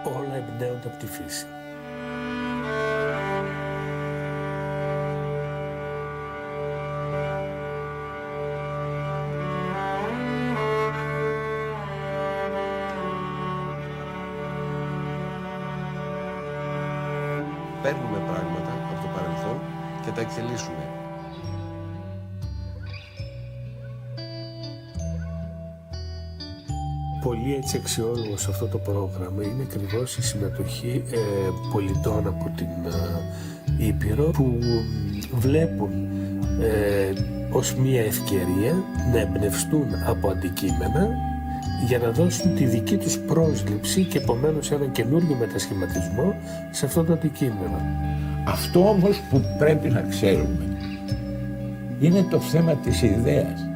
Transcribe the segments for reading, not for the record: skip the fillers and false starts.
Όλα εμπνέονται από τη φύση. Παίρνουμε πράγματα από το παρελθόν και τα εξελίσσουμε. Πολύ έτσι αξιόλογο σε αυτό το πρόγραμμα είναι ακριβώς η συμμετοχή πολιτών από την Ήπειρο που βλέπουν ως μια ευκαιρία να εμπνευστούν από αντικείμενα για να δώσουν τη δική τους πρόσληψη και επομένως ένα καινούριο μετασχηματισμό σε αυτό το αντικείμενο. Αυτό όμως που πρέπει να ξέρουμε είναι το θέμα της ιδέας.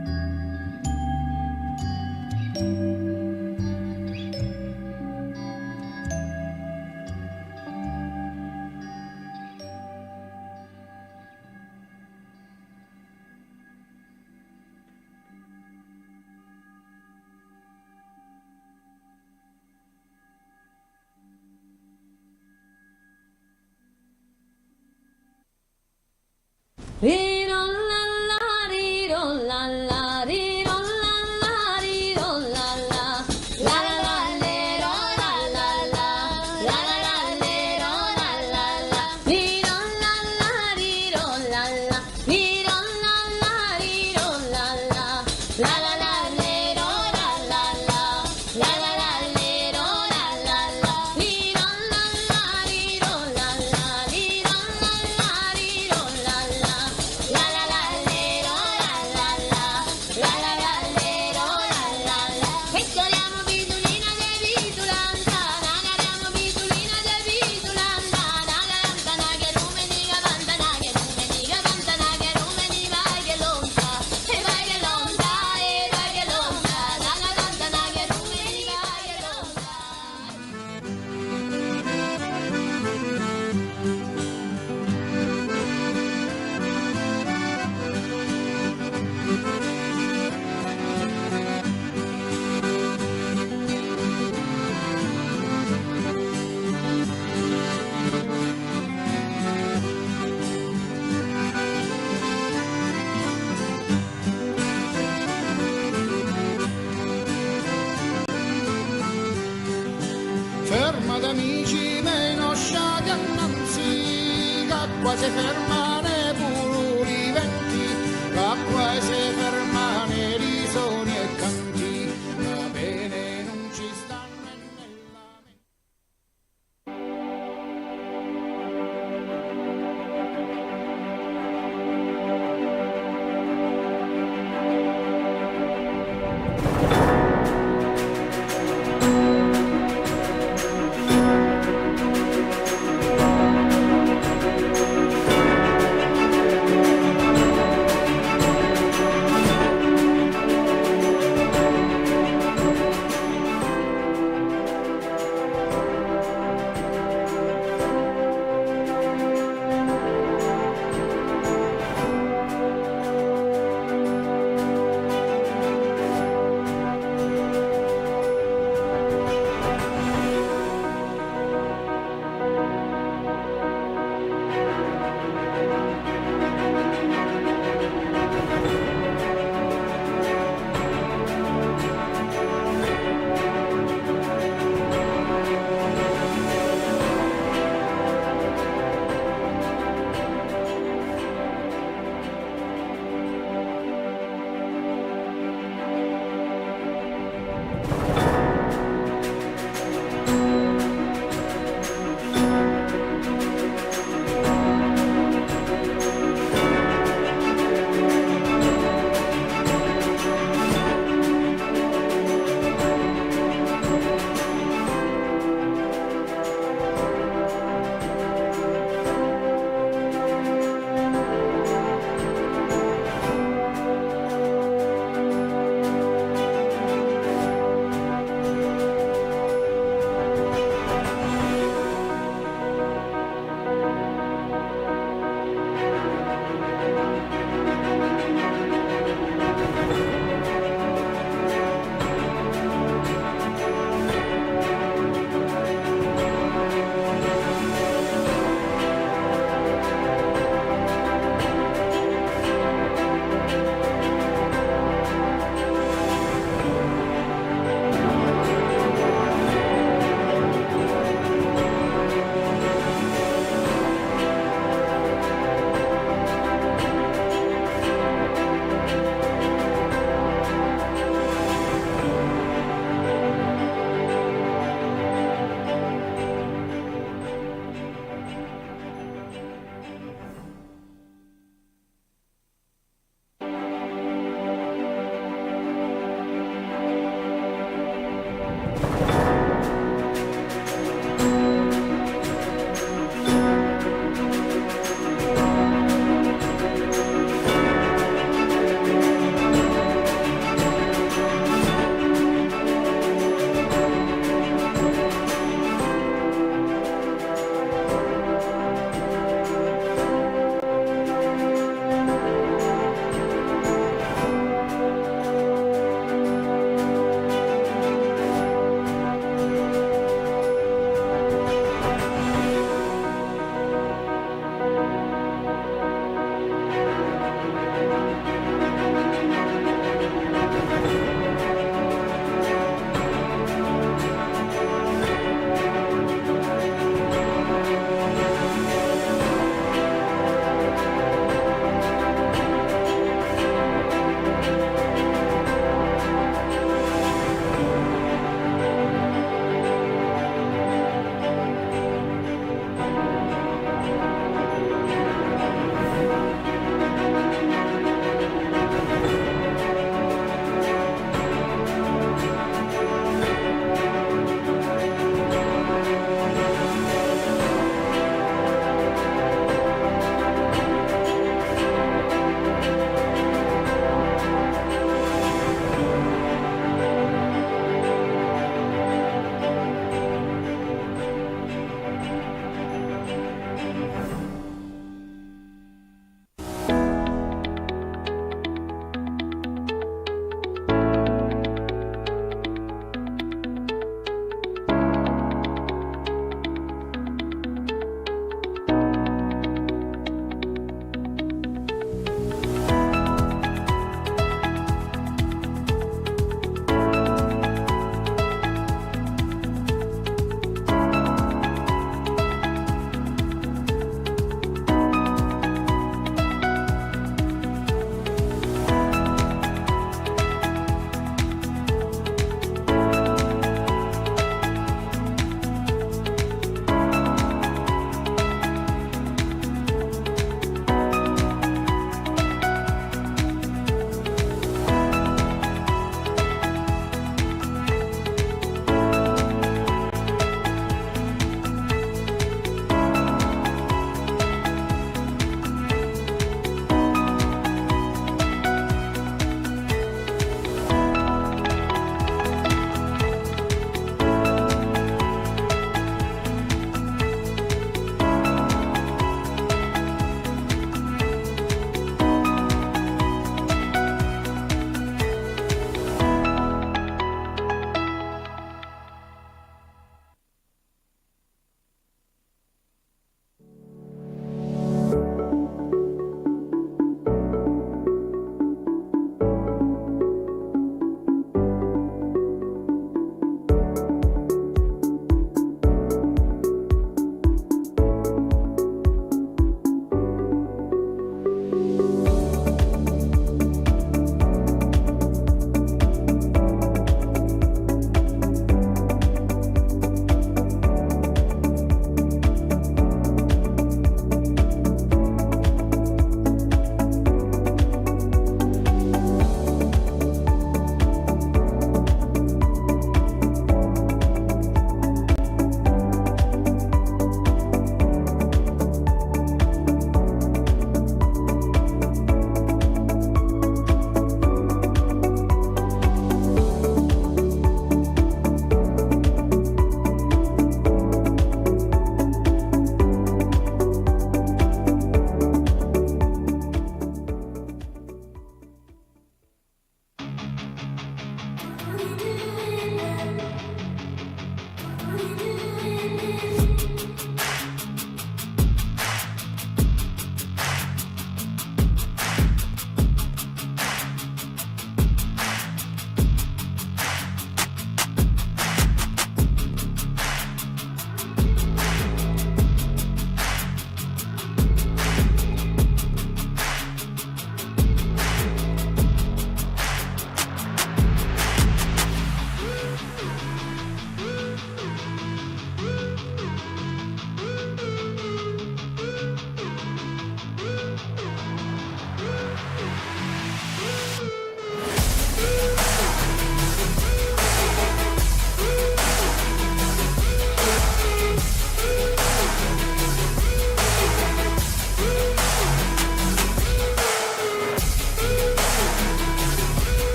Fermate amici miei, non sciate annanzi, l'acqua si ferma nei puri venti, l'acqua si ferma nei risoni e canti, va bene non ci stanno nella mente.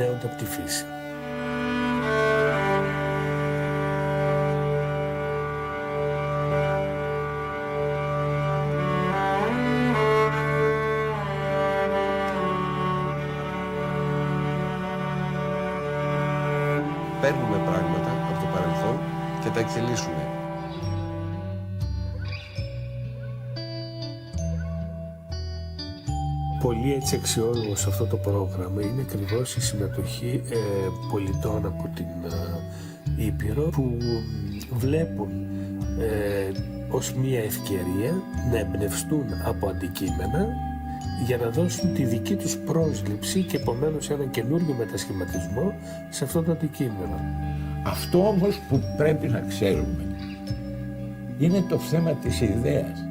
εμπνέονται από τη φύση. Παίρνουμε πράγματα από το παρελθόν και τα εξελίσσουμε. Πολύ έτσι αξιόλογο σε αυτό το πρόγραμμα είναι ακριβώς η συμμετοχή πολιτών από την Ήπειρο που βλέπουν ως μία ευκαιρία να εμπνευστούν από αντικείμενα για να δώσουν τη δική τους πρόσληψη και επομένως ένα καινούριο μετασχηματισμό σε αυτό το αντικείμενο. Αυτό όμως που πρέπει να ξέρουμε είναι το θέμα της ιδέας.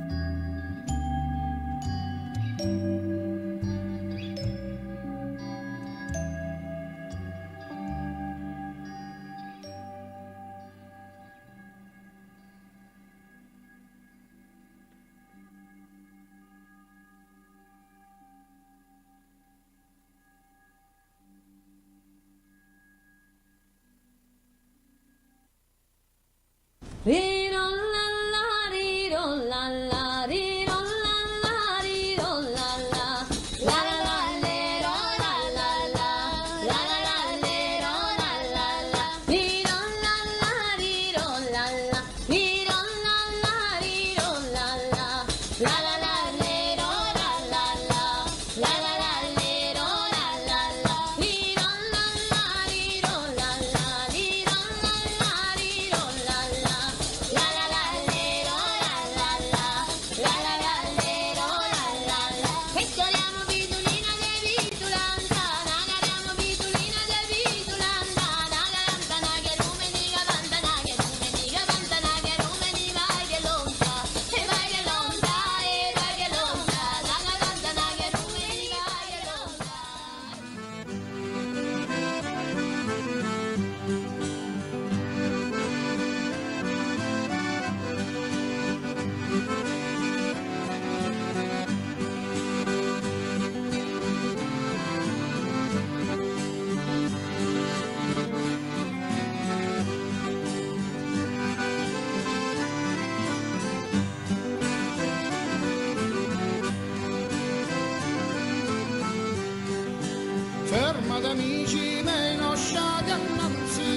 Fermate amici miei, non sciate annanzi,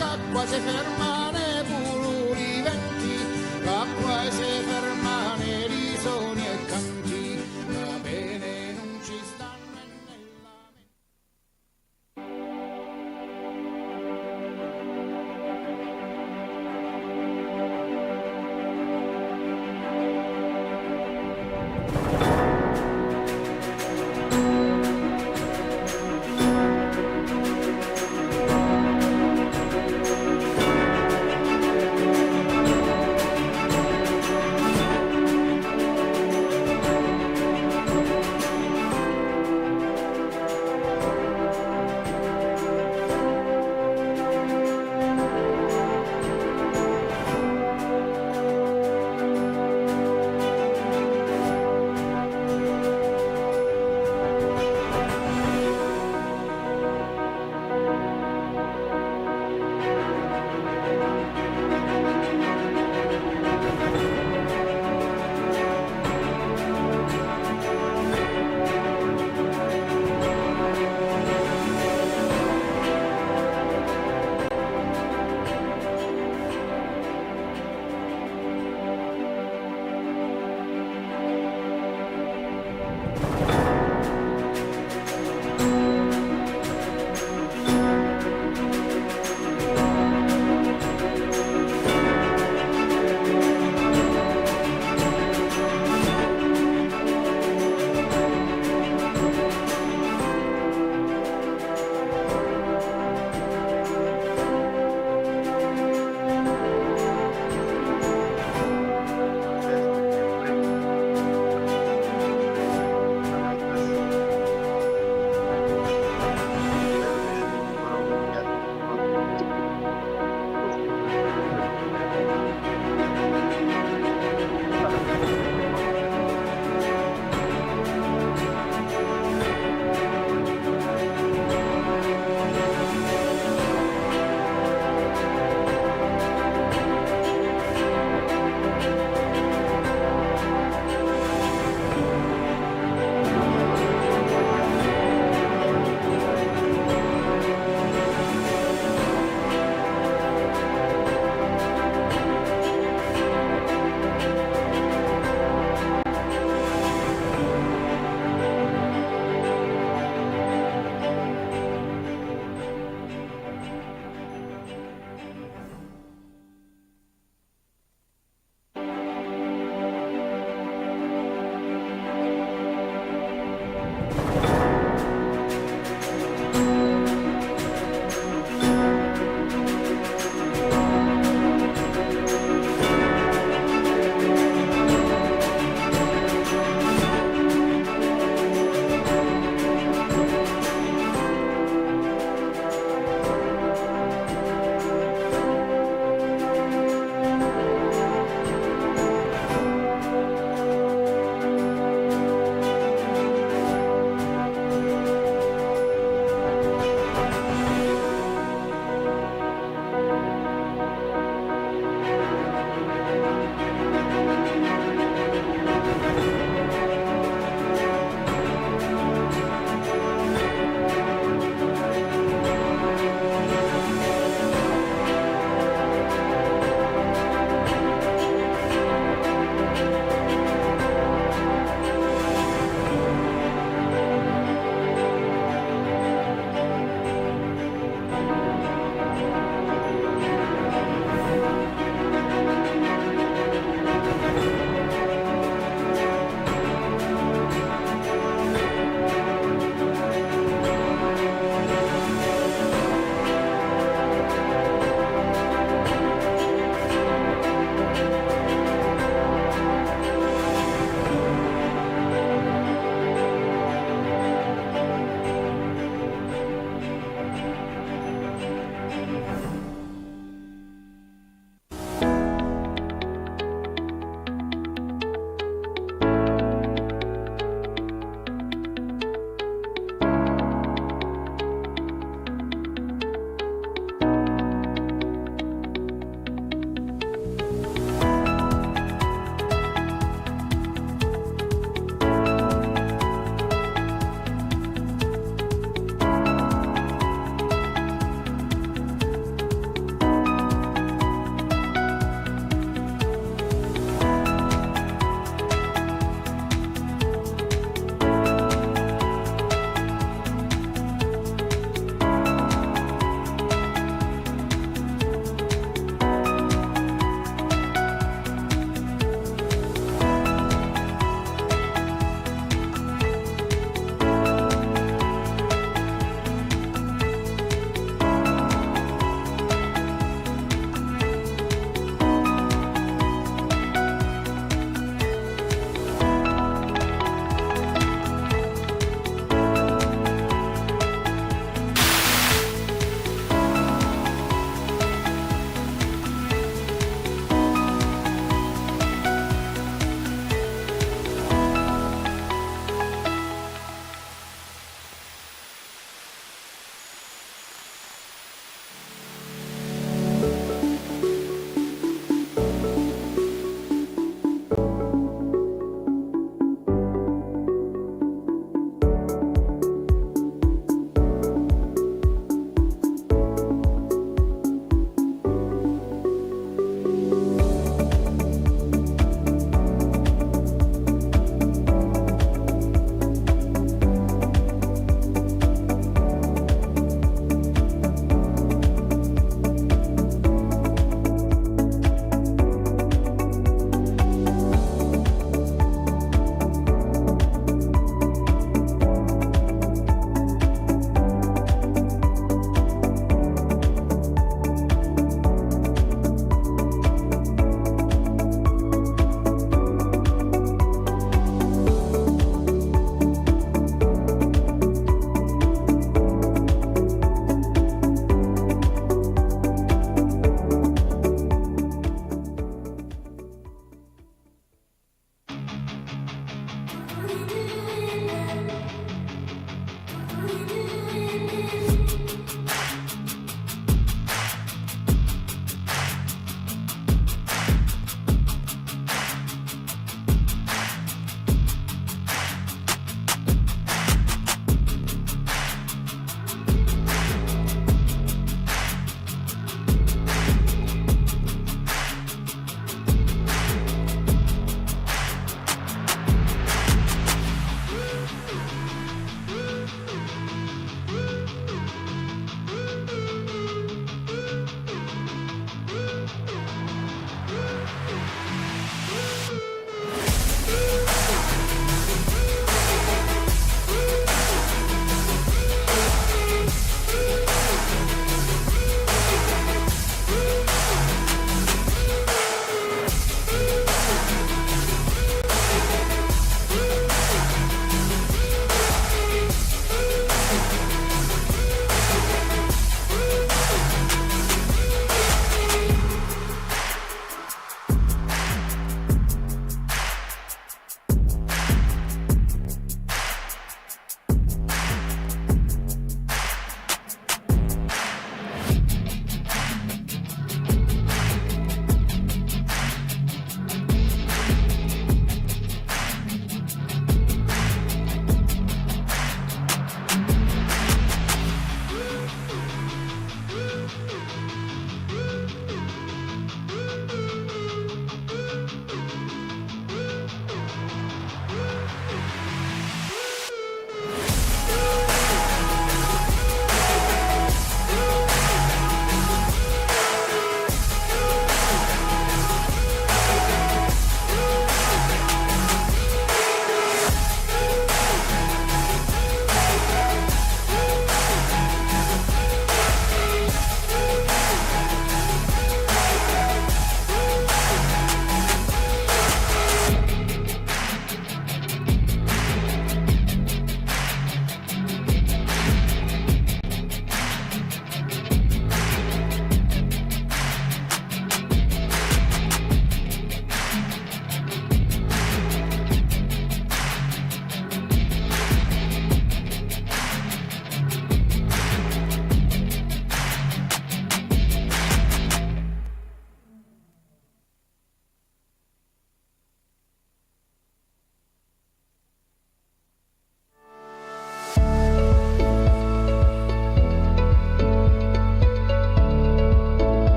che qua si fermano pure i venti, che qua si fermano i suoni e canti, va bene non ci stanno nella mente.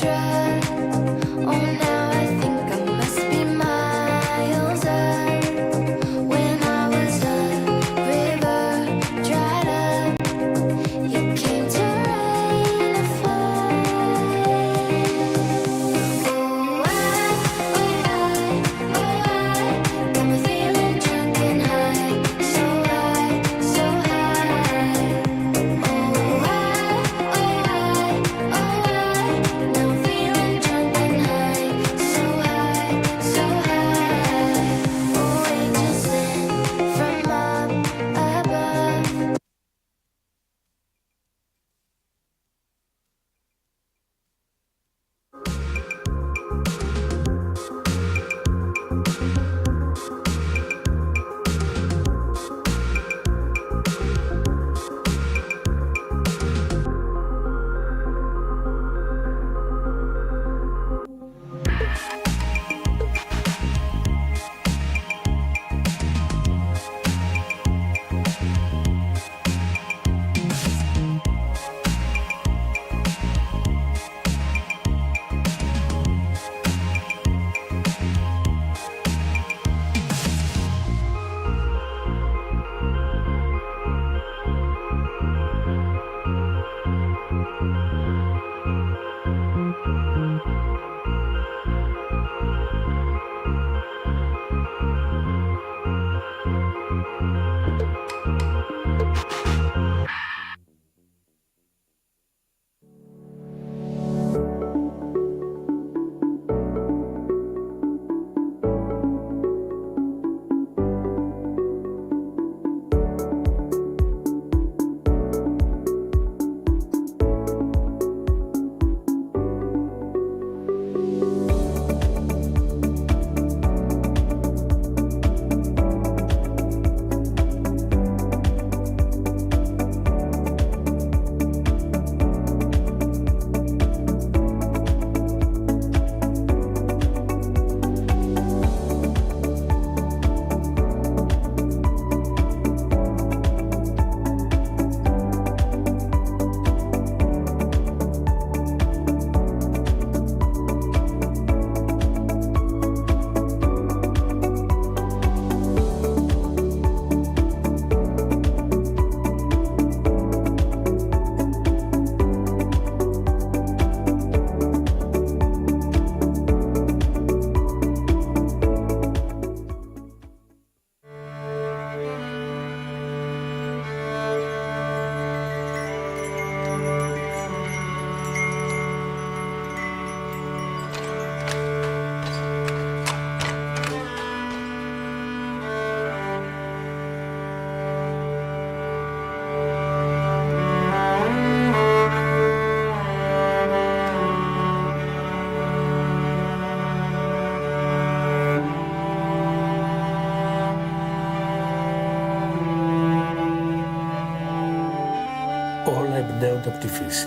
drive. Oh, now I think I must be miles up. When I was a river dried up, you came to rain a fire. Oh, got me feeling drunk and high, so high, so high. Oh, now I'm feeling drunk and high, so high, so high. Oh, angels sent from up above. Όλα εμπνέονται από τη φύση.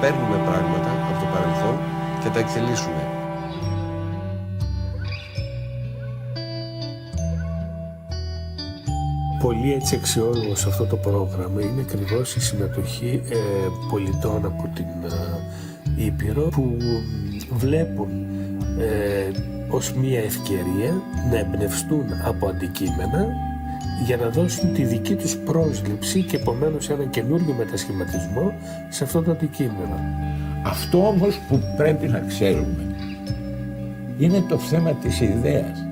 Παίρνουμε πράγματα από το παρελθόν και τα εξελίσσουμε. Πολύ έτσι αξιόλογο σε αυτό το πρόγραμμα είναι ακριβώς η συμμετοχή πολιτών από την Ήπειρο που βλέπουν ως μια ευκαιρία να εμπνευστούν από αντικείμενα για να δώσουν τη δική τους πρόσληψη και επομένως ένα καινούριο μετασχηματισμό σε αυτό το αντικείμενο. Αυτό όμως που πρέπει να ξέρουμε είναι το θέμα της ιδέας.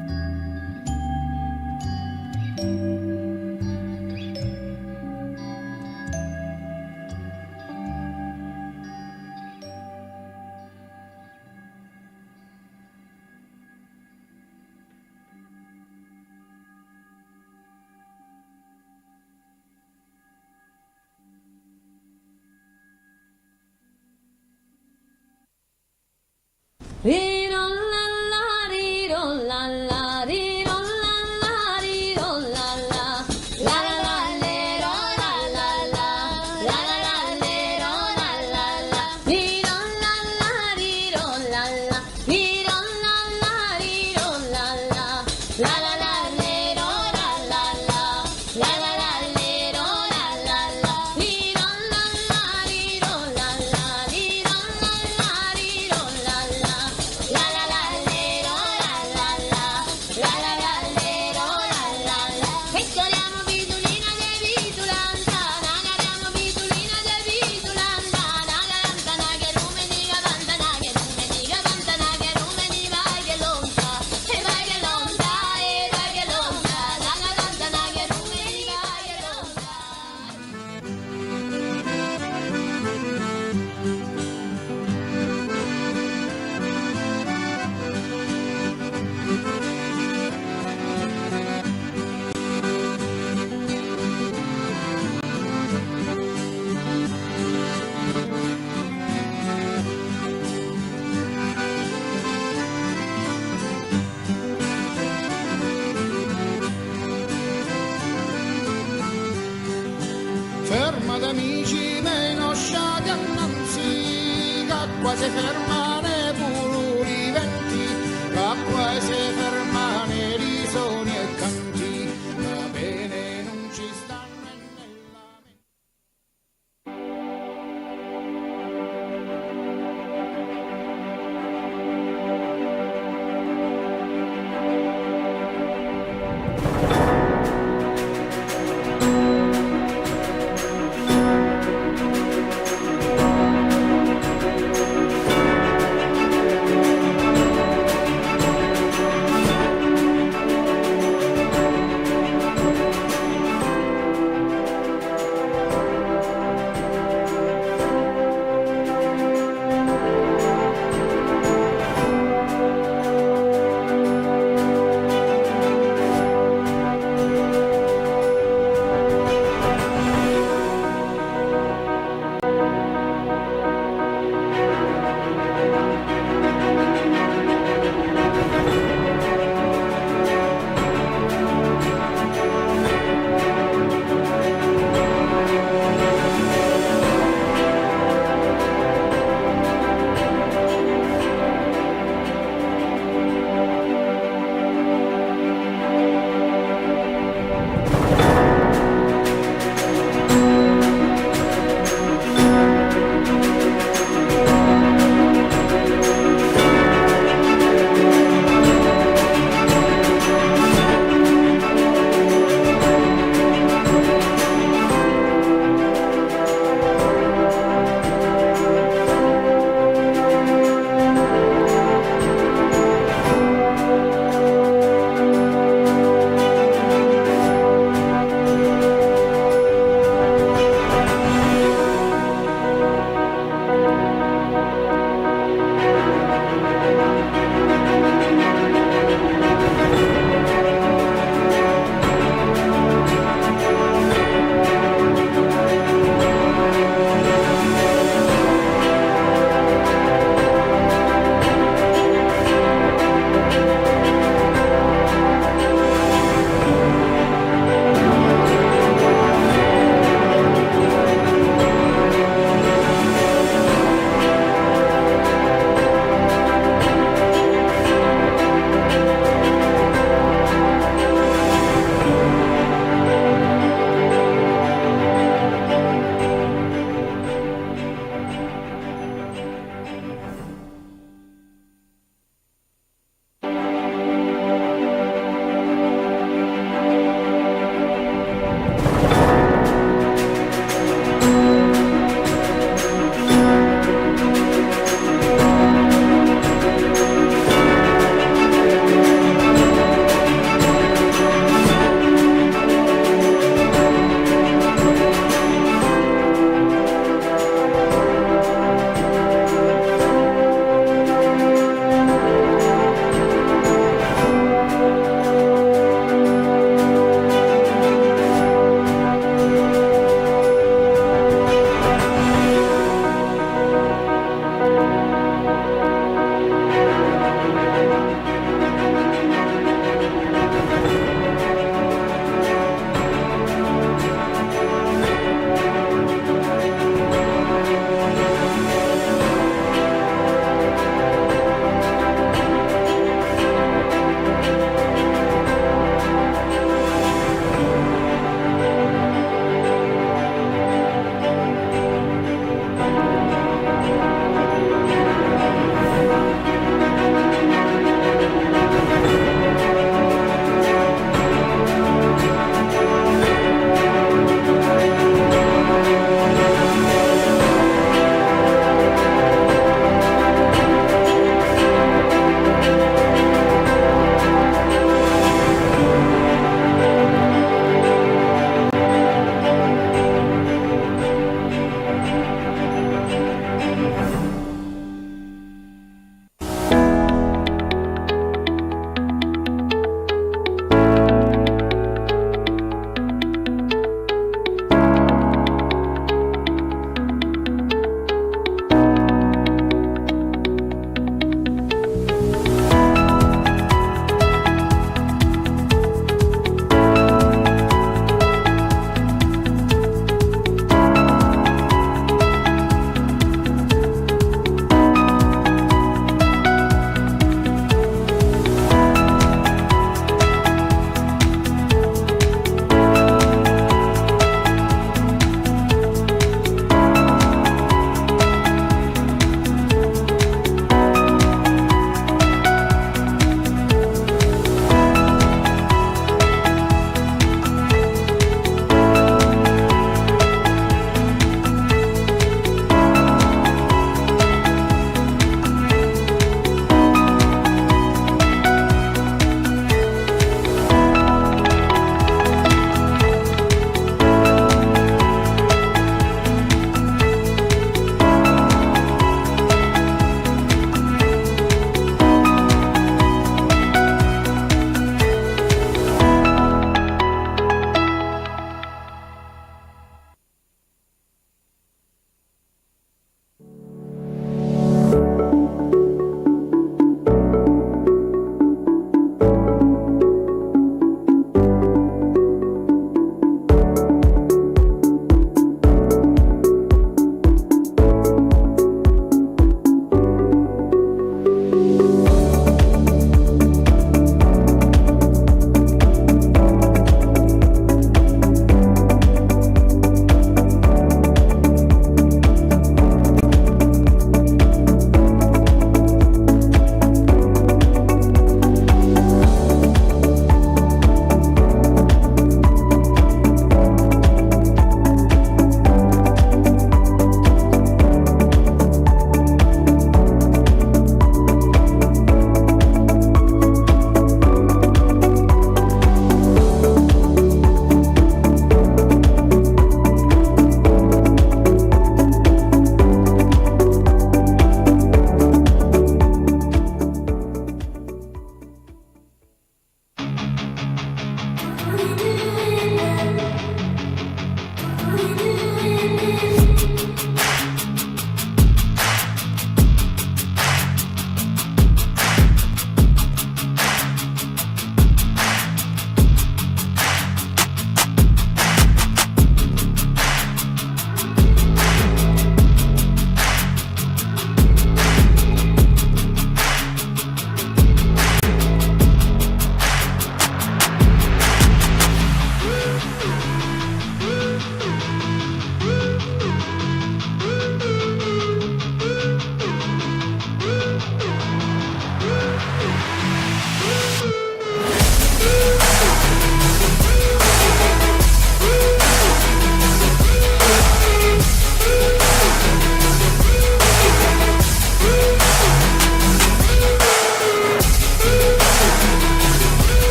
l'acqua si ferma nei puri venti, l'acqua si ferma nei risoni e canti, va bene non ci stanno e nella mente.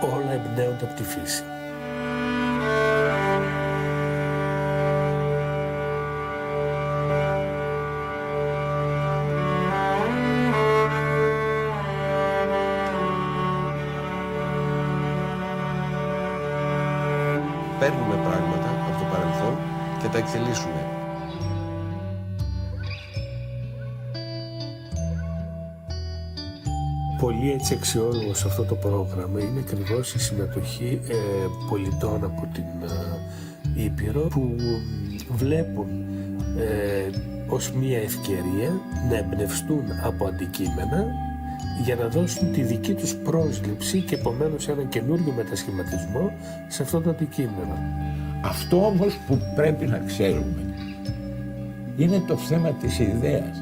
όλα εμπνέονται από τη φύση. Παίρνουμε πράγματα από το παρελθόν και τα εξελίσσουμε. Πολύ έτσι αξιόλογο σε αυτό το πρόγραμμα είναι ακριβώς η συμμετοχή πολιτών από την Ήπειρο που βλέπουν ως μια ευκαιρία να εμπνευστούν από αντικείμενα για να δώσουν τη δική τους πρόσληψη και επομένως ένα καινούριο μετασχηματισμό σε αυτό το αντικείμενο. Αυτό όμως που πρέπει να ξέρουμε είναι το θέμα της ιδέας.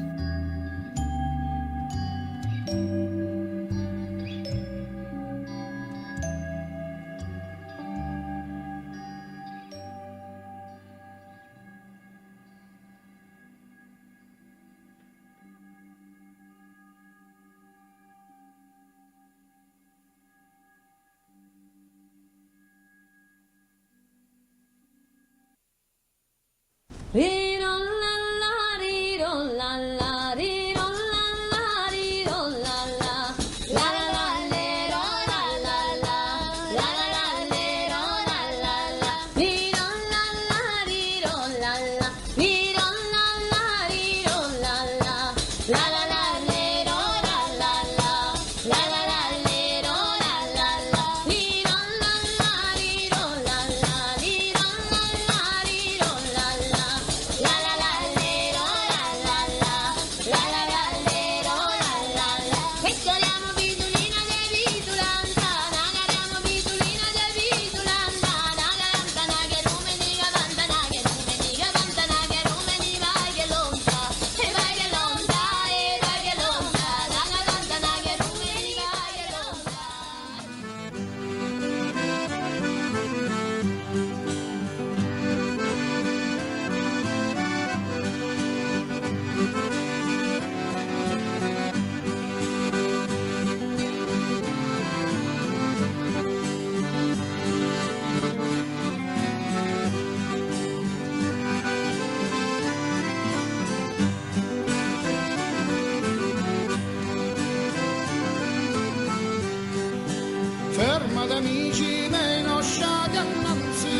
Fermate amici miei, non sciate annanzi,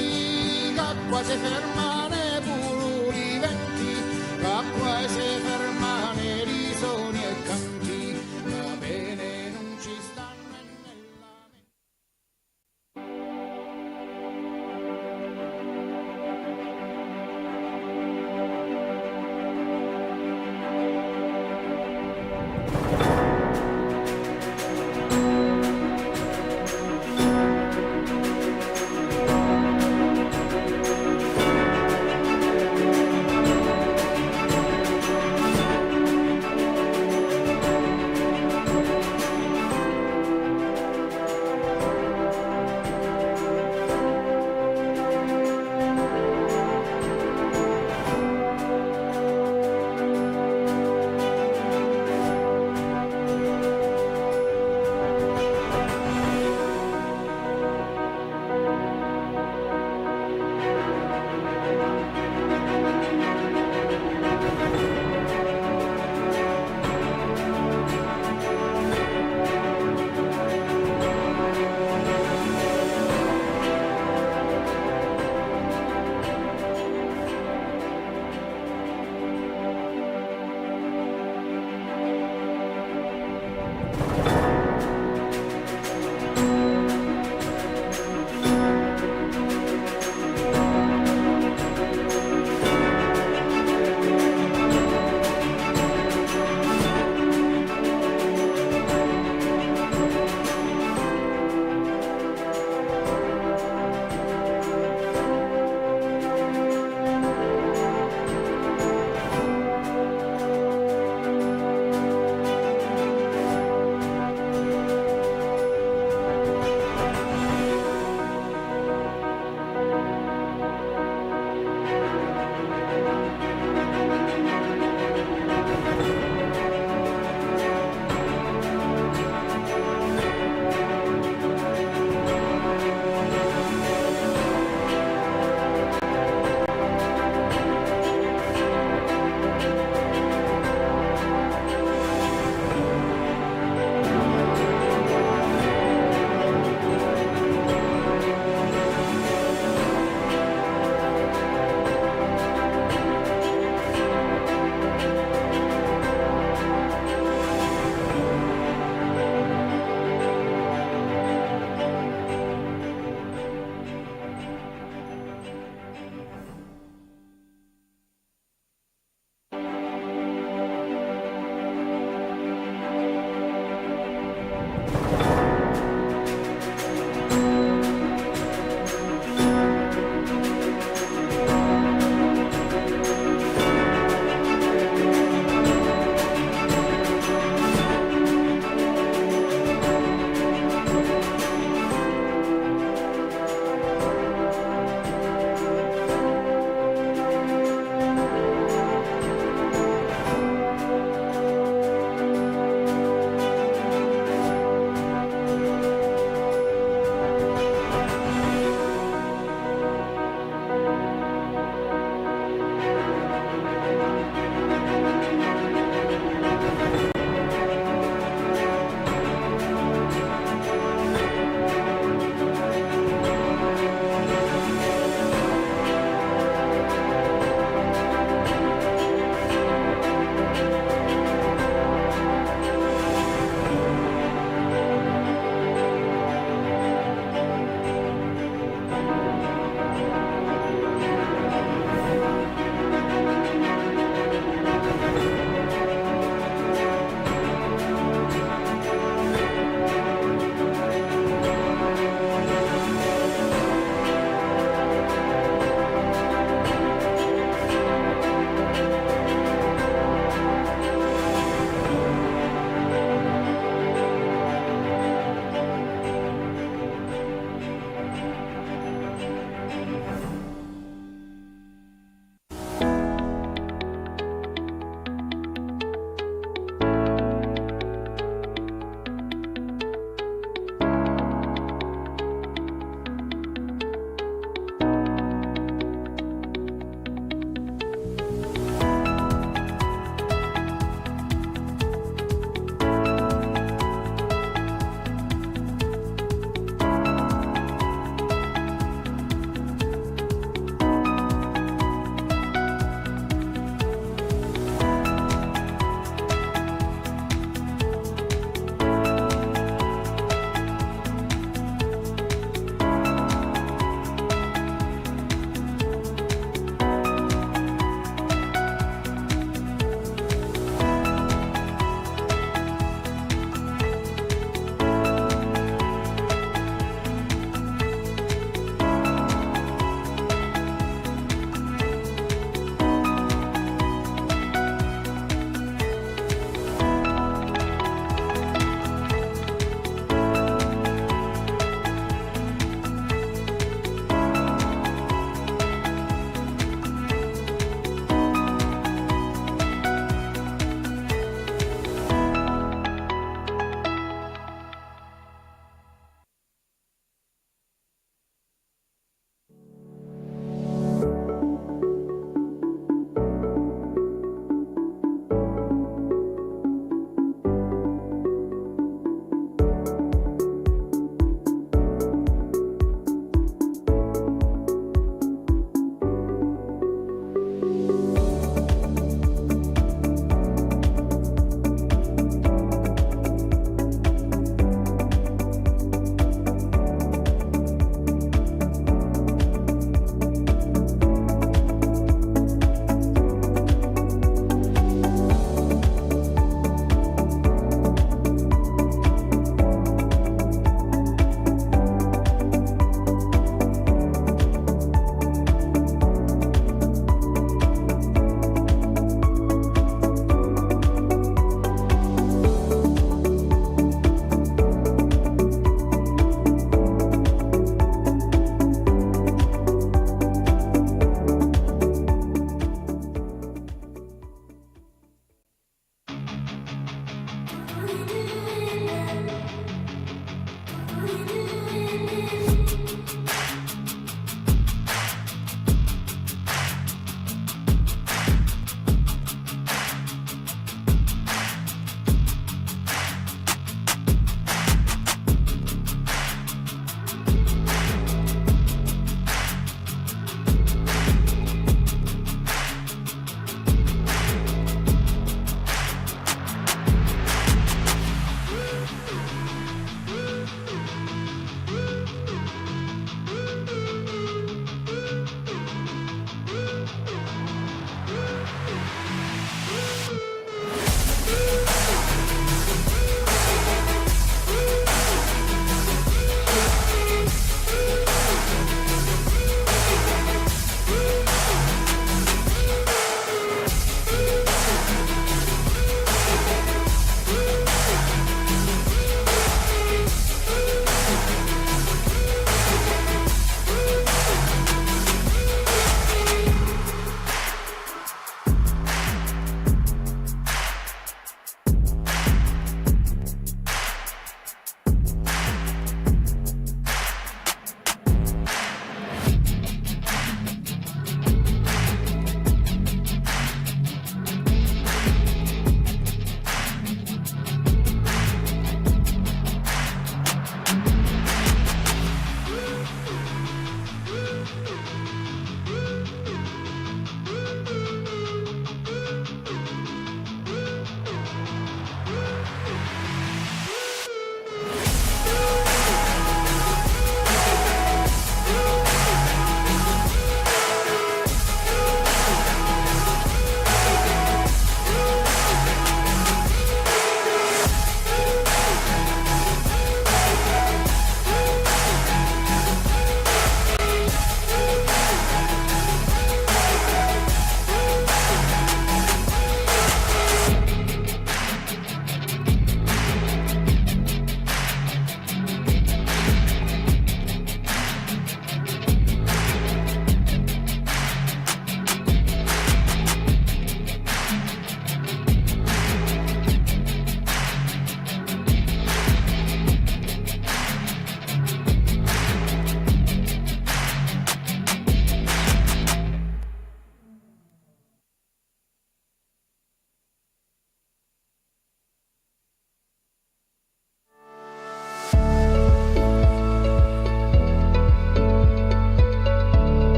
che qua si fermano pure i venti, che qua si fermano i risoni e canti, va bene non ci stanno nella mente.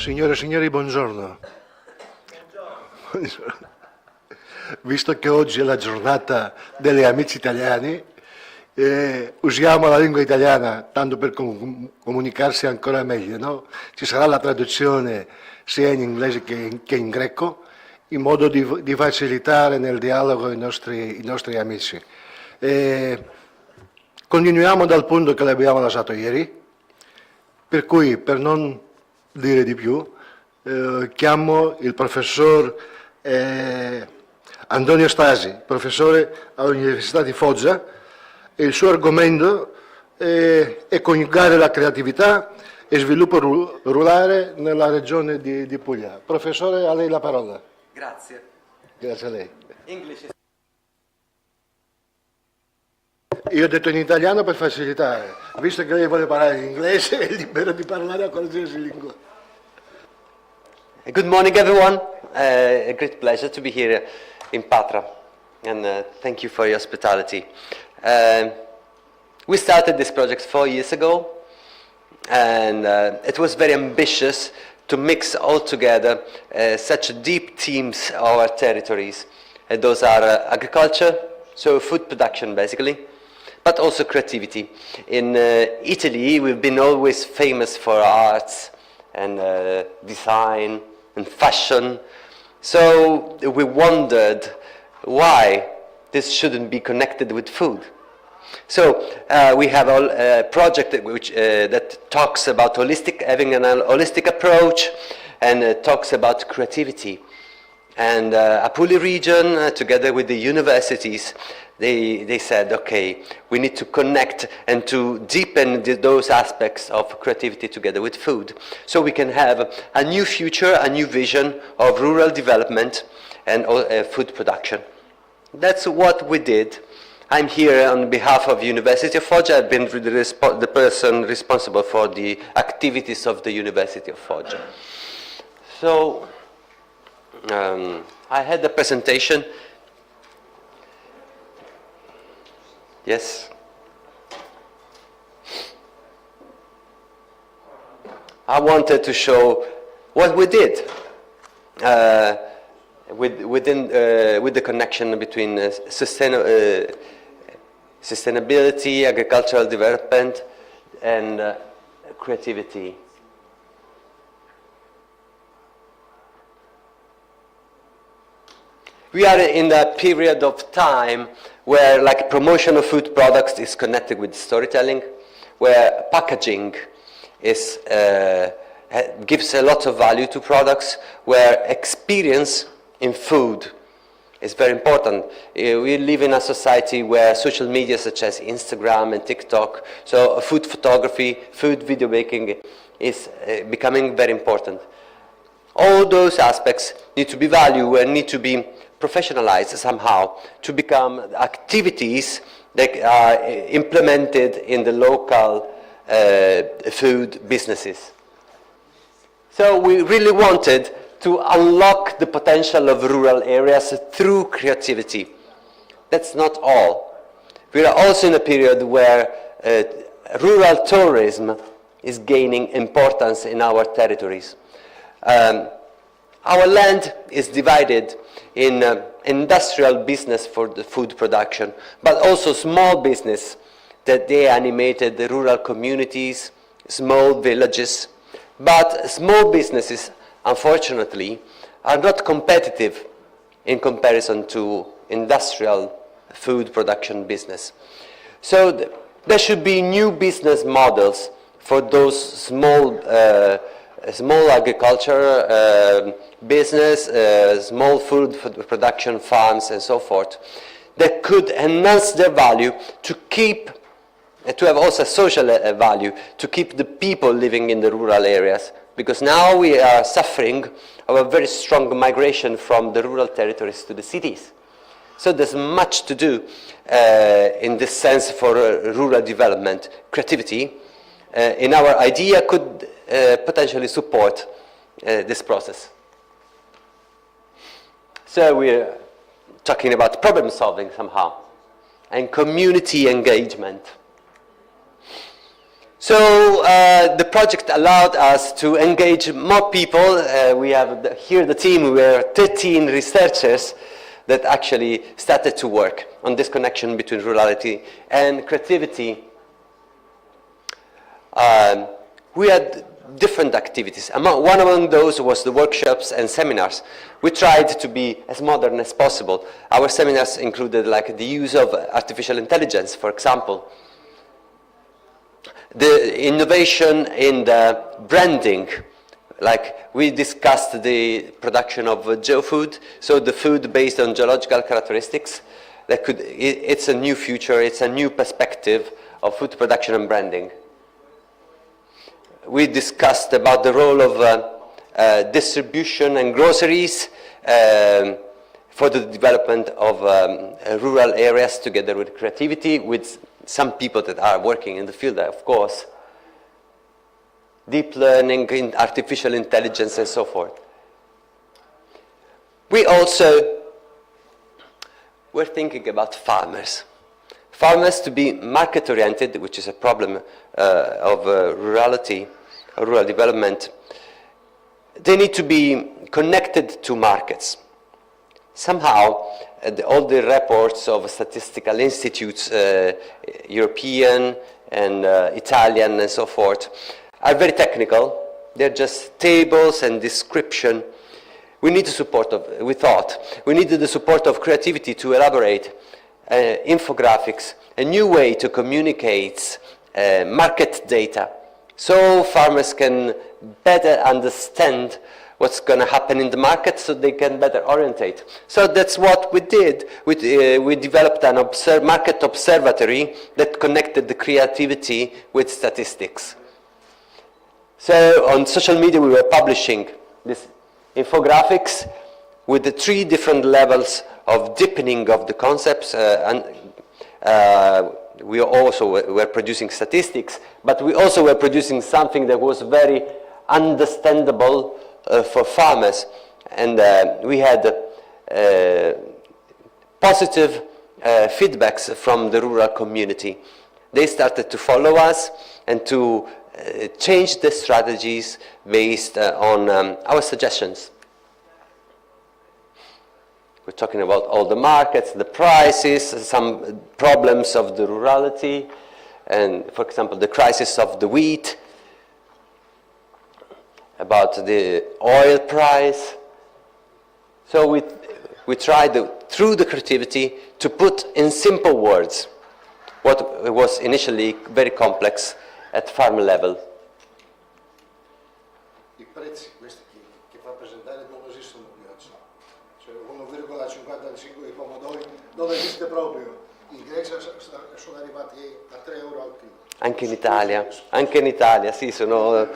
Signore e signori, buongiorno. Buongiorno. Visto che oggi è la giornata degli amici italiani, usiamo la lingua italiana tanto per comunicarsi ancora meglio, no? Ci sarà la traduzione sia in inglese che in greco, in modo di facilitare nel dialogo i nostri amici. Continuiamo dal punto che l'abbiamo lasciato ieri, per cui, per non dire di più, chiamo il professor Antonio Stasi, professore all'Università di Foggia, e il suo argomento è coniugare la creatività e sviluppo rurale nella regione di Puglia. Professore, a lei la parola. Grazie. Grazie a lei. English is... Io ho detto in italiano per facilitare, visto che lei vuole parlare in inglese, è libero di parlare a qualsiasi lingua. Good morning, everyone. A great pleasure to be here in Patra, and thank you for your hospitality. We started this project 4 years ago, and it was very ambitious to mix all together such deep themes of our territories. And those are agriculture, so food production basically, but also creativity. In Italy, we've been always famous for arts and design and fashion. So we wondered why this shouldn't be connected with food. So we have a project that talks about having an holistic approach, and talks about creativity. And Apulia region, together with the universities, they said, okay, we need to connect and to deepen those aspects of creativity together with food, so we can have a new future, a new vision of rural development and food production. That's what we did. I'm here on behalf of University of Foggia. I've been the person responsible for the activities of the University of Foggia. So I had a presentation. Yes. I wanted to show what we did with the connection between sustainability, agricultural development, and creativity. We are in a period of time where, like, promotion of food products is connected with storytelling, where packaging is gives a lot of value to products, where experience in food is very important. We live in a society where social media such as Instagram and TikTok, so food photography, food video making is becoming very important. All those aspects need to be valued and need to be professionalized somehow to become activities that are implemented in the local food businesses. So we really wanted to unlock the potential of rural areas through creativity. That's not all. We are also in a period where rural tourism is gaining importance in our territories. Our land is divided in industrial business for the food production, but also small business that they animated the rural communities, small villages. But small businesses, unfortunately, are not competitive in comparison to industrial food production business. So there should be new business models for those small agriculture business, small food production farms and so forth, that could enhance their value to have also social value, to keep the people living in the rural areas. Because now we are suffering of a very strong migration from the rural territories to the cities. So there's much to do in this sense for rural development. Creativity, in our idea, could potentially support this process. So we're talking about problem solving somehow and community engagement. So the project allowed us to engage more people. We have here the team. We were 13 researchers that actually started to work on this connection between rurality and creativity. We had different activities. One among those was the workshops and seminars. We tried to be as modern as possible. Our seminars included like the use of artificial intelligence, for example. The innovation in the branding, like we discussed the production of geofood, so the food based on geological characteristics. It's a new future, it's a new perspective of food production and branding. We discussed about the role of distribution and groceries for the development of rural areas together with creativity, with some people that are working in the field, of course. Deep learning, artificial intelligence, and so forth. We also were thinking about farmers. Farmers to be market-oriented, which is a problem of rurality, rural development. They need to be connected to markets. Somehow, all the reports of statistical institutes, European and Italian and so forth, are very technical. They're just tables and description. We need the support of, we thought, we needed the support of creativity to elaborate infographics, a new way to communicate market data, so farmers can better understand what's going to happen in the market, so they can better orientate. So that's what we did. We developed an market observatory that connected the creativity with statistics. So on social media, we were publishing these infographics with the 3 different levels of deepening of the concepts. We also were producing statistics, but we also were producing something that was very understandable for farmers. And we had positive feedbacks from the rural community. They started to follow us and to change the strategies based on our suggestions. We're talking about all the markets, the prices, some problems of the rurality, and for example, the crisis of the wheat, about the oil price. So we tried through the creativity to put in simple words what was initially very complex at farm level. I prezzi questi che fa presentare non esistono più oggi. Cioè 1,55 i pomodori non esiste proprio. In Grecia sono arrivati a 3 euro al chilo. Anche in Italia, sì, sono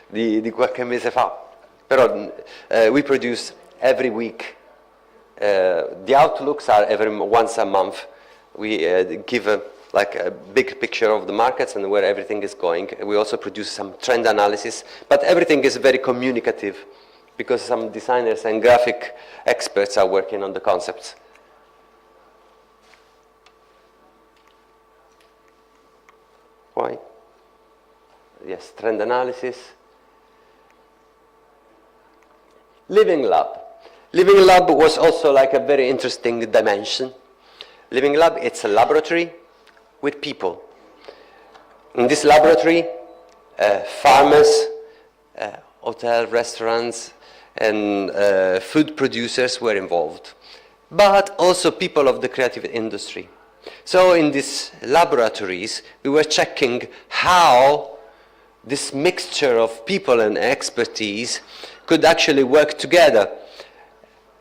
di qualche mese fa. Però we produce every week. The outlooks are once a month. We give like a big picture of the markets and where everything is going. We also produce some trend analysis, but everything is very communicative because some designers and graphic experts are working on the concepts. Why? Yes, trend analysis. Living Lab. Living Lab was also like a very interesting dimension. Living Lab, it's a laboratory with people. In this laboratory, farmers, hotel, restaurants, and food producers were involved, but also people of the creative industry. So in these laboratories, we were checking how this mixture of people and expertise could actually work together.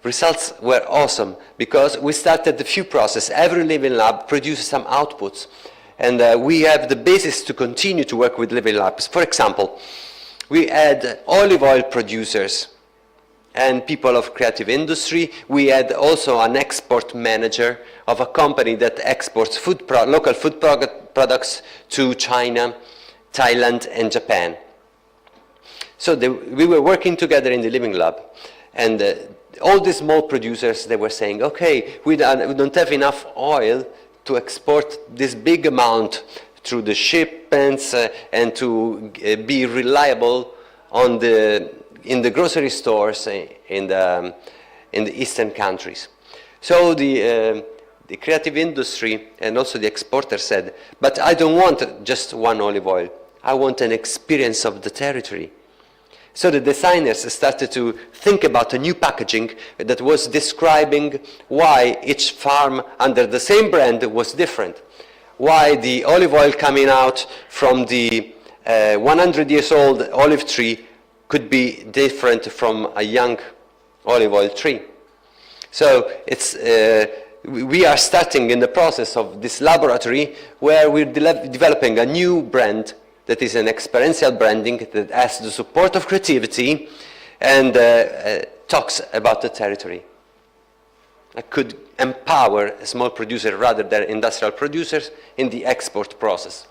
Results were awesome because we started the few process. Every Living Lab produces some outputs, and we have the basis to continue to work with Living Labs. For example, we had olive oil producers and people of creative industry. We had also an export manager of a company that exports local food products to China, Thailand, and Japan. So we were working together in the Living Lab, and all these small producers, they were saying, okay, we don't have enough oil to export this big amount through the shipments and to be reliable on in the grocery stores in the eastern countries. So the creative industry and also the exporter said, but I don't want just one olive oil. I want an experience of the territory. So the designers started to think about a new packaging that was describing why each farm under the same brand was different. Why the olive oil coming out from the 100 years old olive tree could be different from a young olive oil tree. So we are starting in the process of this laboratory where we're developing a new brand that is an experiential branding that has the support of creativity and talks about the territory. I could empower a small producer rather than industrial producers in the export process.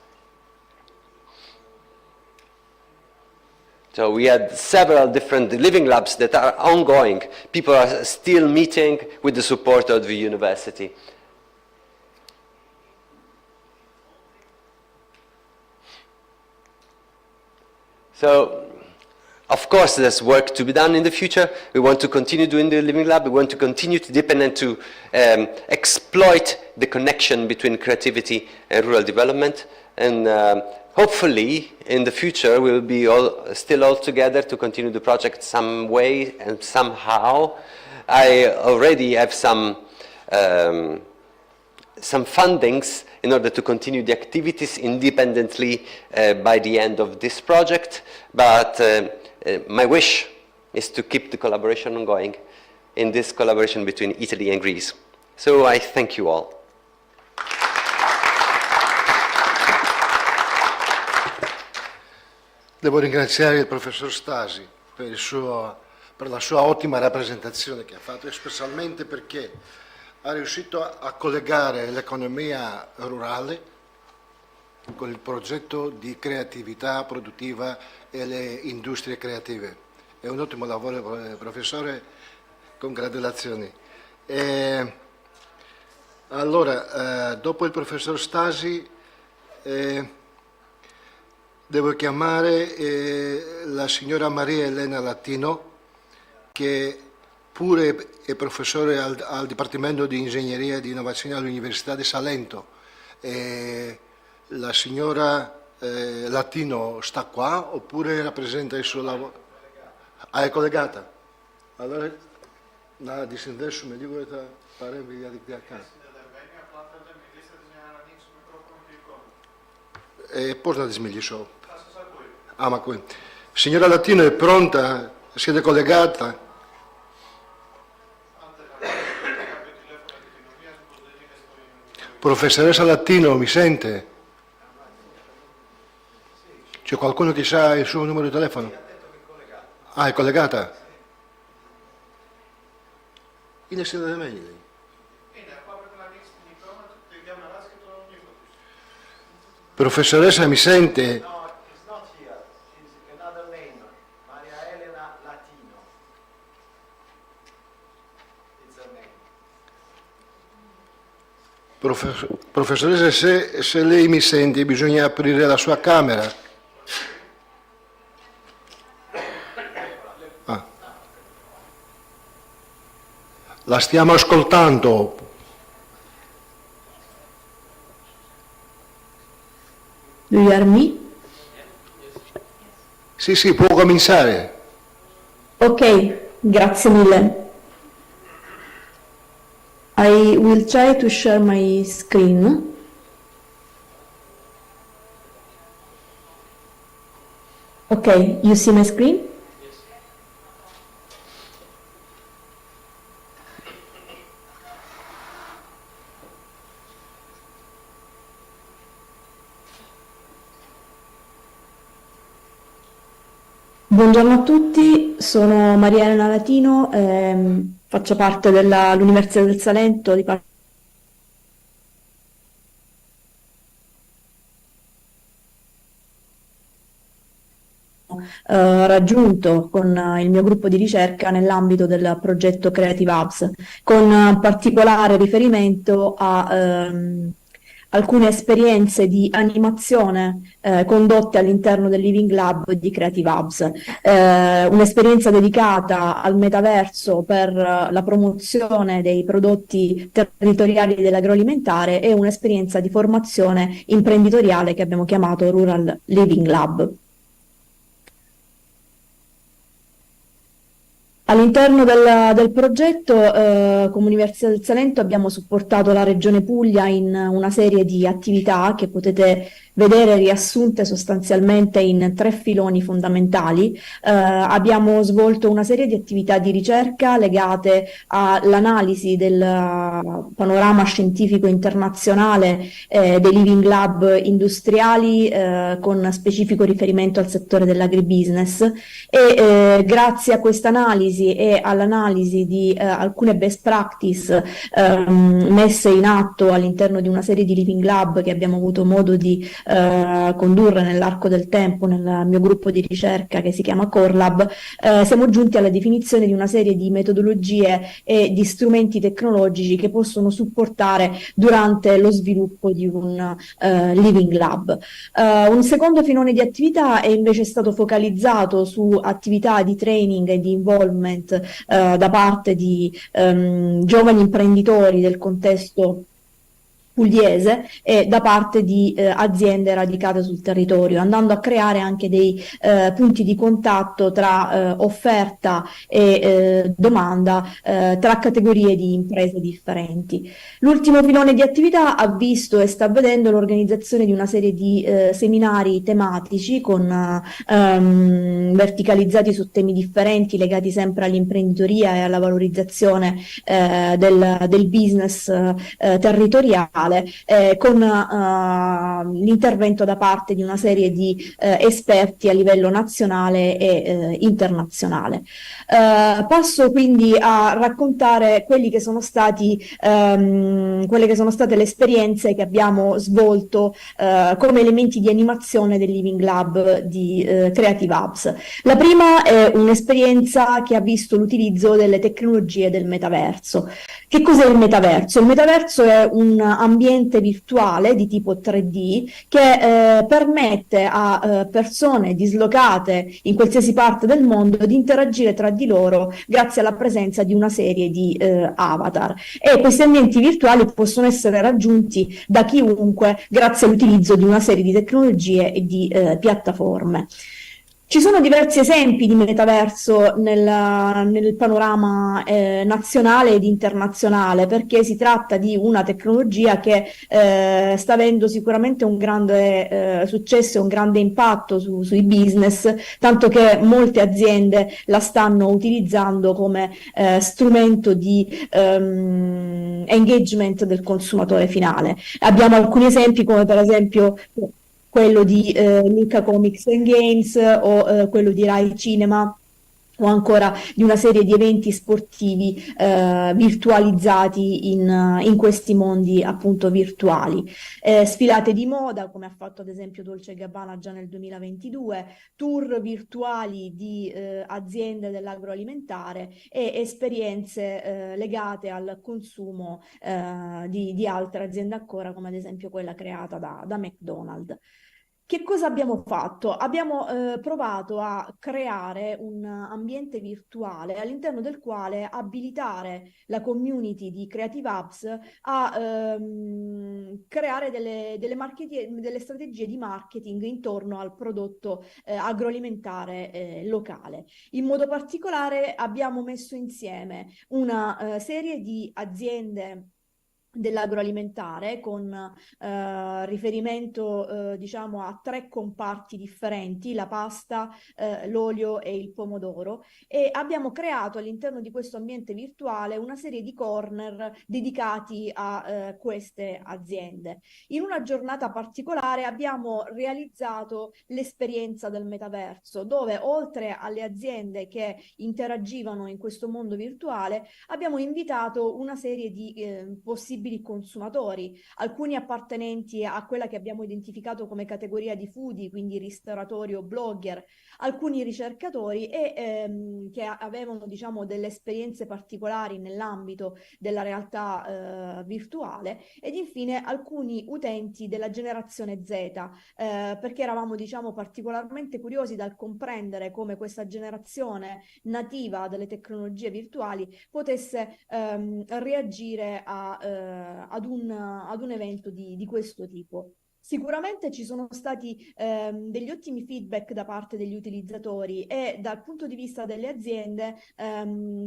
So we had several different living labs that are ongoing. People are still meeting with the support of the university. So, of course, there's work to be done in the future. We want to continue doing the Living Lab. We want to continue to deepen and to exploit the connection between creativity and rural development. And hopefully, in the future, we'll be still all together to continue the project some way and somehow. I already have some fundings in order to continue the activities independently by the end of this project. But my wish is to keep the collaboration ongoing in this collaboration between Italy and Greece. So I thank you all. Devo ringraziare il professor Stasi per la sua ottima rappresentazione che ha fatto, e specialmente perché ha riuscito a collegare l'economia rurale con il progetto di creatività produttiva e le industrie creative. È un ottimo lavoro, professore, congratulazioni. Allora, dopo il professor Stasi, devo chiamare la signora Maria Elena Latino, che pure è professore al Dipartimento di Ingegneria e di Innovazione all'Università di Salento. La signora Latino sta qua oppure rappresenta il suo lavoro? È collegata? Allora, να τη συνδέσουμε λίγο και θα παρέμβει διαδικτυακά. Πώς να της μιλήσω? Ah, ma qui. Signora Latino è pronta? Siete collegata? Professoressa Latino, mi sente? C'è qualcuno che sa il suo numero di telefono? Ah, è collegata? Είναι συνδεδεμένη, λέει. Professoressa, mi sente? Professoressa, se lei mi sente, bisogna aprire la sua camera. Ah. La stiamo ascoltando. Do you hear me? Sì, sì, può cominciare. Ok, grazie mille. I will try to share my screen. Okay, you see my screen? Buongiorno a tutti, sono Maria Elena Latino, faccio parte dell'Università del Salento, raggiunto con il mio gruppo di ricerca nell'ambito del progetto Creative Hubs, con particolare riferimento alcune esperienze di animazione condotte all'interno del Living Lab di Creative Hubs. Un'esperienza dedicata al metaverso per la promozione dei prodotti territoriali dell'agroalimentare e un'esperienza di formazione imprenditoriale che abbiamo chiamato Rural Living Lab. All'interno del progetto, come Università del Salento, abbiamo supportato la Regione Puglia in una serie di attività che potete vedere riassunte sostanzialmente in 3 filoni fondamentali. Abbiamo svolto una serie di attività di ricerca legate all'analisi del panorama scientifico internazionale dei living lab industriali con specifico riferimento al settore dell'agribusiness e grazie a questa analisi e all'analisi di alcune best practice messe in atto all'interno di una serie di living lab che abbiamo avuto modo di condurre nell'arco del tempo nel mio gruppo di ricerca che si chiama Core Lab, siamo giunti alla definizione di una serie di metodologie e di strumenti tecnologici che possono supportare durante lo sviluppo di un living lab. Un secondo filone di attività è invece stato focalizzato su attività di training e di involvement da parte di giovani imprenditori del contesto pugliese e da parte di aziende radicate sul territorio, andando a creare anche dei punti di contatto tra offerta e domanda tra categorie di imprese differenti. L'ultimo filone di attività ha visto e sta vedendo l'organizzazione di una serie di seminari tematici con verticalizzati su temi differenti legati sempre all'imprenditoria e alla valorizzazione del business territoriale, con l'intervento da parte di una serie di esperti a livello nazionale e internazionale. Passo quindi a raccontare quelle che sono state le esperienze che abbiamo svolto come elementi di animazione del Living Lab di Creative Hubs. La prima è un'esperienza che ha visto l'utilizzo delle tecnologie del metaverso. Che cos'è il metaverso? Il metaverso è un ambiente virtuale di tipo 3D che permette a persone dislocate in qualsiasi parte del mondo di interagire tra di loro grazie alla presenza di una serie di avatar. E questi ambienti virtuali possono essere raggiunti da chiunque grazie all'utilizzo di una serie di tecnologie e di piattaforme. Ci sono diversi esempi di metaverso nel panorama nazionale ed internazionale, perché si tratta di una tecnologia che sta avendo sicuramente un grande successo e un grande impatto sui business, tanto che molte aziende la stanno utilizzando come strumento di engagement del consumatore finale. Abbiamo alcuni esempi come per esempio quello di Luca Comics and Games o quello di Rai Cinema o ancora di una serie di eventi sportivi virtualizzati in questi mondi appunto virtuali. Sfilate di moda, come ha fatto ad esempio Dolce & Gabbana già nel 2022, tour virtuali di aziende dell'agroalimentare e esperienze legate al consumo di altre aziende ancora, come ad esempio quella creata da McDonald's. Che cosa abbiamo fatto? Abbiamo provato a creare un ambiente virtuale all'interno del quale abilitare la community di Creative Hubs a creare delle strategie di marketing intorno al prodotto agroalimentare locale. In modo particolare abbiamo messo insieme una serie di aziende dell'agroalimentare con riferimento diciamo a 3 comparti differenti, la pasta, l'olio e il pomodoro, e abbiamo creato all'interno di questo ambiente virtuale una serie di corner dedicati a queste aziende. In una giornata particolare abbiamo realizzato l'esperienza del metaverso, dove oltre alle aziende che interagivano in questo mondo virtuale abbiamo invitato una serie di possibilità possibili consumatori, alcuni appartenenti a quella che abbiamo identificato come categoria di foodie, quindi ristoratori o blogger, alcuni ricercatori che avevano, diciamo, delle esperienze particolari nell'ambito della realtà virtuale, ed infine alcuni utenti della generazione Z, perché eravamo, diciamo, particolarmente curiosi dal comprendere come questa generazione nativa delle tecnologie virtuali potesse reagire ad un evento di questo tipo. Sicuramente ci sono stati degli ottimi feedback da parte degli utilizzatori, e dal punto di vista delle aziende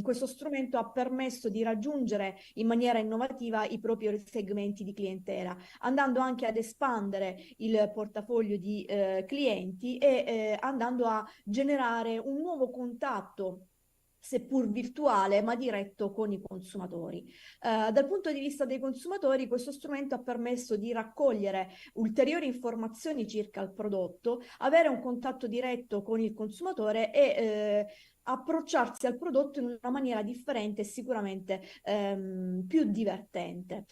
questo strumento ha permesso di raggiungere in maniera innovativa i propri segmenti di clientela, andando anche ad espandere il portafoglio di clienti e andando a generare un nuovo contatto, seppur virtuale, ma diretto con i consumatori. Dal punto di vista dei consumatori, questo strumento ha permesso di raccogliere ulteriori informazioni circa il prodotto, avere un contatto diretto con il consumatore e approcciarsi al prodotto in una maniera differente e sicuramente più divertente.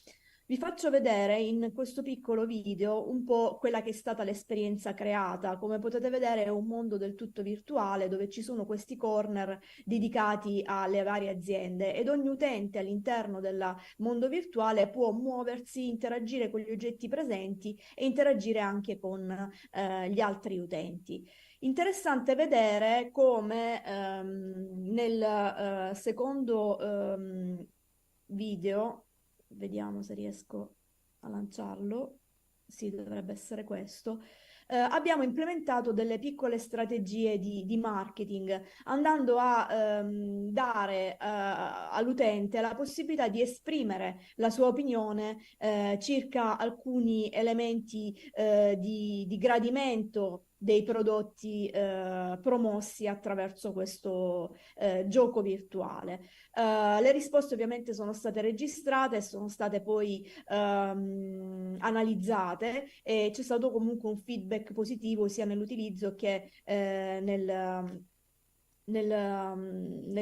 Vi faccio vedere in questo piccolo video un po' quella che è stata l'esperienza creata. Come potete vedere è un mondo del tutto virtuale dove ci sono questi corner dedicati alle varie aziende, ed ogni utente all'interno del mondo virtuale può muoversi, interagire con gli oggetti presenti e interagire anche con gli altri utenti. Interessante vedere come nel secondo video, vediamo se riesco a lanciarlo, sì, dovrebbe essere questo. Abbiamo implementato delle piccole strategie di marketing, andando a dare all'utente la possibilità di esprimere la sua opinione circa alcuni elementi di gradimento dei prodotti promossi attraverso questo gioco virtuale. Le risposte ovviamente sono state registrate e sono state poi analizzate, e c'è stato comunque un feedback positivo sia nell'utilizzo che nel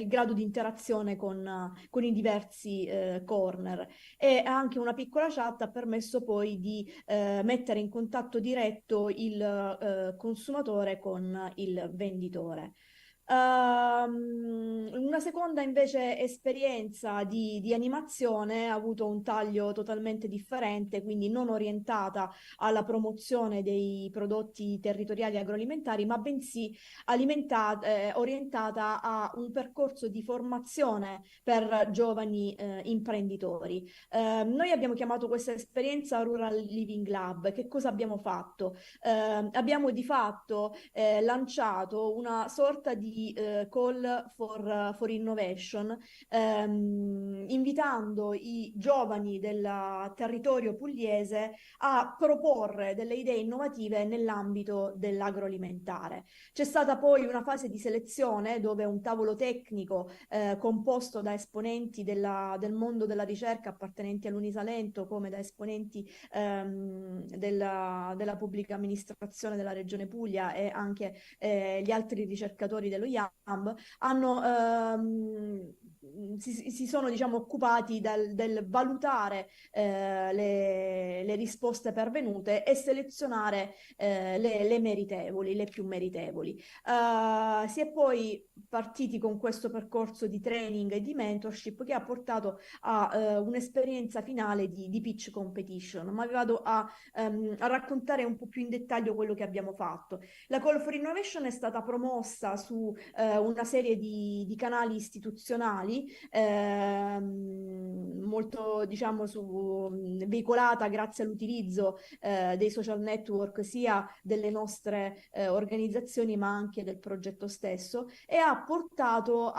grado di interazione con i diversi corner. E anche una piccola chat ha permesso poi di mettere in contatto diretto il consumatore con il venditore. Una seconda invece esperienza di animazione ha avuto un taglio totalmente differente, quindi non orientata alla promozione dei prodotti territoriali agroalimentari, ma bensì orientata a un percorso di formazione per giovani imprenditori. Noi abbiamo chiamato questa esperienza Rural Living Lab. Che cosa abbiamo fatto? Abbiamo di fatto lanciato una sorta di call for innovation, invitando i giovani del territorio pugliese a proporre delle idee innovative nell'ambito dell'agroalimentare. C'è stata poi una fase di selezione dove un tavolo tecnico composto da esponenti del mondo della ricerca appartenenti all'Unisalento, come da esponenti della pubblica amministrazione della Regione Puglia e anche gli altri ricercatori dello IAMB, si sono, diciamo, occupati del valutare le risposte pervenute e selezionare le meritevoli, le più meritevoli. Si è poi partiti con questo percorso di training e di mentorship che ha portato a un'esperienza finale di pitch competition, ma vi vado a raccontare un po' più in dettaglio quello che abbiamo fatto. La Call for Innovation è stata promossa su una serie di canali istituzionali, molto, diciamo, veicolata grazie all'utilizzo dei social network, sia delle nostre organizzazioni ma anche del progetto stesso, e ha portato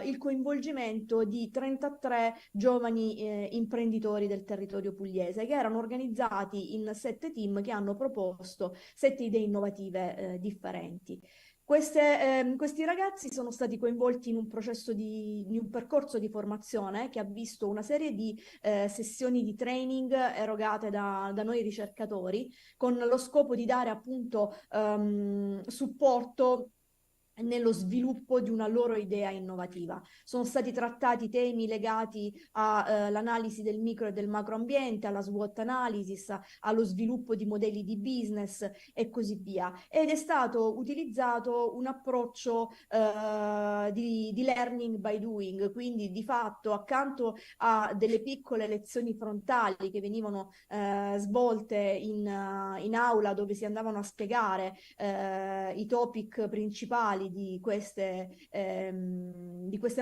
il coinvolgimento di 33 giovani imprenditori del territorio pugliese, che erano organizzati in 7 team che hanno proposto 7 idee innovative differenti. Questi ragazzi sono stati coinvolti in un processo in un percorso di formazione che ha visto una serie di sessioni di training erogate da noi ricercatori, con lo scopo di dare appunto supporto nello sviluppo di una loro idea innovativa. Sono stati trattati temi legati all'analisi del micro e del macroambiente, alla SWOT analysis, allo sviluppo di modelli di business e così via. Ed è stato utilizzato un approccio di learning by doing, quindi di fatto accanto a delle piccole lezioni frontali che venivano svolte in aula dove si andavano a spiegare i topic principali di queste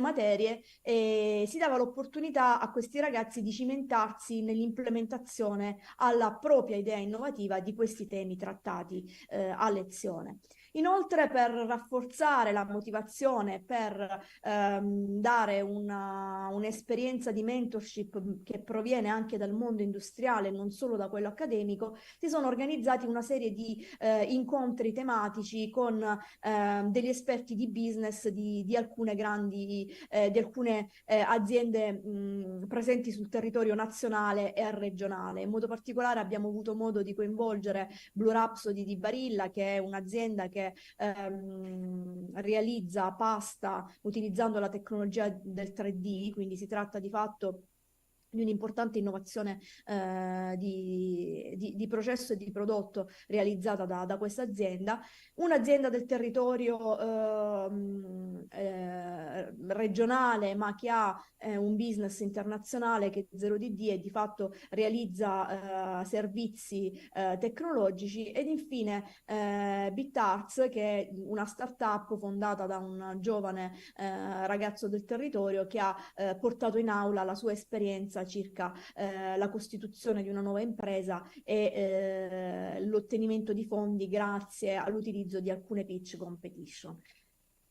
materie, e si dava l'opportunità a questi ragazzi di cimentarsi nell'implementazione alla propria idea innovativa di questi temi trattati a lezione. Inoltre, per rafforzare la motivazione, per dare un'esperienza di mentorship che proviene anche dal mondo industriale, non solo da quello accademico, si sono organizzati una serie di incontri tematici con degli esperti di business di alcune aziende presenti sul territorio nazionale e regionale. In modo particolare abbiamo avuto modo di coinvolgere Blue Rhapsody di Barilla, che è un'azienda che realizza pasta utilizzando la tecnologia del 3D, quindi si tratta di fatto di un'importante innovazione di processo e di prodotto realizzata da questa azienda. Un'azienda del territorio regionale, ma che ha un business internazionale, che è 0DD, e di fatto realizza servizi tecnologici. Ed infine BitArts, che è una startup fondata da un giovane ragazzo del territorio che ha portato in aula la sua esperienza circa la costituzione di una nuova impresa e l'ottenimento di fondi grazie all'utilizzo di alcune pitch competition.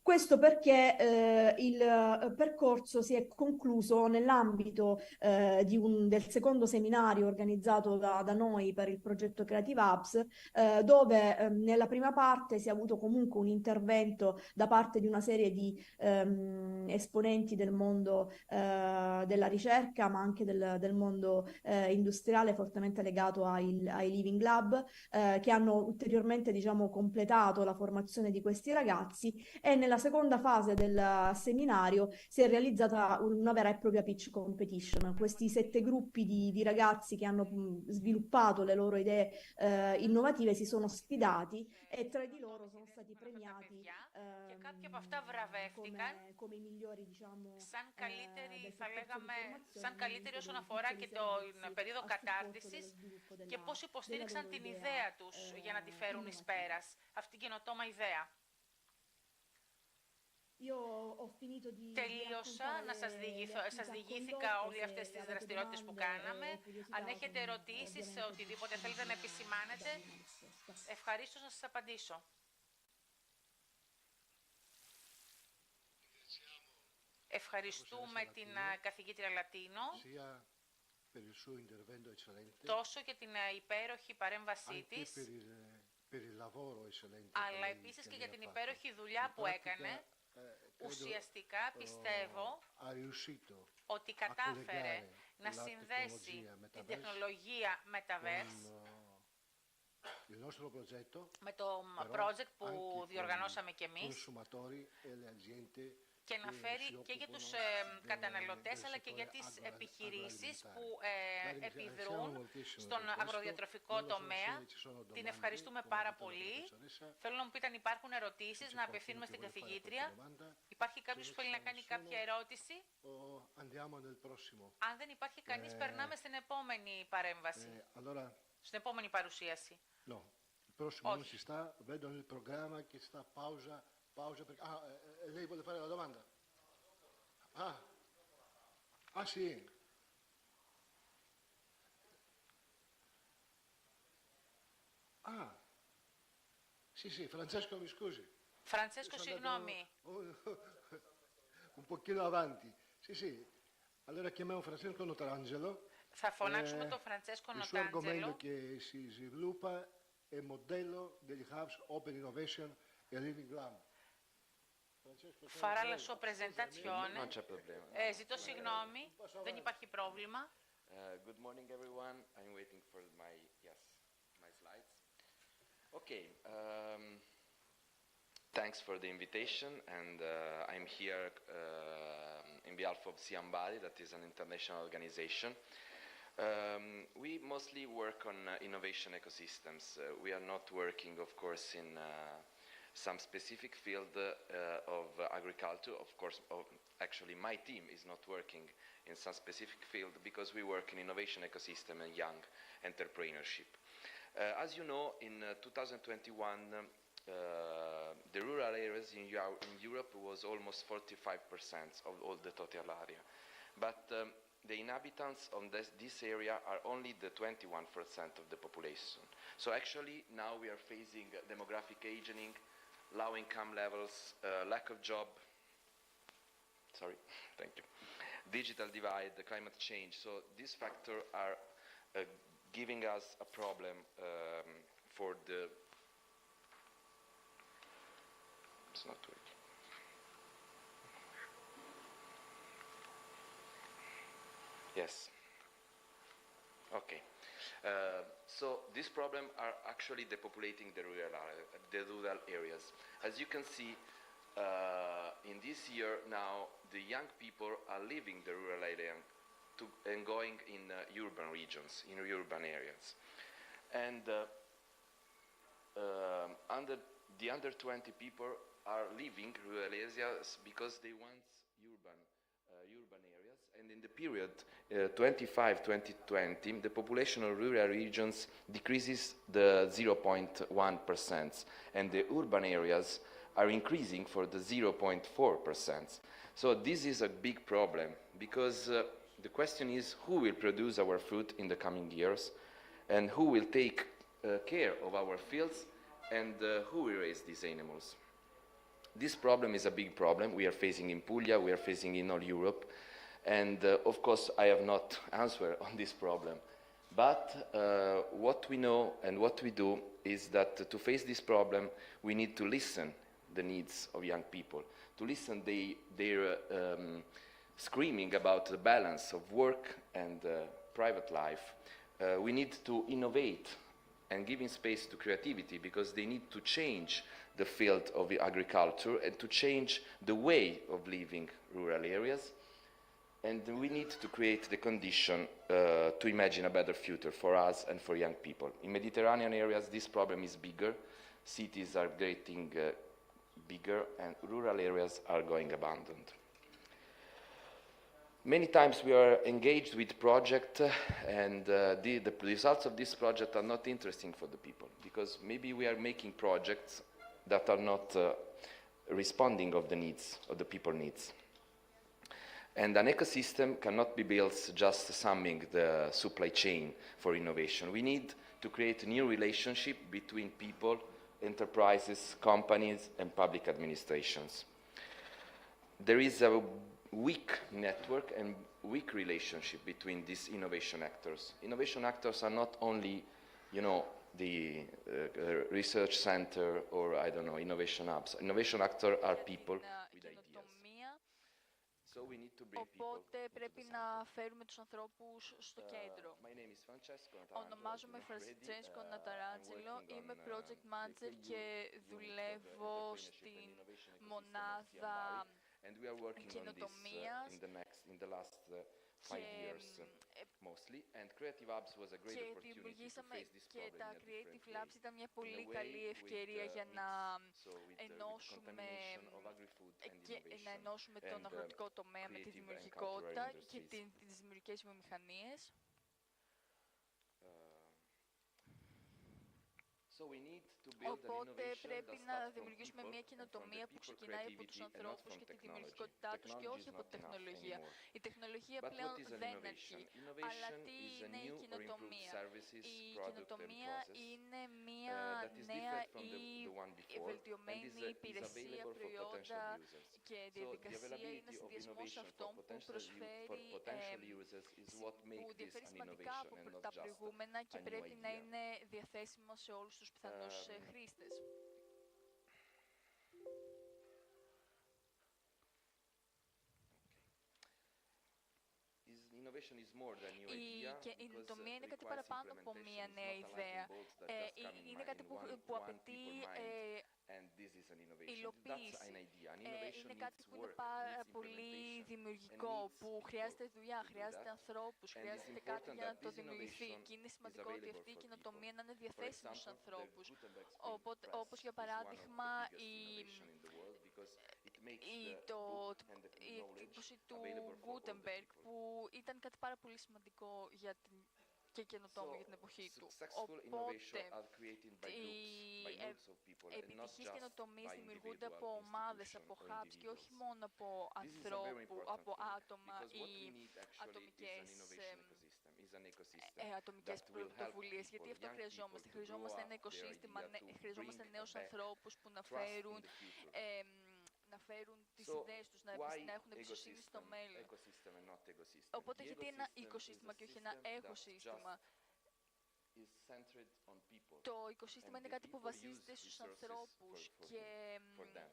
Questo perché il percorso si è concluso nell'ambito del secondo seminario organizzato da noi per il progetto Creative Hubs, dove nella prima parte si è avuto comunque un intervento da parte di una serie di esponenti del mondo della ricerca, ma anche del mondo industriale fortemente legato ai Living Lab, che hanno ulteriormente, diciamo, completato la formazione di questi ragazzi. E nella seconda fase del seminario si è realizzata una vera e propria pitch competition. Questi 7 gruppi di ragazzi che hanno sviluppato le loro idee innovative si sono sfidati, e 3 di loro sono stati premiati come i migliori, diciamo, σαν καλύτεροι, del θα percorso di λέγαμε, formazione σαν καλύτεροι nell'ambito όσον dei αφορά piccoli και τον servizi περίοδο a supporto dello κατάρτισης sviluppo και πώς della υποστήριξαν loro την idea ιδέα τους για να τη φέρουν εις innovativa. πέρας, αυτή την καινοτόμα ιδέα. Io ho finito di Τελείωσα να σας διηγήθηκα όλες αυτές τις δραστηριότητες που κάναμε. Αν έχετε ερωτήσεις, οτιδήποτε θέλετε να επισημάνετε, ευχαρίστως να σας απαντήσω. Ευχαριστούμε την καθηγήτρια Λατίνο τόσο για την υπέροχη παρέμβασή της, αλλά επίσης και για την υπέροχη δουλειά που έκανε. Ουσιαστικά πιστεύω ότι κατάφερε να συνδέσει την τεχνολογία Metaverse με το project που διοργανώσαμε κι εμείς και να φέρει και για τους καταναλωτές αλλά και για τις επιχειρήσεις που επιδρούν στον αγροδιατροφικό τομέα. Την ευχαριστούμε πάρα πολύ. Θέλω να μου πείτε αν υπάρχουν ερωτήσεις να απευθύνουμε στην καθηγήτρια. Υπάρχει κάποιος που θέλει να κάνει κάποια ερώτηση? Αν δεν υπάρχει κανείς, περνάμε στην επόμενη παρέμβαση, στην επόμενη παρουσίαση. No, il prossimo non si sta, vedo nel programma che sta pausa perché... lei vuole fare la domanda? Sì. Sì, Francesco mi scusi. Francesco, sυγγνώμη. Un pochino avanti. Sì. Allora chiamiamo Francesco Notarangelo. Θα φωνάξουμε τον Φραντσέσκο Il suo argomento Νοτάντζελο. che si sviluppa è il modello degli hubs Open Innovation e Living Lab. Farà la sua presentazione. Non c'è problema. Ζητώ συγγνώμη, δεν υπάρχει πρόβλημα. Good morning, everyone. I'm waiting for my slides. Okay. Thanks for the invitation, and I'm here in behalf of Siambadi, that is an international organization. We mostly work on innovation ecosystems. We are not working, of course, in some specific field of agriculture. Of course, actually my team is not working in some specific field because we work in innovation ecosystem and young entrepreneurship. As you know, in 2021, the rural areas in Europe was almost 45% of all the total area. But the inhabitants of this area are only the 21% of the population. So actually now we are facing demographic aging, low income levels, lack of job, thank you, digital divide, the climate change. So these factors are giving us a problem for the... It's not working. Yes. Okay. So these problems are actually depopulating the rural areas. As you can see, in this year now, the young people are leaving the rural area and going in urban regions, in urban areas. And the under 20 people are leaving rural areas because they want urban areas. And in the period 25-2020, the population of rural regions decreases the 0.1%, and the urban areas are increasing for the 0.4%. So this is a big problem because the question is who will produce our food in the coming years, and who will take care of our fields, and who will raise these animals. This problem is a big problem we are facing in Puglia, we are facing in all Europe, and of course I have not answer on this problem. But what we know and what we do is that to face this problem we need to listen the needs of young people, to listen their screaming about the balance of work and private life. We need to innovate and giving space to creativity because they need to change the field of the agriculture and to change the way of living rural areas. And we need to create the condition to imagine a better future for us and for young people. In Mediterranean areas, this problem is bigger. Cities are getting bigger and rural areas are going abandoned. Many times we are engaged with projects and the results of this project are not interesting for the people because maybe we are making projects that are not responding of the needs, of the people needs. And an ecosystem cannot be built just summing the supply chain for innovation. We need to create a new relationship between people, enterprises, companies, and public administrations. There is a weak network and weak relationship between these innovation actors. Innovation actors are not only, the research center or, I don't know, innovation hubs. Innovation actors are people with ideas. So we need to bring Οπότε people πρέπει into the να center. φέρουμε τους ανθρώπους στο κέντρο. My name is Francesco Natarangelo. Ονομάζομαι Φραντσέσκο Ναταράντζελο, είμαι project manager και δουλεύω στην μονάδα And we are working on this in the last 5 years mostly. And Creative Hubs was a great και opportunity to δημιουργήσαμε face this και problem τα in a Creative different Labs way. ήταν μια In a πολύ way καλή with ευκαιρία για mix, να with ενώσουμε, contamination of agri-food and και να innovation ενώσουμε τον and αγροτικό τομέα με τη creative and δημιουργικότητα cultural και industries. τις δημιουργικές βιομηχανίες. So we need to build an Οπότε innovation πρέπει that να starts from δημιουργήσουμε people μια and from the καινοτομία που people ξεκινάει από τους creativity and not ανθρώπους from και τη technology. δημιουργικότητά τους και Technology όχι is από not τεχνολογία. enough anymore. Η τεχνολογία But πλέον what is an δεν innovation? αρκεί. Αλλά Innovation τι is a είναι η new or improved καινοτομία? services, Η product and καινοτομία process είναι μια that is νέα different from ή the one before and βελτιωμένη is υπηρεσία, available for προϊόντα potential users. και So the διαδικασία είναι availability of συνδυασμός innovation for αυτών που potential προσφέρει users is what που makes this διαφέρει an σημαντικά innovation από and not τα just προηγούμενα και a new πρέπει να idea. είναι διαθέσιμα σε όλους τους πιθανούς χρήστες. Innovation is more than new Η idea καινοτομία είναι κάτι requires παραπάνω από implementation. μία It's νέα not a ιδέα. lightning bolt that just come Είναι κάτι in που one απαιτεί people mind And this is an innovation. That's υλοποίηση. an idea. An innovation Είναι κάτι needs που είναι work, πάρα needs πολύ implementation, δημιουργικό, and που needs χρειάζεται δουλειά, people to do χρειάζεται that. ανθρώπους, And χρειάζεται it's κάτι important για να that το this δημιουργηθεί. innovation Και είναι is σημαντικό ότι available αυτή η for καινοτομία people. να είναι For διαθέσιμη στους example, the ανθρώπους. Gutenberg screen Οπότε, press όπως για is one of the παράδειγμα biggest innovation in the world because it makes the το, book and the η knowledge εκτύπωση του available for all the Gutenberg, people. που ήταν κάτι πάρα πολύ σημαντικό για την και καινοτόμο για την εποχή του. Successful innovation Οπότε, are created by groups, by groups of people, and not επιτυχείς just καινοτομίες by δημιουργούνται individual από ομάδες, institutions από or hubs και όχι individuals. μόνο από This is a very ανθρώπους, important από thing, άτομα because what we ή need actually is an ατομικές innovation ecosystem, is an ecosystem ατομικές that will help πρωτοβουλίες, γιατί people, αυτό young χρειαζόμαστε. people, to Χρειαζόμαστε grow ένα up their οικοσύστημα, idea, to χρειαζόμαστε bring νέους back ανθρώπους που να trust in φέρουν the future. να φέρουν τις So, ιδέες τους, να why έχουν εμπιστοσύνη στο ecosystem? μέλλον. Ecosystem and not ecosystem. Οπότε The γιατί ένα ecosystem is οικοσύστημα a και όχι ένα system that έχωσύστημα. just is centered on people. Το οικοσύστημα And είναι the κάτι που people βασίζεται use στους resources ανθρώπους for και them.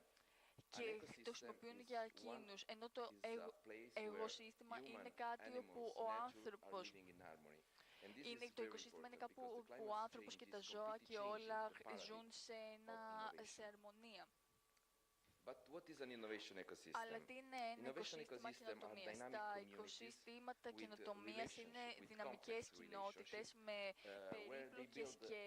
και An το ecosystem χρησιμοποιούν is για one- εκείνους, ενώ το is a place where εγωσύστημα human είναι κάτι όπου animals, ο nature are άνθρωπος living in harmony. And this είναι is το very οικοσύστημα είναι important κάπου because the όπου ο climate άνθρωπος και change τα is ζώα completely και changing όλα the paradigm ζουν σε, of σε innovation. αρμονία. But what is an innovation ecosystem? Αλλά τι είναι ένα Innovation οικοσύστημα ecosystem are καινοτομίας? dynamic Τα communities οικοσυστήματα with καινοτομίας είναι relationships, with δυναμικές complex κοινότητες relationships, με where they περίπλοκες build και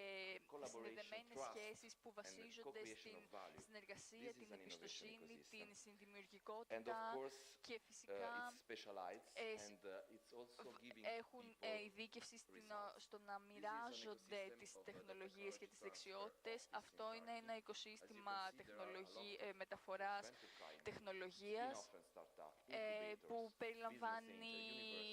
collaboration, συνδεδεμένες trust, σχέσεις που and βασίζονται co-creation στην of value. συνεργασία, This is την an innovation εμπιστοσύνη, ecosystem. την And of συνδημιουργικότητα course, και φυσικά it's specialized and it's also giving έχουν people ειδίκευση results. στο να μοιράζονται ecosystem τις of the τεχνολογίες και τις technology transfer δεξιότητες. of Αυτό είναι ένα As you οικοσύστημα can see, there are a lot of μεταφοράς venture kind, τεχνολογίας spin-off and startup, που incubators, περιλαμβάνει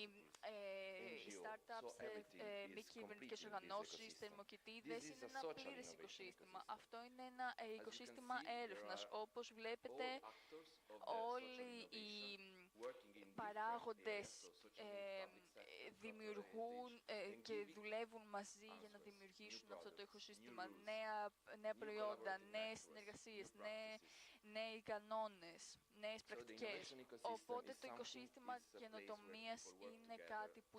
business angels, NGO. startups, So everything μη is κυβερνητικές completely in this οργανώσεις, ecosystem. θερμοκοιτίδες. This is Είναι a ένα social πλήρες innovation οικοσύστημα. ecosystem. Αυτό είναι ένα As you can οικοσύστημα see, there έρευνας. are Όπως βλέπετε, all actors of the social όλοι οι innovation working in different παράγοντες areas, so social media, public sector, δημιουργούν corporate heritage, και and giving δουλεύουν μαζί για να answers, δημιουργήσουν new αυτό το products, οικοσύστημα. new rules, Νέα new προϊόντα, collaborative νέες networks, συνεργασίες, new practices. νέοι κανόνες, νέες So the πρακτικές. innovation ecosystem Οπότε is το something- οικοσύστημα is a place where καινοτομίας people work είναι together κάτι που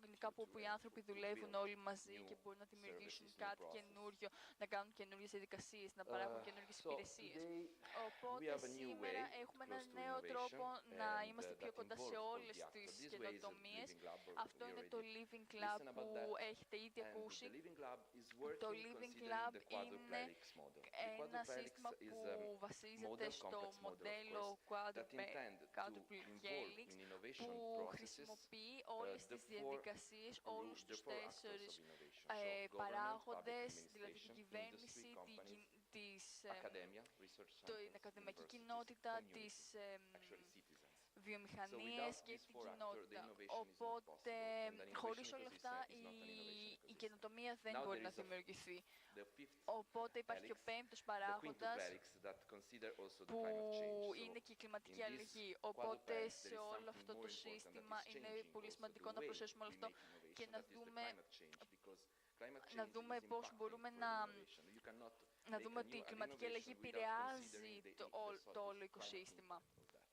είναι κάπου όπου οι άνθρωποι to δουλεύουν build όλοι μαζί new και μπορούν να δημιουργήσουν services, new κάτι processes. καινούριο, να κάνουν καινούριες διαδικασίες, να παράγουν καινούριες So υπηρεσίες. today Οπότε we have a new σήμερα way έχουμε close έναν to νέο innovation, τρόπο να and, είμαστε πιο that κοντά σε involves all όλες the actors. τις This way is a καινοτομίες. Living Lab, Αυτό we είναι already το Living Club listened about που that. έχετε ήδη And ακούσει. the Living Lab is Το working Living considering Club the είναι quadruplex model. The ένα quadruplex σύστημα is που a βασίζεται model, στο complex model, of μοντέλο course, that intend to Quadruple involve Helix, in innovation που processes χρησιμοποιεί όλες the τις four διαδικασίες, όλους τους the four actors of τέσσερις innovation. So government, παράγοντες, public δηλαδή την administration, κυβέρνηση, industry, companies, την academia, research την centers, ακαδημαϊκή universities, κοινότητα, community, τις actually citizens. βιομηχανίες So without και these την four actors, the κοινότητα. innovation is not Οπότε, possible. And an χωρίς innovation όλα αυτά, ecosystem is not an innovation η ecosystem. καινοτομία δεν Now μπορεί there να is δημιουργηθεί. The fifth Οπότε υπάρχει και ο helix, πέμπτος the παράγοντας, quintuplex that consider also the που climate change. είναι So και η κλιματική in this αλλαγή. Οπότε quadruplex, there σε is όλο something αυτό more το important that σύστημα is είναι changing πολύ also σημαντικό the να way προσθέσουμε όλο we αυτό make και innovation, να that is the δούμε, climate change, because climate να change δούμε is πώς impacting μπορούμε further να innovation. You cannot να make δούμε a ότι η new κλιματική αλλαγή innovation without επηρεάζει considering το όλο climate οικοσύστημα impact of that.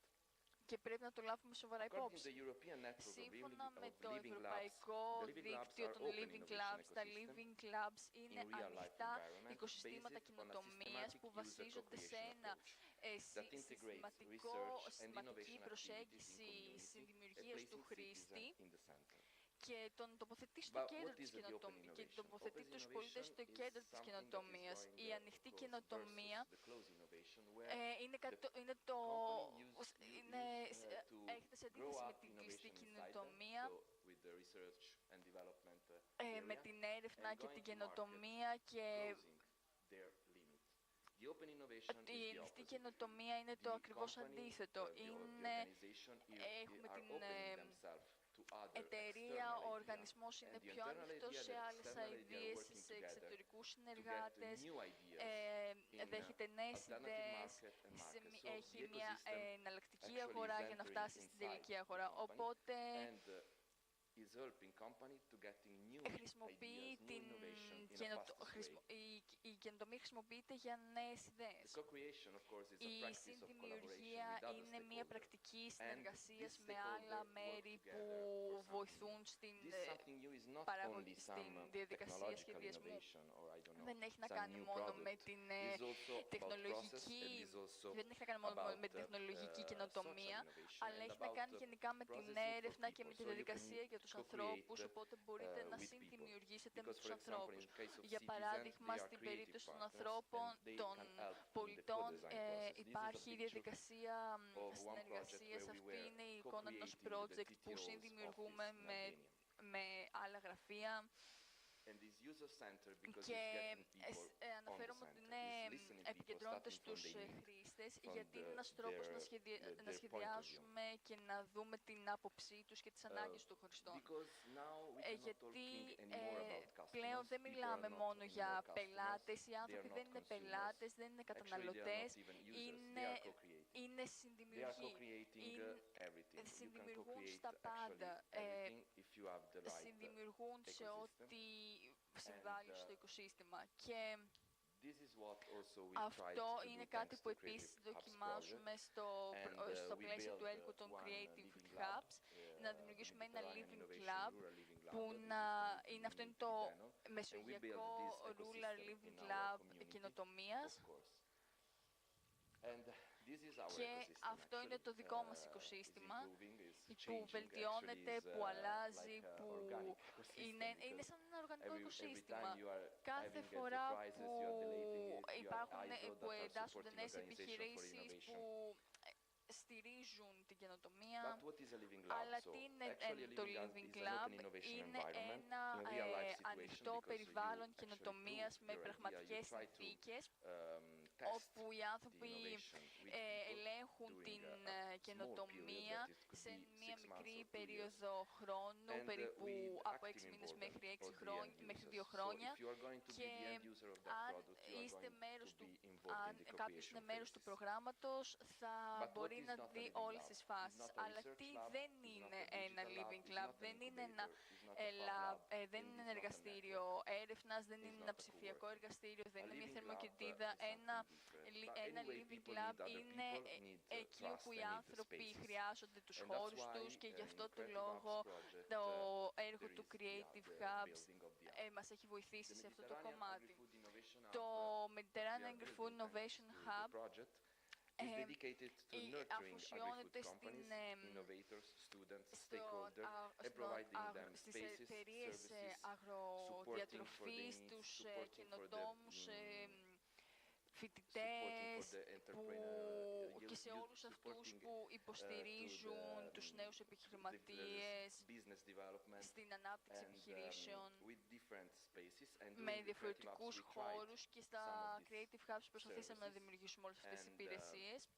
και πρέπει να το λάβουμε σοβαρά According to υπόψη. the European network of Σύμφωνα με of το living labs, ευρωπαϊκό the living labs δίκτυο are των open Living innovation Labs, τα ecosystem Living Labs είναι in real life ανοιχτά environment οικοσυστήματα based on a καινοτομίας systematic που user βασίζονται σε co-creation ένα approach that integrates συστηματική research and innovation προσέγγιση activities in community, συνδημιουργίας του placing χρήστη citizen in the center. και τον τοποθετεί στο But κέντρο what της is the open καινοτομίας και innovation? τοποθετεί Open τους πολίτες στο innovation κέντρο is της something that is καινοτομίας. going Η ανοιχτή close καινοτομία versus the closed innovation, where είναι to έχετε σε grow αντίθεση με up την innovation κλειστή inside them, καινοτομία, so with the research and development με area, την έρευνα and και going την to καινοτομία και closing their limits. The open innovation is η the ανοιχτή opposite. καινοτομία είναι το The ακριβώς company, αντίθετο. the Είναι organization έχουμε are την opening themselves to other εταιρεία, external ο ideas. οργανισμός είναι And the πιο internal ανοιχτός idea, σε the άλλες external idea are ιδέες, working σε together εξωτερικούς to get συνεργάτες, new ideas in δέχεται νέες alternative ιδέες, market and market. So έχει the μια ecosystem εναλλακτική actually αγορά is για να entering φτάσει στην inside τελική the αγορά. company Οπότε and is helping company to getting new χρησιμοποιεί ideas, new την innovation in a fast way. η καινοτομία χρησιμοποιείται για νέες ιδέες. The co-creation, of course, is a Η practice of συνδημιουργία collaboration with other είναι μια stakeholders. πρακτική And συνεργασίας these με άλλα stakeholders μέρη work together, που for example. βοηθούν στην This something new is not παραγωγή, only στην some διαδικασία technological σχεδιασμού. innovation or I don't know, Δεν έχει να some κάνει new μόνο product. με την It is also about process τεχνολογική, and is also δεν έχει να κάνει μόνο about με την τεχνολογική καινοτομία, social innovation αλλά and έχει να about κάνει γενικά με την processing for έρευνα και με people. τη So you can διαδικασία για τους co-create, ανθρώπους, οπότε μπορείτε να with people. συνδημιουργήσετε με Because, τους for example, ανθρώπους. in case of Για citizens, παράδειγμα, they are στην creative περίπτωση των partners ανθρώπων, and they των can help in the πολιτών, co-design process. This is a υπάρχει picture διαδικασία of one συνεργασίας. project where we Αυτή were είναι η εικόνα ενός co-creating the project που TTO's συνδημιουργούμε office in Albania. με άλλα γραφεία. And is user-centered because Και it's getting people on the αναφέρομαι ότι center. είναι It's listening people, επικεντρώνεται starting from στους the need, χρήστες, from γιατί είναι ένας τρόπος να their point of view. σχεδιάσουμε και να δούμε την άποψή τους και τις ανάγκες των χρηστών. Because now we cannot Γιατί talking anymore about customers. πλέον δεν People μιλάμε are not μόνο anymore για customers. πελάτες, οι They are άνθρωποι not δεν είναι consumers. πελάτες, δεν είναι Actually, they are καταναλωτές, not even users. They είναι, are co-creating. είναι They are συνδημιουργοί. co-creating everything. You can Συνδημιουργούν co-create στα πάντα. actually everything if you have the right Συνδημιουργούν σε ecosystem. ό,τι συμβάλλει στο οικοσύστημα. Και This is what also we tried αυτό to είναι do κάτι thanks που to επίσης Creative Hubs δοκιμάζουμε project. στο We πλαίσιο του built έργου των one Creative living lab, Hubs, να δημιουργήσουμε ένα Mediterranean Living Innovation Club, Rural Living Lab που that is να going to είναι αυτό be είναι in το Pitheno. And we built μεσογειακό this Rural ecosystem Living in our Lab community, καινοτομίας. of course. And this is our Και ecosystem, αυτό είναι το actually. δικό μας Is οικοσύστημα, improving, is που changing, βελτιώνεται, actually, που is, αλλάζει, like, που organic ecosystem, είναι because σαν ένα οργανικό every οικοσύστημα. time you are Κάθε having φορά enterprises, που you are deleting it, you have υπάρχουν, ISO που that are εντάσσονται supporting νέες organization for επιχειρήσεις innovation. που στηρίζουν την καινοτομία. But what is a living lab? Αλλά So, τι είναι actually, a το living lab Living is an open Lab? innovation Είναι environment ένα in real life situation ανοιχτό because you περιβάλλον actually καινοτομίας prove με your idea, πραγματικές you try to, συνθήκες, test όπου οι the άνθρωποι innovation with people ελέγχουν during την a small καινοτομία period that it could σε be μία 6 months μικρή or 2 years. περίοδο χρόνου, And, περίπου with από active 6 μήνες involvement μέχρι 6 of the χρόνια, end μέχρι users. 2 χρόνια. So if you are going to be Και the end user of that αν product, you are είστε going μέρος to του, be involved in αν the κάποιος είναι co-creation μέρος του phases. προγράμματος, θα But what μπορεί is να not a δει living όλες lab? τις It's φάσεις. not a Αλλά research τι lab, δεν it's not είναι a ένα digital Living lab, it's Lab, not δεν an είναι ένα incubator, it's not a fab lab, δεν and είναι it's ένα not a εργαστήριο έρευνας, δεν It's είναι not ένα a ψηφιακό coworking. εργαστήριο, δεν A είναι μια living θερμοκοιτίδα. lab is Ένα something different. But anyway, Living people Lab need other είναι people, need, εκεί trust όπου οι and need άνθρωποι spaces. χρειάζονται τους And that's χώρους why, τους, και γι' in αυτό το Creative λόγο Hubs project, το έργο there του is, Creative the Hubs building of the app. μας έχει βοηθήσει The σε αυτό το Mediterranean κομμάτι. Agri-Food Innovation Hub, Το that we Mediterranean are Agri-Food building Innovation thanks to the Hub project, is dedicated to nurturing αφοσιώνεται agri-food companies, στην, innovators, students, στο, stakeholders, and providing them στις spaces, εταιρείες services, supporting for the αγροδιατροφής, needs, τους supporting for the, καινοτόμους φοιτητές entrepreneur, και σε όλους αυτούς που υποστηρίζουν τους νέους επιχειρηματίες business development, στην ανάπτυξη and, επιχειρήσεων with different spaces. And με during the Creative διαφορετικούς Hubs, we tried χώρους, και στα some of these Creative Hubs προσπαθήσαμε να services. δημιουργήσουμε όλες αυτές τις And, υπηρεσίες.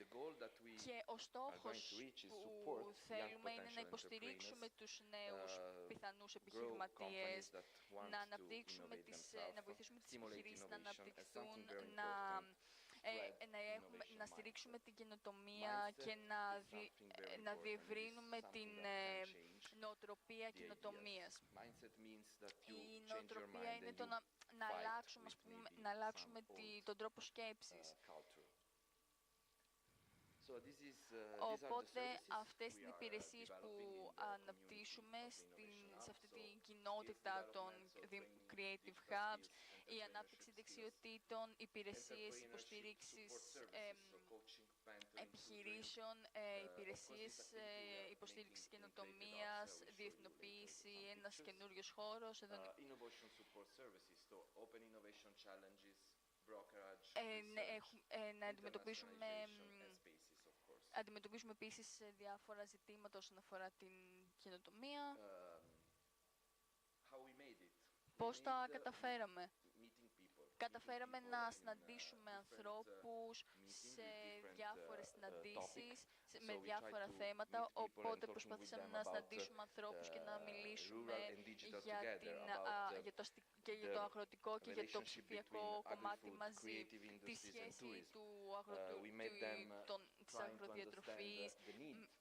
The goal that we Και ο are going στόχος to reach is που support young θέλουμε είναι να potential υποστηρίξουμε entrepreneurs, τους νέους πιθανούς grow επιχειρηματίες, companies that want να to αναπτύξουμε innovate να themselves, βοηθήσουμε τις stimulate επιχειρήσεις να innovation as αναπτυχθούν, something very να, important, innovation να στηρίξουμε την καινοτομία Mindset και is something very να important, διευρύνουμε something την that can change νοοτροπία the καινοτομίας. ideas. Mindset means that Η you change your νοοτροπία mind είναι and το you να fight αλλάξουμε, ας with πούμε, maybe να αλλάξουμε some old, τον τρόπο σκέψης. culture. So this is, these are the Οπότε services αυτές we είναι οι are υπηρεσίες developing που in the αναπτύσσουμε community of Innovation σε Hub. αυτή So την skills κοινότητα των development, so training, Creative digital Hubs, skills, η ανάπτυξη entrepreneurship δεξιοτήτων, skills, υπηρεσίες entrepreneurship υποστήριξης support services, so coaching, mentoring, επιχειρήσεων, tutoring. υπηρεσίες Of course, this activity we are υποστήριξης making in καινοτομίας, Creative Hubs. I will show you διεθνοποίηση, later some ένας pictures. καινούριος χώρος. Εδώ είναι Innovation support services, so open innovation challenges, brokerage, να αντιμετωπίσουμε internationalization and spaces, of course. Αντιμετωπίσουμε επίσης διάφορα ζητήματα όσον αφορά την καινοτομία. How we made it. Πώς We τα made, καταφέραμε. meeting people. Καταφέραμε Meeting να people in, συναντήσουμε different, ανθρώπους meetings σε with different, διάφορες topics. συναντήσεις, So με we διάφορα tried to θέματα, meet people and οπότε talking προσπαθήσαμε with να them συναντήσουμε about, ανθρώπους και να μιλήσουμε rural and digital για, together, about, και για το the αγροτικό και για το relationship ψηφιακό between κομμάτι agri-food, μαζί, creative τη industries and σχέση tourism. του We made them της trying to αγροδιατροφής understand the needs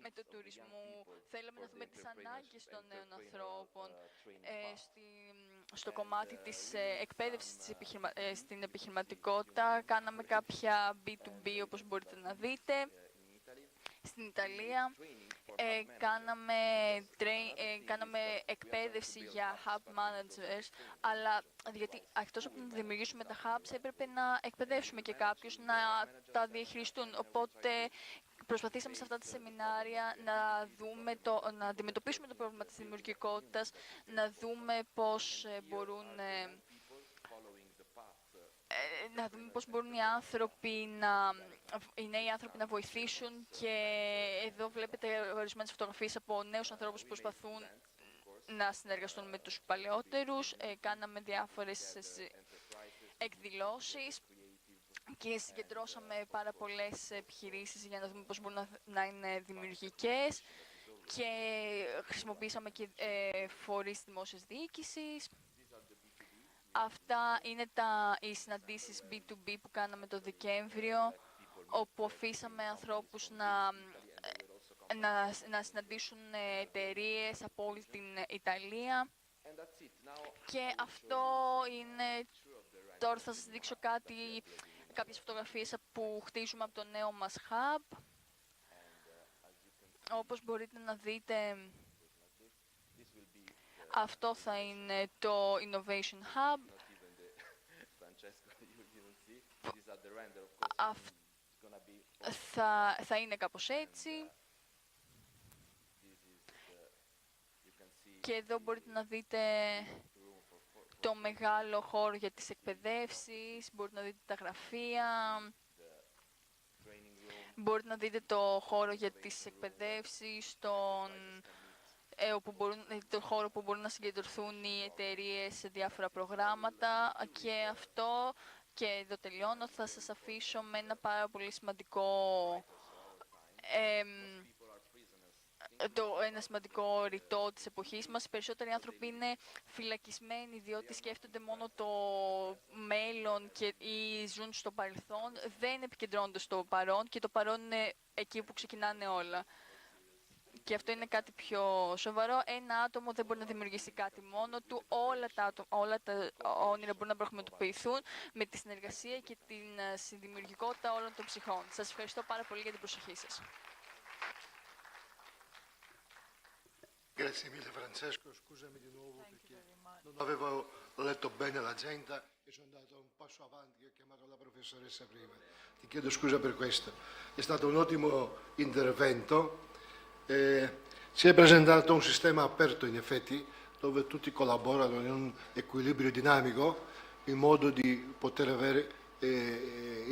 με του of the young τουρισμού. people Θέλαμε for να the δούμε τις ανάγκες των νέων entrepreneurial, ανθρώπων training path. στο κομμάτι της εκπαίδευσης στην επιχειρηματικότητα. Κάναμε κάποια B2B, όπως μπορείτε να δείτε. Στην Ιταλία κάναμε εκπαίδευση για hub managers, αλλά γιατί εκτός από να δημιουργήσουμε τα hubs έπρεπε να εκπαιδεύσουμε και κάποιους να τα διαχειριστούν. Οπότε προσπαθήσαμε σε αυτά τα σεμινάρια να αντιμετωπίσουμε το πρόβλημα της δημιουργικότητας, να δούμε πώς μπορούν οι νέοι άνθρωποι να βοηθήσουν, και εδώ βλέπετε ορισμένες φωτογραφίες από νέους ανθρώπους που προσπαθούν να συνεργαστούν με τους παλαιότερους. Κάναμε διάφορες εκδηλώσεις και συγκεντρώσαμε πάρα πολλές επιχειρήσεις για να δούμε πώς μπορούν να είναι δημιουργικές, και χρησιμοποίησαμε και φορείς δημόσιας διοίκησης. Αυτά είναι οι συναντήσεις B2B που κάναμε το Δεκέμβριο, όπου αφήσαμε ανθρώπους να συναντήσουν εταιρείες από όλη την Ιταλία. Και αυτό είναι... Τώρα θα σας δείξω κάποιες φωτογραφίες που χτίζουμε από το νέο μας hub. Όπως μπορείτε να δείτε, αυτό θα είναι το Innovation Hub. Θα είναι κάπως έτσι. Και εδώ μπορείτε να δείτε το μεγάλο χώρο για τις εκπαιδεύσεις, μπορείτε να δείτε τα γραφεία, μπορείτε να δείτε το χώρο για τις εκπαιδεύσεις, το χώρο που μπορούν να συγκεντρωθούν οι εταιρείες σε διάφορα προγράμματα. Και αυτό, και εδώ τελειώνω, θα σας αφήσω με ένα πάρα πολύ σημαντικό ένα σημαντικό ρητό της εποχής μας. Οι περισσότεροι άνθρωποι είναι φυλακισμένοι διότι σκέφτονται μόνο το μέλλον ή ζουν στο παρελθόν, δεν επικεντρώνονται στο παρόν, και το παρόν είναι εκεί που ξεκινάνε όλα. Και αυτό είναι κάτι πιο σοβαρό. Ένα άτομο δεν μπορεί να δημιουργήσει κάτι μόνο του. Όλα τα όνειρα μπορούν να πραγματοποιηθούν με τη συνεργασία και την συνδημιουργικότητα όλων των ψυχών. Σας ευχαριστώ πάρα πολύ για την προσοχή σας. Grazie mille Francesco, scusami di nuovo perché non avevo letto bene l'agenda e sono andato un passo avanti, ho chiamato la professoressa prima. Ti chiedo scusa per questo. È stato un ottimo intervento. Si è presentato un sistema aperto in effetti, dove tutti collaborano in un equilibrio dinamico in modo di poter avere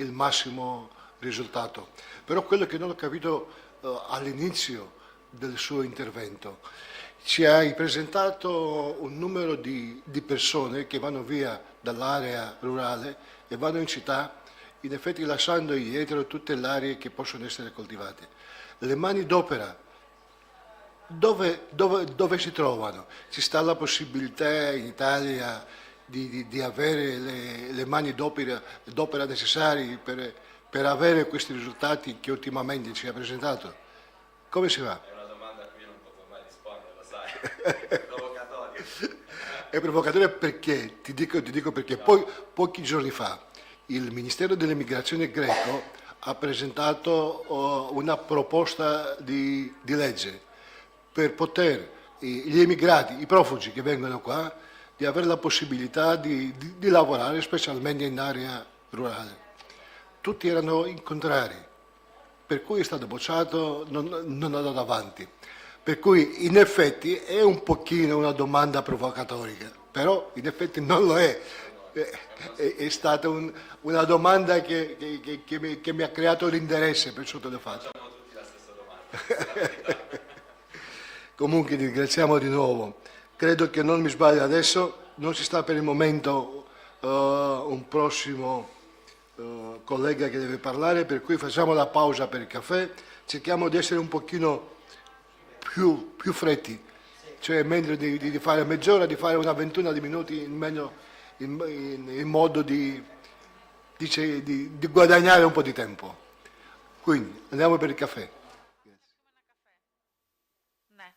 il massimo risultato. Però quello che non ho capito all'inizio del suo intervento, ci hai presentato un numero di persone che vanno via dall'area rurale e vanno in città, in effetti lasciando indietro tutte le aree che possono essere coltivate. Le mani d'opera, dove si trovano? Ci sta la possibilità in Italia di avere le mani d'opera necessarie per avere questi risultati che ultimamente ci ha presentato? Come si va? È provocatorio perché, ti dico perché, poi pochi giorni fa il Ministero dell'Immigrazione greco ha presentato una proposta di legge per poter gli emigrati, i profughi che vengono qua, di avere la possibilità di lavorare specialmente in area rurale. Tutti erano contrari, per cui è stato bocciato, non è andato avanti. Per cui in effetti è un pochino una domanda provocatoria, però in effetti non lo è. È stata una domanda che mi ha creato l'interesse, perciò te l'ho fatto. Comunque ti ringraziamo di nuovo. Credo che non mi sbaglio adesso, non ci sta per il momento un prossimo collega che deve parlare, per cui facciamo la pausa per il caffè, cerchiamo di essere un pochino più fretti, cioè mentre di fare mezz'ora, di fare una ventina di minuti in modo di guadagnare un po' di tempo. Quindi andiamo per il caffè. Ναι.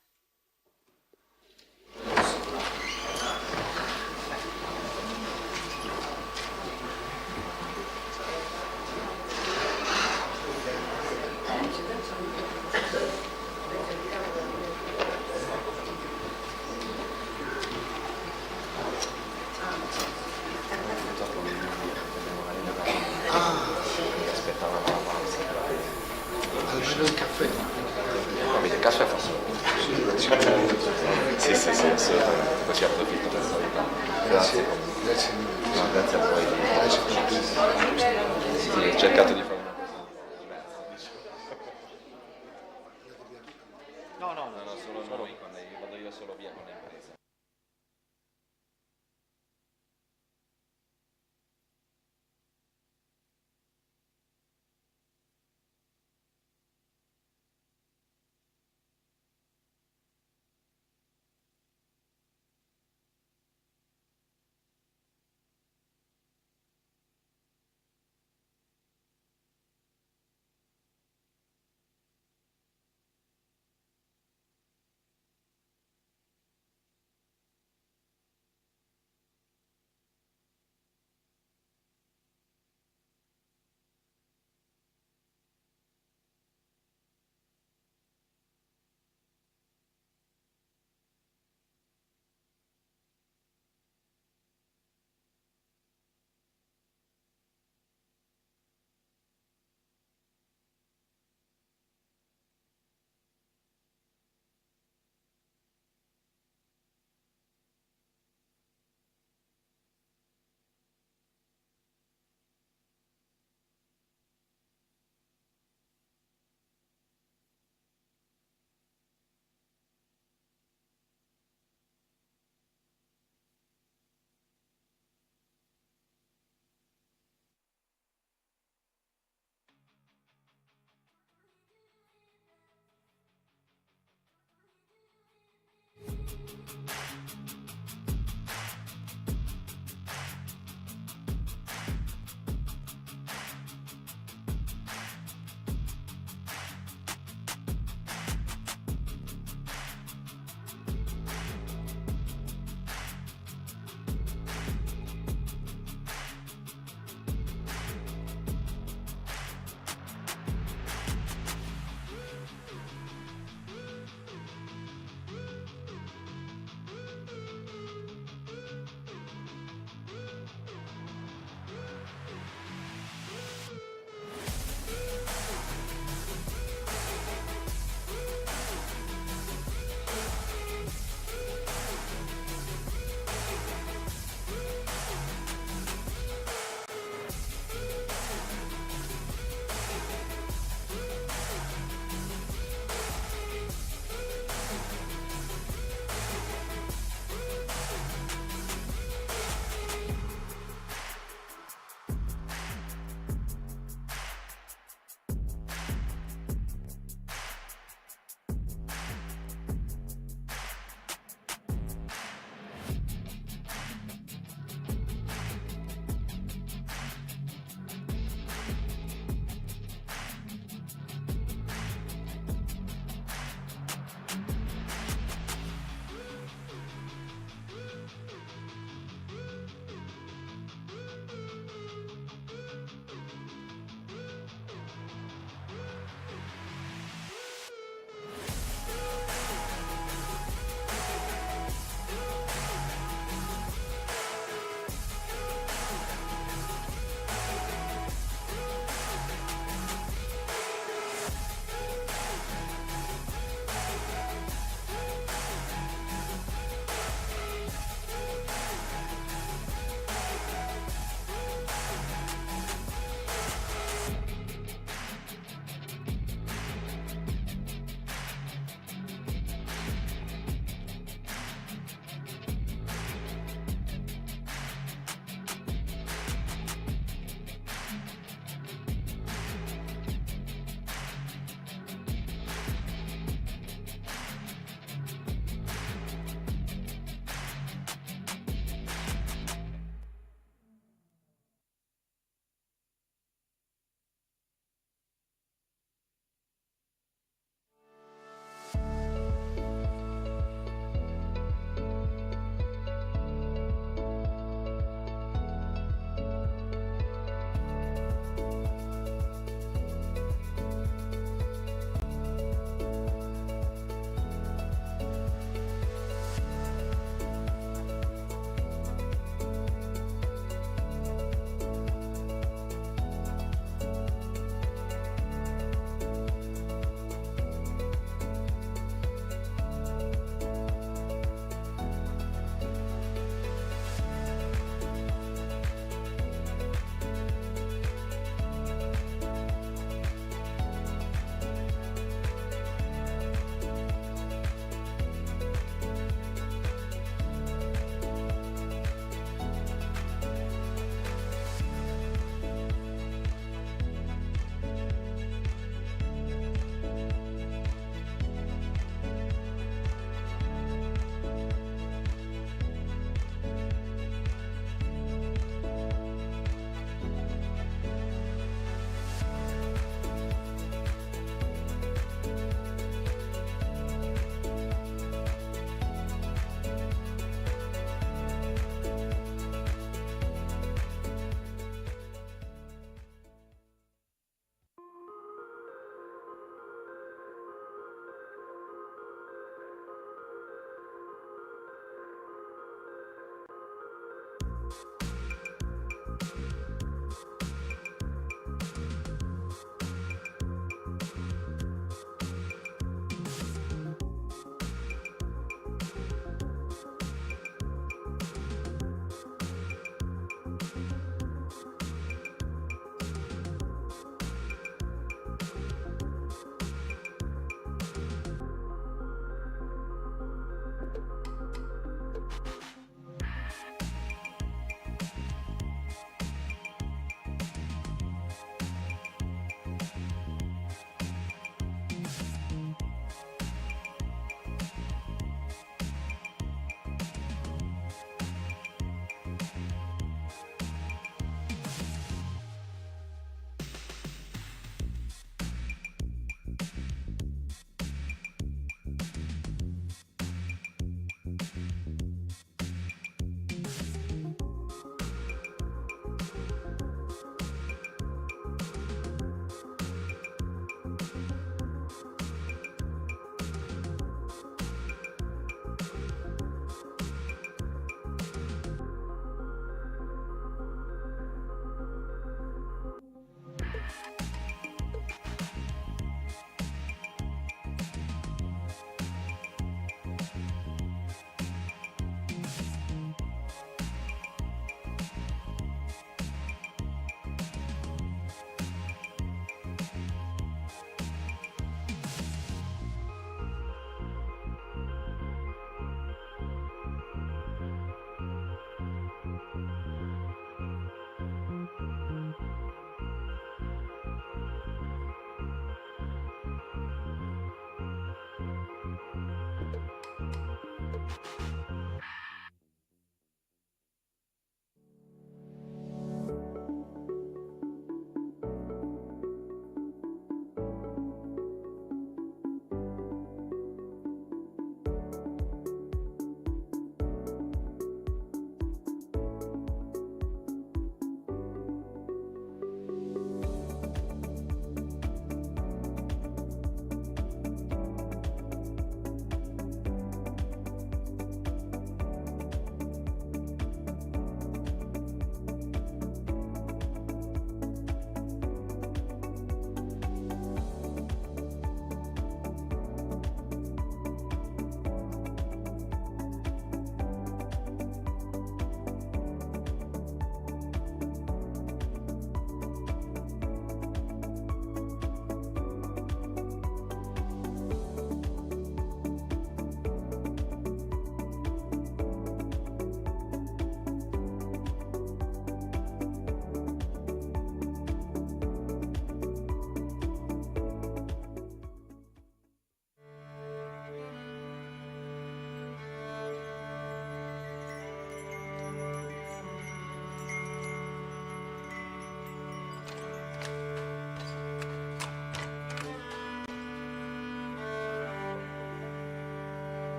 Grazie. comunque. Grazie mille. No, grazie a voi. Grazie per tutto. Sì, ho cercato di fare una cosa diversa. No, solo noi, vado io solo via con le imprese.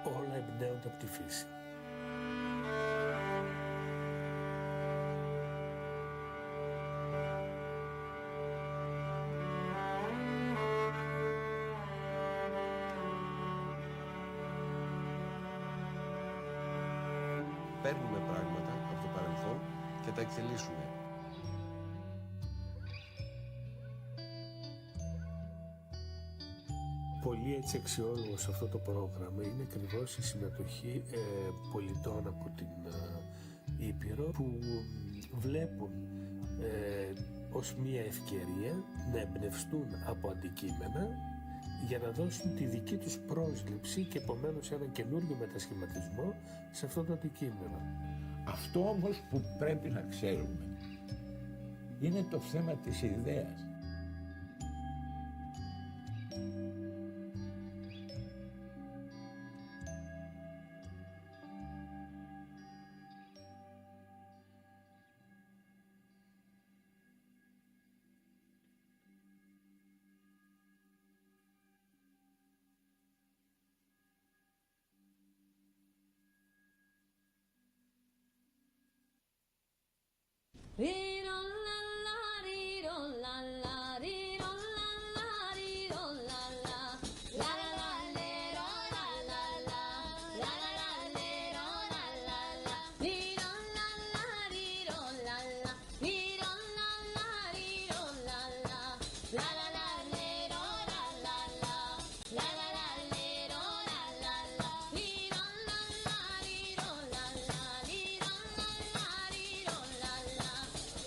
Όλα εμπνέονται από τη φύση. Παίρνουμε πράγματα από το παρελθόν και τα εκτελήσουμε. Πολύ έτσι αξιόλογο σε αυτό το πρόγραμμα είναι ακριβώς η συμμετοχή πολιτών από την Ήπειρο που βλέπουν ως μια ευκαιρία να εμπνευστούν από αντικείμενα για να δώσουν τη δική τους πρόσληψη και επομένως ένα καινούριο μετασχηματισμό σε αυτό το αντικείμενο. Αυτό όμως που πρέπει να ξέρουμε είναι το θέμα της ιδέας.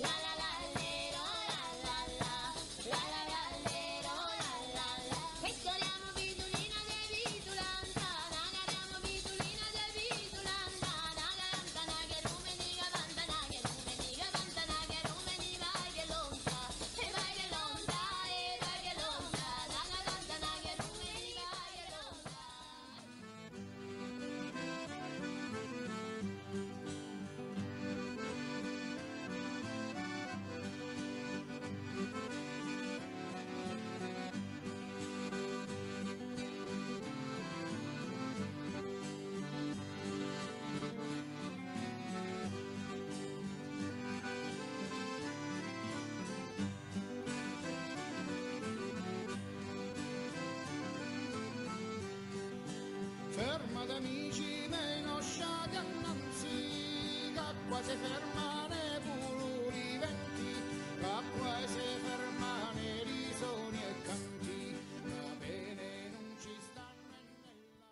La amici miei non sciati annanzi, che qua si fermano pure i venti, che qua si fermano risoni e canti, va bene non ci stanno nella mente.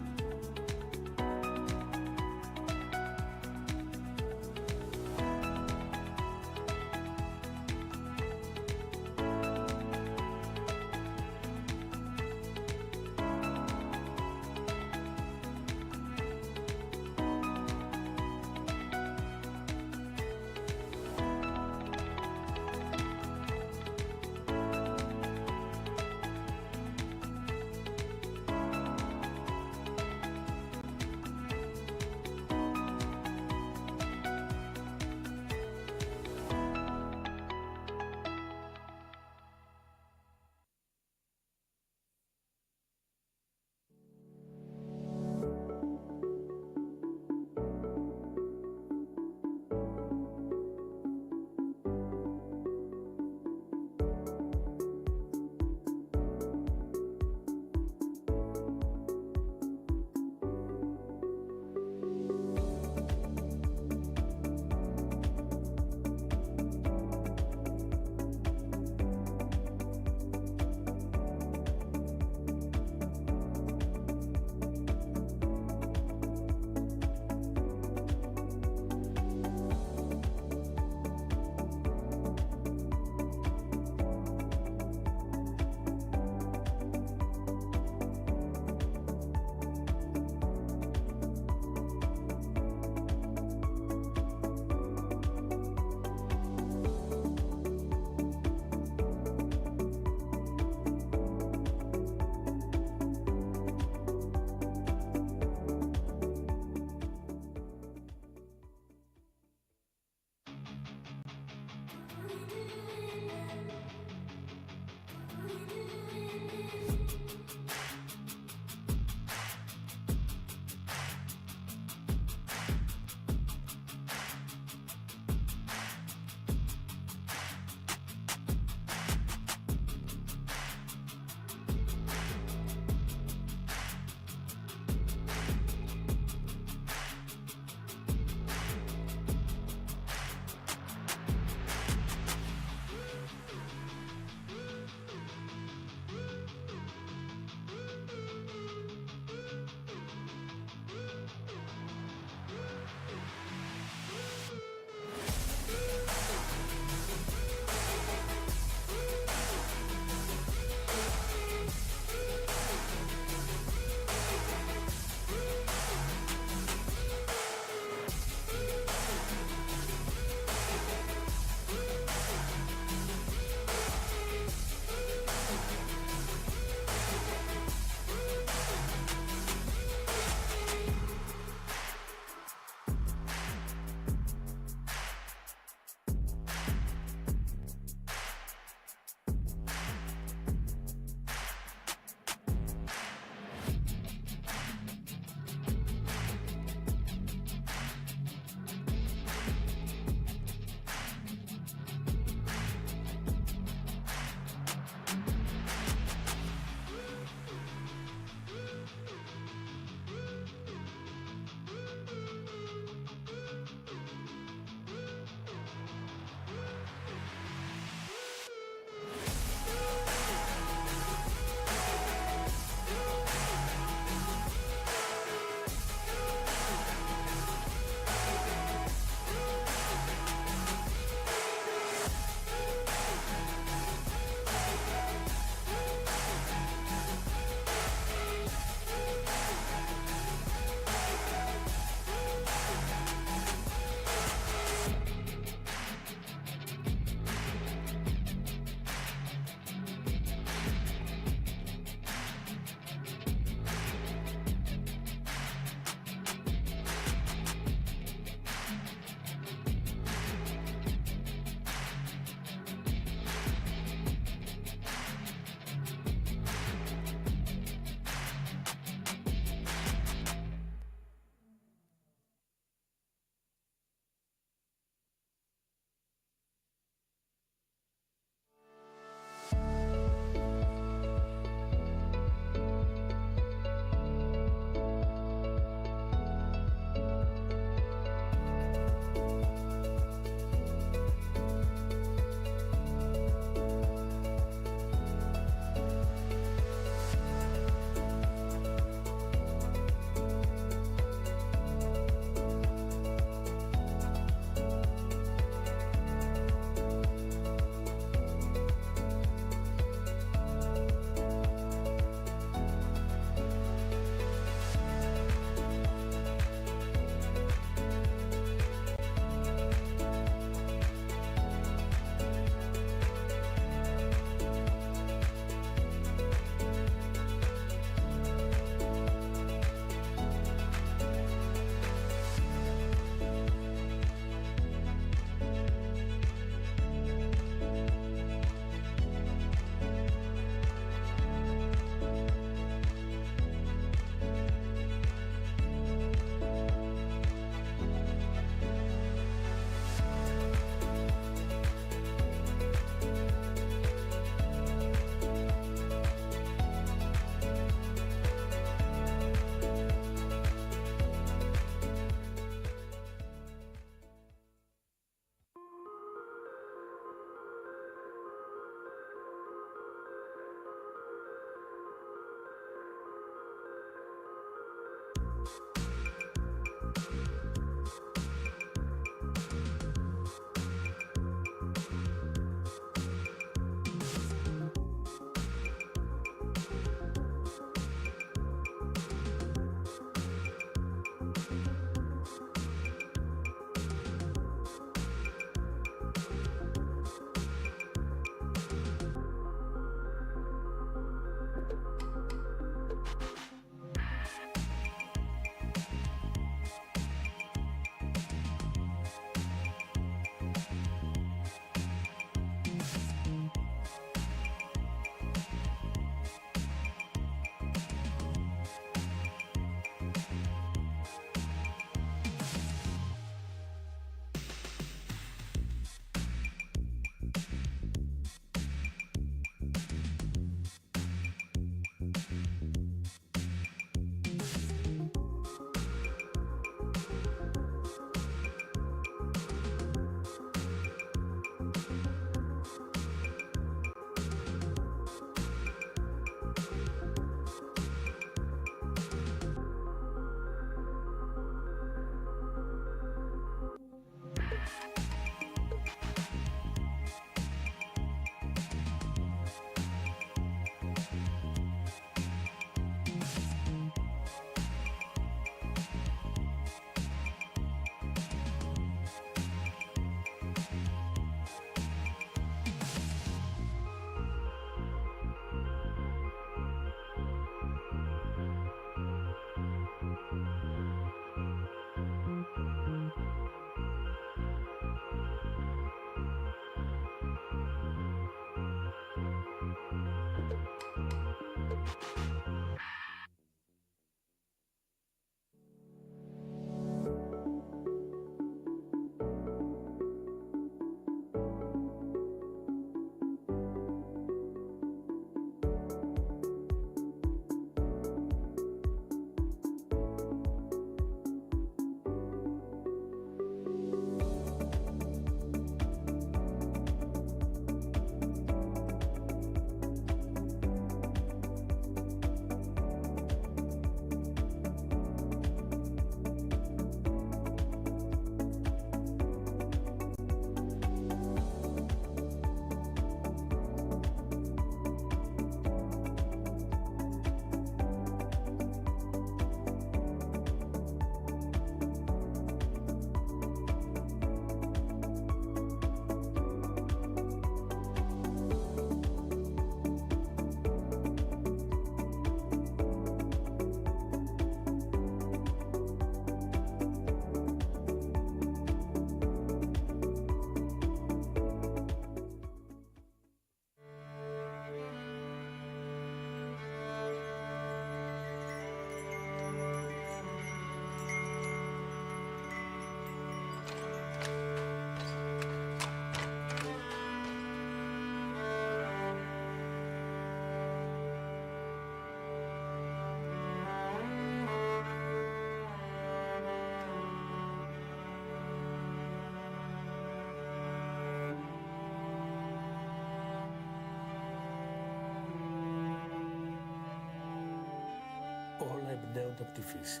εμπνέονται από τη φύση.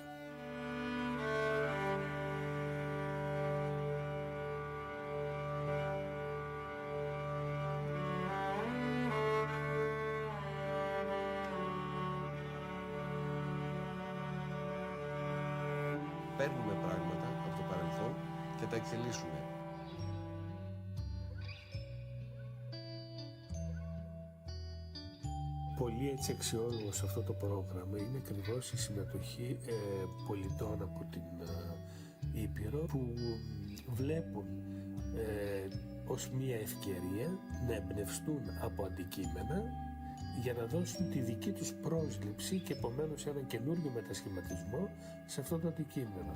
Παίρνουμε πράγματα από το παρελθόν και τα εξελίσσουμε. Πολύ έτσι αξιόλογο σε αυτό το πρόγραμμα είναι ακριβώς η συμμετοχή πολιτών από την Ήπειρο που βλέπουν ως μία ευκαιρία να εμπνευστούν από αντικείμενα για να δώσουν τη δική τους πρόσληψη και επομένως έναν καινούριο μετασχηματισμό σε αυτό το αντικείμενο.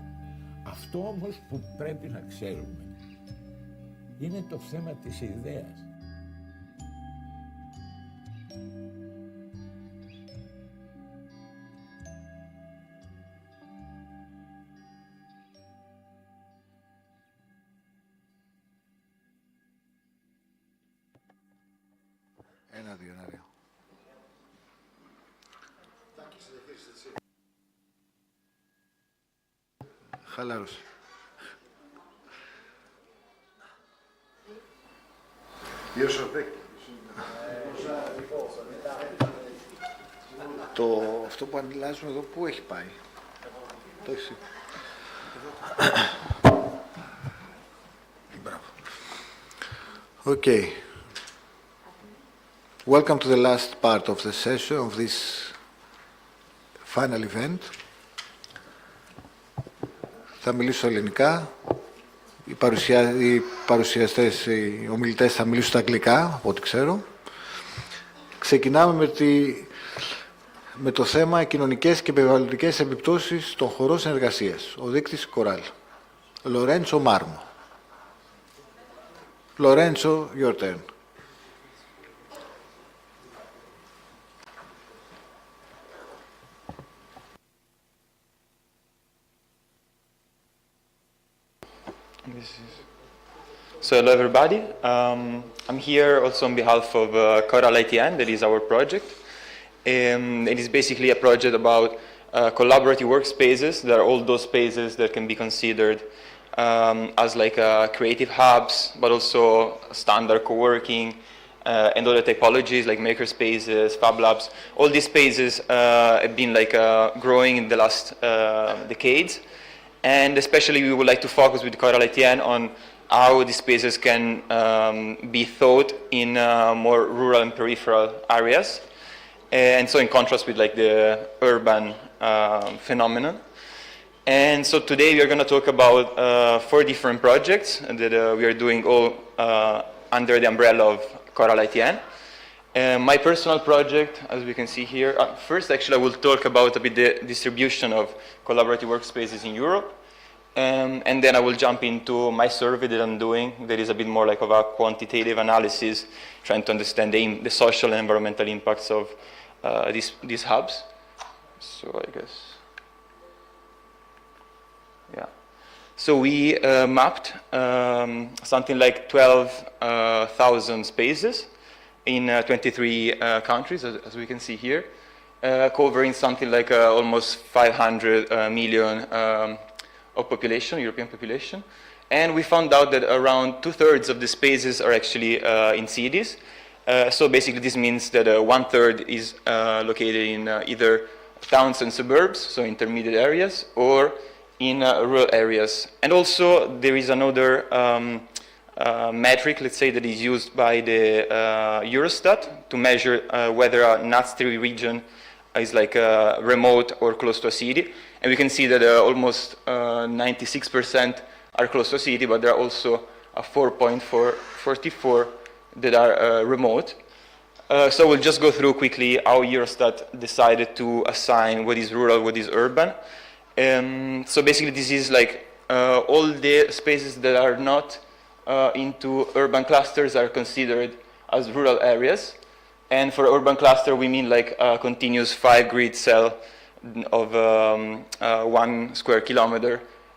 Αυτό όμως που πρέπει να ξέρουμε είναι το θέμα της ιδέας. Ένα-δύο. Χαλάρωσε. Αυτό που αντιλάζουμε εδώ, πού έχει πάει? Το έχει. Μπράβο. Okay. Welcome to the last part of the session of this final event. Θα μιλήσω ελληνικά. Οι παρουσιαστές, οι ομιλητές θα μιλήσουν στα αγγλικά, από ό,τι ξέρω. Ξεκινάμε με το θέμα κοινωνικές και περιβαλλοντικές επιπτώσεις των χωρών συνεργασίας. Ο δείκτης Κοράλ. Λορέντσο Μάρμο. Λορέντσο, your turn. So hello everybody, I'm here also on behalf of Coral ITN, that is our project. It is basically a project about collaborative workspaces. There are all those spaces that can be considered as like creative hubs, but also standard co-working and other typologies like maker spaces, fab labs. All these spaces have been like growing in the last decades. And especially we would like to focus with Coral ITN on how these spaces can be thought in more rural and peripheral areas. And so in contrast with like the urban phenomenon. And so today we are going to talk about 4 different projects that we are doing all under the umbrella of Coral ITN. My personal project, as we can see here, first actually I will talk about a bit the distribution of collaborative workspaces in Europe, and then I will jump into my survey that I'm doing that is a bit more like of a quantitative analysis, trying to understand the social and environmental impacts of these hubs. So I guess, yeah. So we mapped something like 12,000 spaces in 23 countries, as we can see here, covering something like almost 500 million of population, European population. And we found out that around 2/3 of the spaces are actually in cities. So basically this means that 1/3 is located in either towns and suburbs, so intermediate areas, or in rural areas. And also there is another metric, let's say, that is used by the Eurostat to measure whether a NUTS-3 region is like remote or close to a city. And we can see that almost 96% are close to a city, but there are also 4.44 that are remote. So we'll just go through quickly how Eurostat decided to assign what is rural, what is urban. So basically this is like all the spaces that are not into urban clusters are considered as rural areas. And for urban cluster, we mean like a continuous 5-grid cell of 1 square kilometer.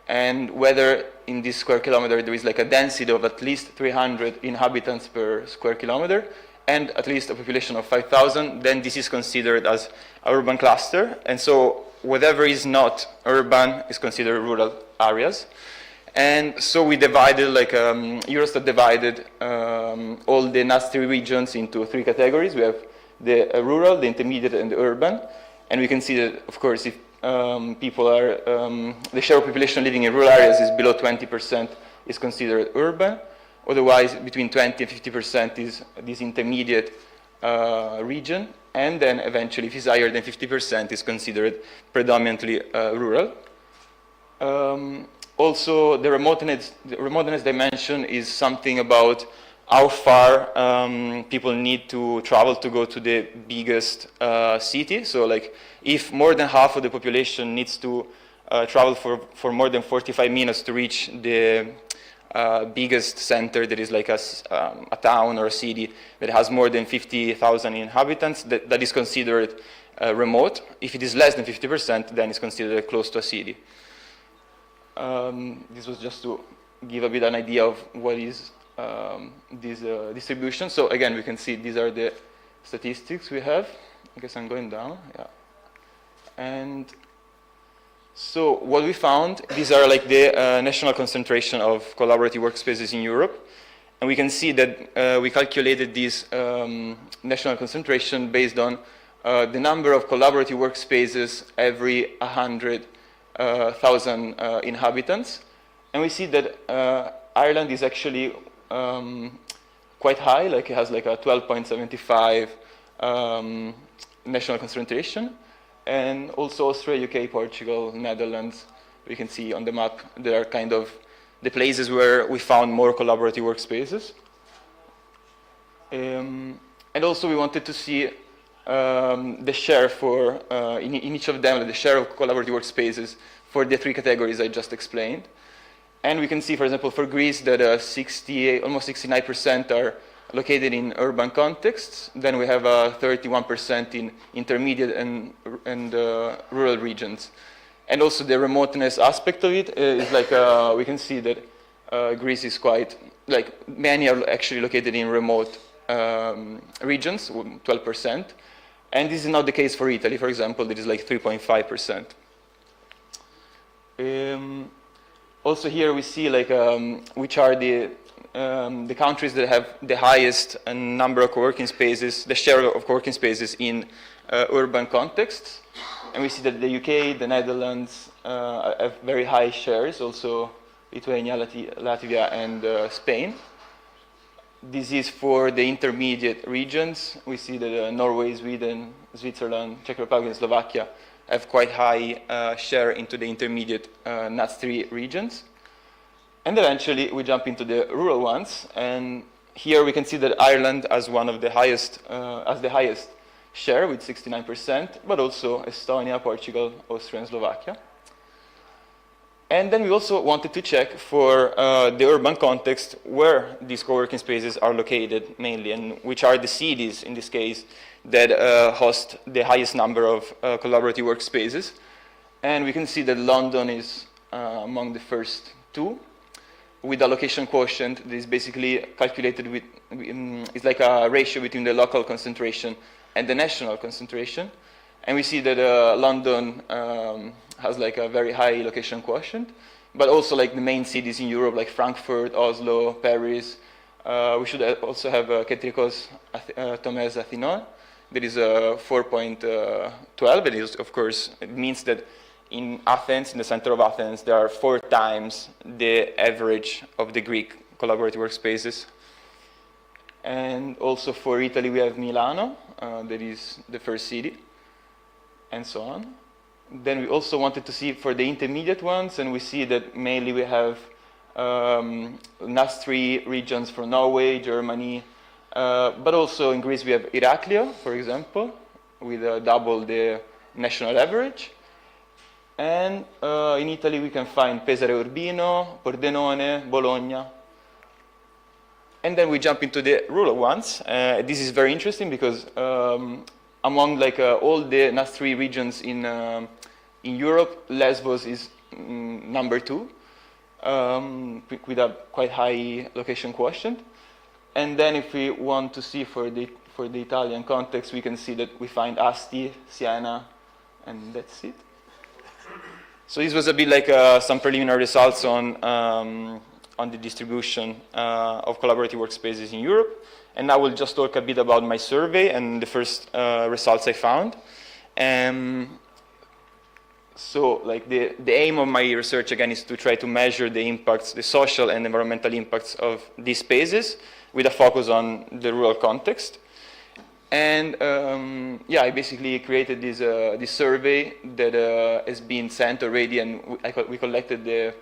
And whether in this square kilometer there is like a density of at least 300 inhabitants per square kilometer and at least a population of 5,000, then this is considered as an urban cluster. And so whatever is not urban is considered rural areas. And so we divided, like Eurostat divided all the NUTS3 regions into 3 categories. We have the rural, the intermediate, and the urban. And we can see that, of course, if people are, the share of population living in rural areas is below 20%, is considered urban. Otherwise, between 20 and 50% is this intermediate region. And then eventually, if it's higher than 50%, is considered predominantly rural. Also, the remoteness dimension is something about how far people need to travel to go to the biggest city. So like if more than half of the population needs to travel for more than 45 minutes to reach the biggest center that is like a town or a city that has more than 50,000 inhabitants, that is considered remote. If it is less than 50%, then it's considered close to a city. This was just to give a bit an idea of what is this distribution. So again, we can see these are the statistics we have. I guess I'm going down, yeah. And so what we found, these are like the national concentration of collaborative workspaces in Europe. And we can see that we calculated this national concentration based on the number of collaborative workspaces every 100,000 inhabitants. And we see that Ireland is actually quite high, like it has like a 12.75 national concentration. And also Austria, UK, Portugal, Netherlands, we can see on the map, there are kind of the places where we found more collaborative workspaces. And also we wanted to see the share for, in each of them, the share of collaborative workspaces for the 3 categories I just explained. And we can see, for example, for Greece that almost 69% are located in urban contexts. Then we have 31% in intermediate and rural regions. And also the remoteness aspect of it is like, we can see that Greece is quite, like many are actually located in remote regions, 12%. And this is not the case for Italy, for example, that is like 3.5%. Also here we see like which are the countries that have the highest number of co-working spaces, the share of co-working spaces in urban contexts. And we see that the UK, the Netherlands have very high shares, also Lithuania, Latvia, and Spain. This is for the intermediate regions. We see that Norway, Sweden, Switzerland, Czech Republic, and Slovakia have quite high share into the intermediate NUTS3 regions. And eventually we jump into the rural ones. And here we can see that Ireland has one of the highest, share with 69%, but also Estonia, Portugal, Austria, and Slovakia. And then we also wanted to check for the urban context where these co-working spaces are located mainly, and which are the cities, in this case, that host the highest number of collaborative workspaces. And we can see that London is among the first 2, with a location quotient that is basically calculated with, it's like a ratio between the local concentration and the national concentration. And we see that London has like a very high location quotient, but also like the main cities in Europe, like Frankfurt, Oslo, Paris. We should also have Ketrikos Thomès Athinon. That is 4.12. It is, of course, it means that in Athens, in the center of Athens, there are 4 times the average of the Greek collaborative workspaces. And also for Italy, we have Milano, that is the first city, and so on. Then we also wanted to see for the intermediate ones, and we see that mainly we have NUTS3 regions from Norway, Germany, but also in Greece we have Iraklio, for example, with double the national average. And in Italy we can find Pesaro Urbino, Pordenone, Bologna. And then we jump into the rural ones. This is very interesting because among like all the NUTS3 regions in Europe, Lesbos is number 2, with a quite high location quotient. And then if we want to see for the Italian context, we can see that we find Asti, Siena, and that's it. So this was a bit like some preliminary results on the distribution of collaborative workspaces in Europe. And now we'll just talk a bit about my survey and the first results I found. So like the aim of my research again is to try to measure the impacts, the social and environmental impacts of these spaces with a focus on the rural context. And yeah, I basically created this survey that has been sent already, and we collected the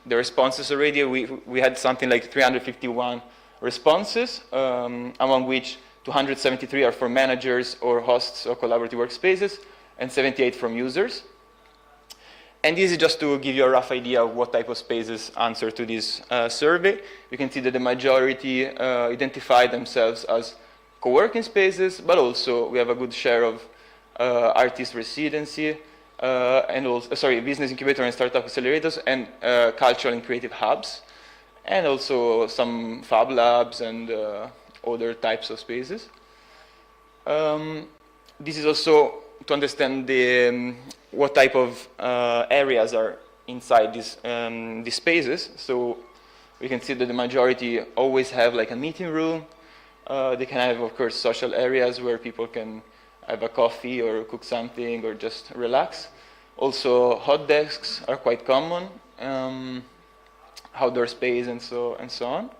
responses already. We had something like 351 responses, among which 273 are for managers or hosts of collaborative workspaces, and 78 from users. And this is just to give you a rough idea of what type of spaces answer to this survey. You can see that the majority identify themselves as co-working spaces, but also we have a good share of artist residency, and also, business incubator and startup accelerators, and cultural and creative hubs, and also some fab labs and other types of spaces. This is also to understand what type of areas are inside these spaces. So we can see that the majority always have like a meeting room. They can have, of course, social areas where people can have a coffee or cook something or just relax. Also, hot desks are quite common, outdoor space and so on.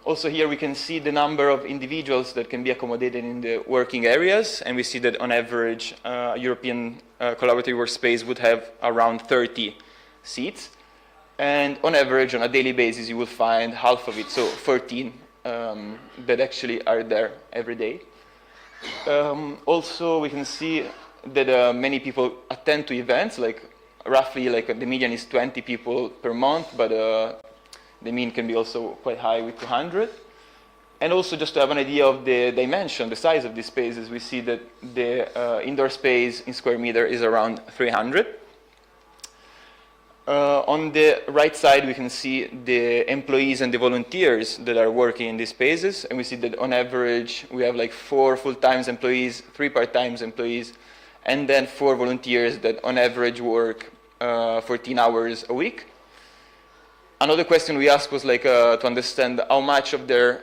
Also here we can see the number of individuals that can be accommodated in the working areas, and we see that on average European collaborative workspace would have around 30 seats. And on average, on a daily basis, you will find half of it, so 14 that actually are there every day. Also, we can see that many people attend to events, like roughly like the median is 20 people per month, but the mean can be also quite high with 200. And also just to have an idea of the dimension, the size of these spaces, we see that the indoor space in square meter is around 300. On the right side, we can see the employees and the volunteers that are working in these spaces. And we see that on average, we have like 4 full-time employees, 3 part-time employees, and then 4 volunteers that on average work 14 hours a week. Another question we asked was like to understand how much of their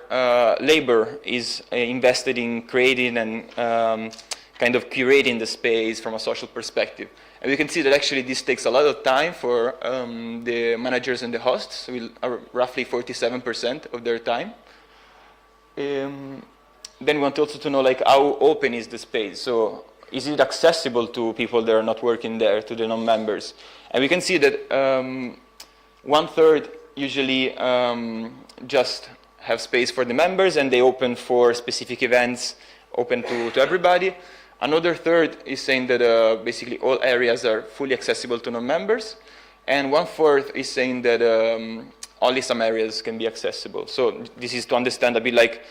labor is invested in creating and kind of curating the space from a social perspective. And we can see that actually this takes a lot of time for the managers and the hosts, roughly 47% of their time. Then we want also to know like how open is the space. So is it accessible to people that are not working there, to the non-members? And we can see that 1/3 usually just have space for the members, and they open for specific events, open to everybody. Another 1/3 is saying that basically all areas are fully accessible to non-members, and 1/4 is saying that only some areas can be accessible. So this is to understand a bit like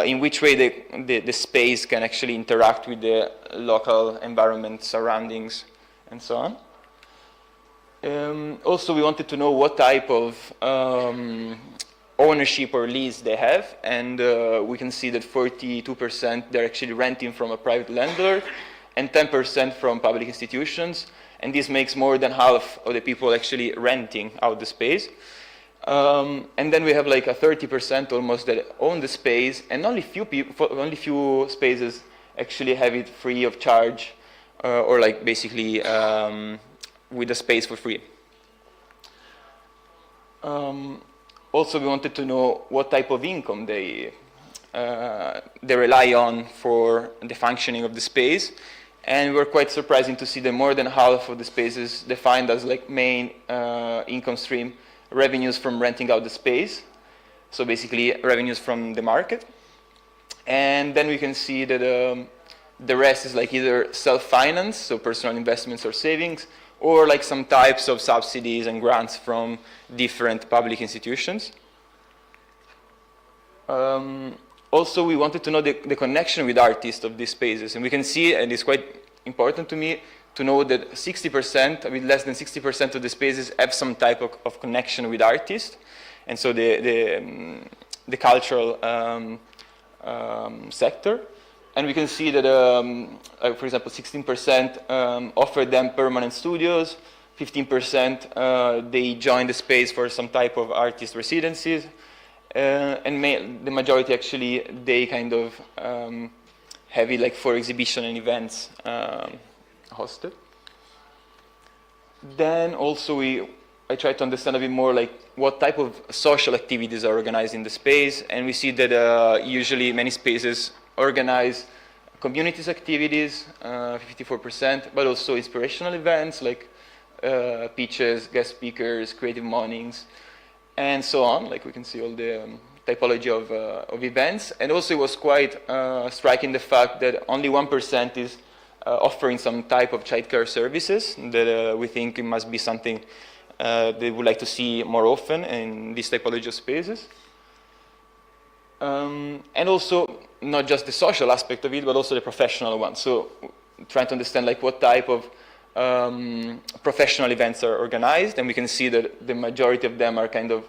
in which way the space can actually interact with the local environment, surroundings, and so on. Also, we wanted to know what type of ownership or lease they have, and we can see that 42% they're actually renting from a private landlord, and 10% from public institutions, and this makes more than half of the people actually renting out the space. And then we have like a 30% almost that own the space, and only few spaces actually have it free of charge, or like basically with the space for free. Also, we wanted to know what type of income they rely on for the functioning of the space, and we were quite surprising to see that more than half of the spaces defined as like main income stream revenues from renting out the space, so basically revenues from the market. And then we can see that the rest is like either self-finance, so personal investments or savings, or like some types of subsidies and grants from different public institutions. Also, we wanted to know the connection with artists of these spaces, and we can see, and it's quite important to me, to know that 60%, a bit less than 60% of the spaces have some type of connection with artists, and so the cultural sector. And we can see that, for example, 16% offer them permanent studios, 15% they join the space for some type of artist residencies, and the majority actually, they kind of have it like for exhibition and events hosted. Then also I try to understand a bit more like what type of social activities are organized in the space, and we see that usually many spaces organize communities activities, 54%, but also inspirational events like pitches, guest speakers, creative mornings, and so on. Like we can see all the typology of events. And also it was quite striking the fact that only 1% is offering some type of childcare services, that we think it must be something they would like to see more often in this typology of spaces. And also not just the social aspect of it, but also the professional one. So trying to understand like what type of professional events are organized, and we can see that the majority of them are kind of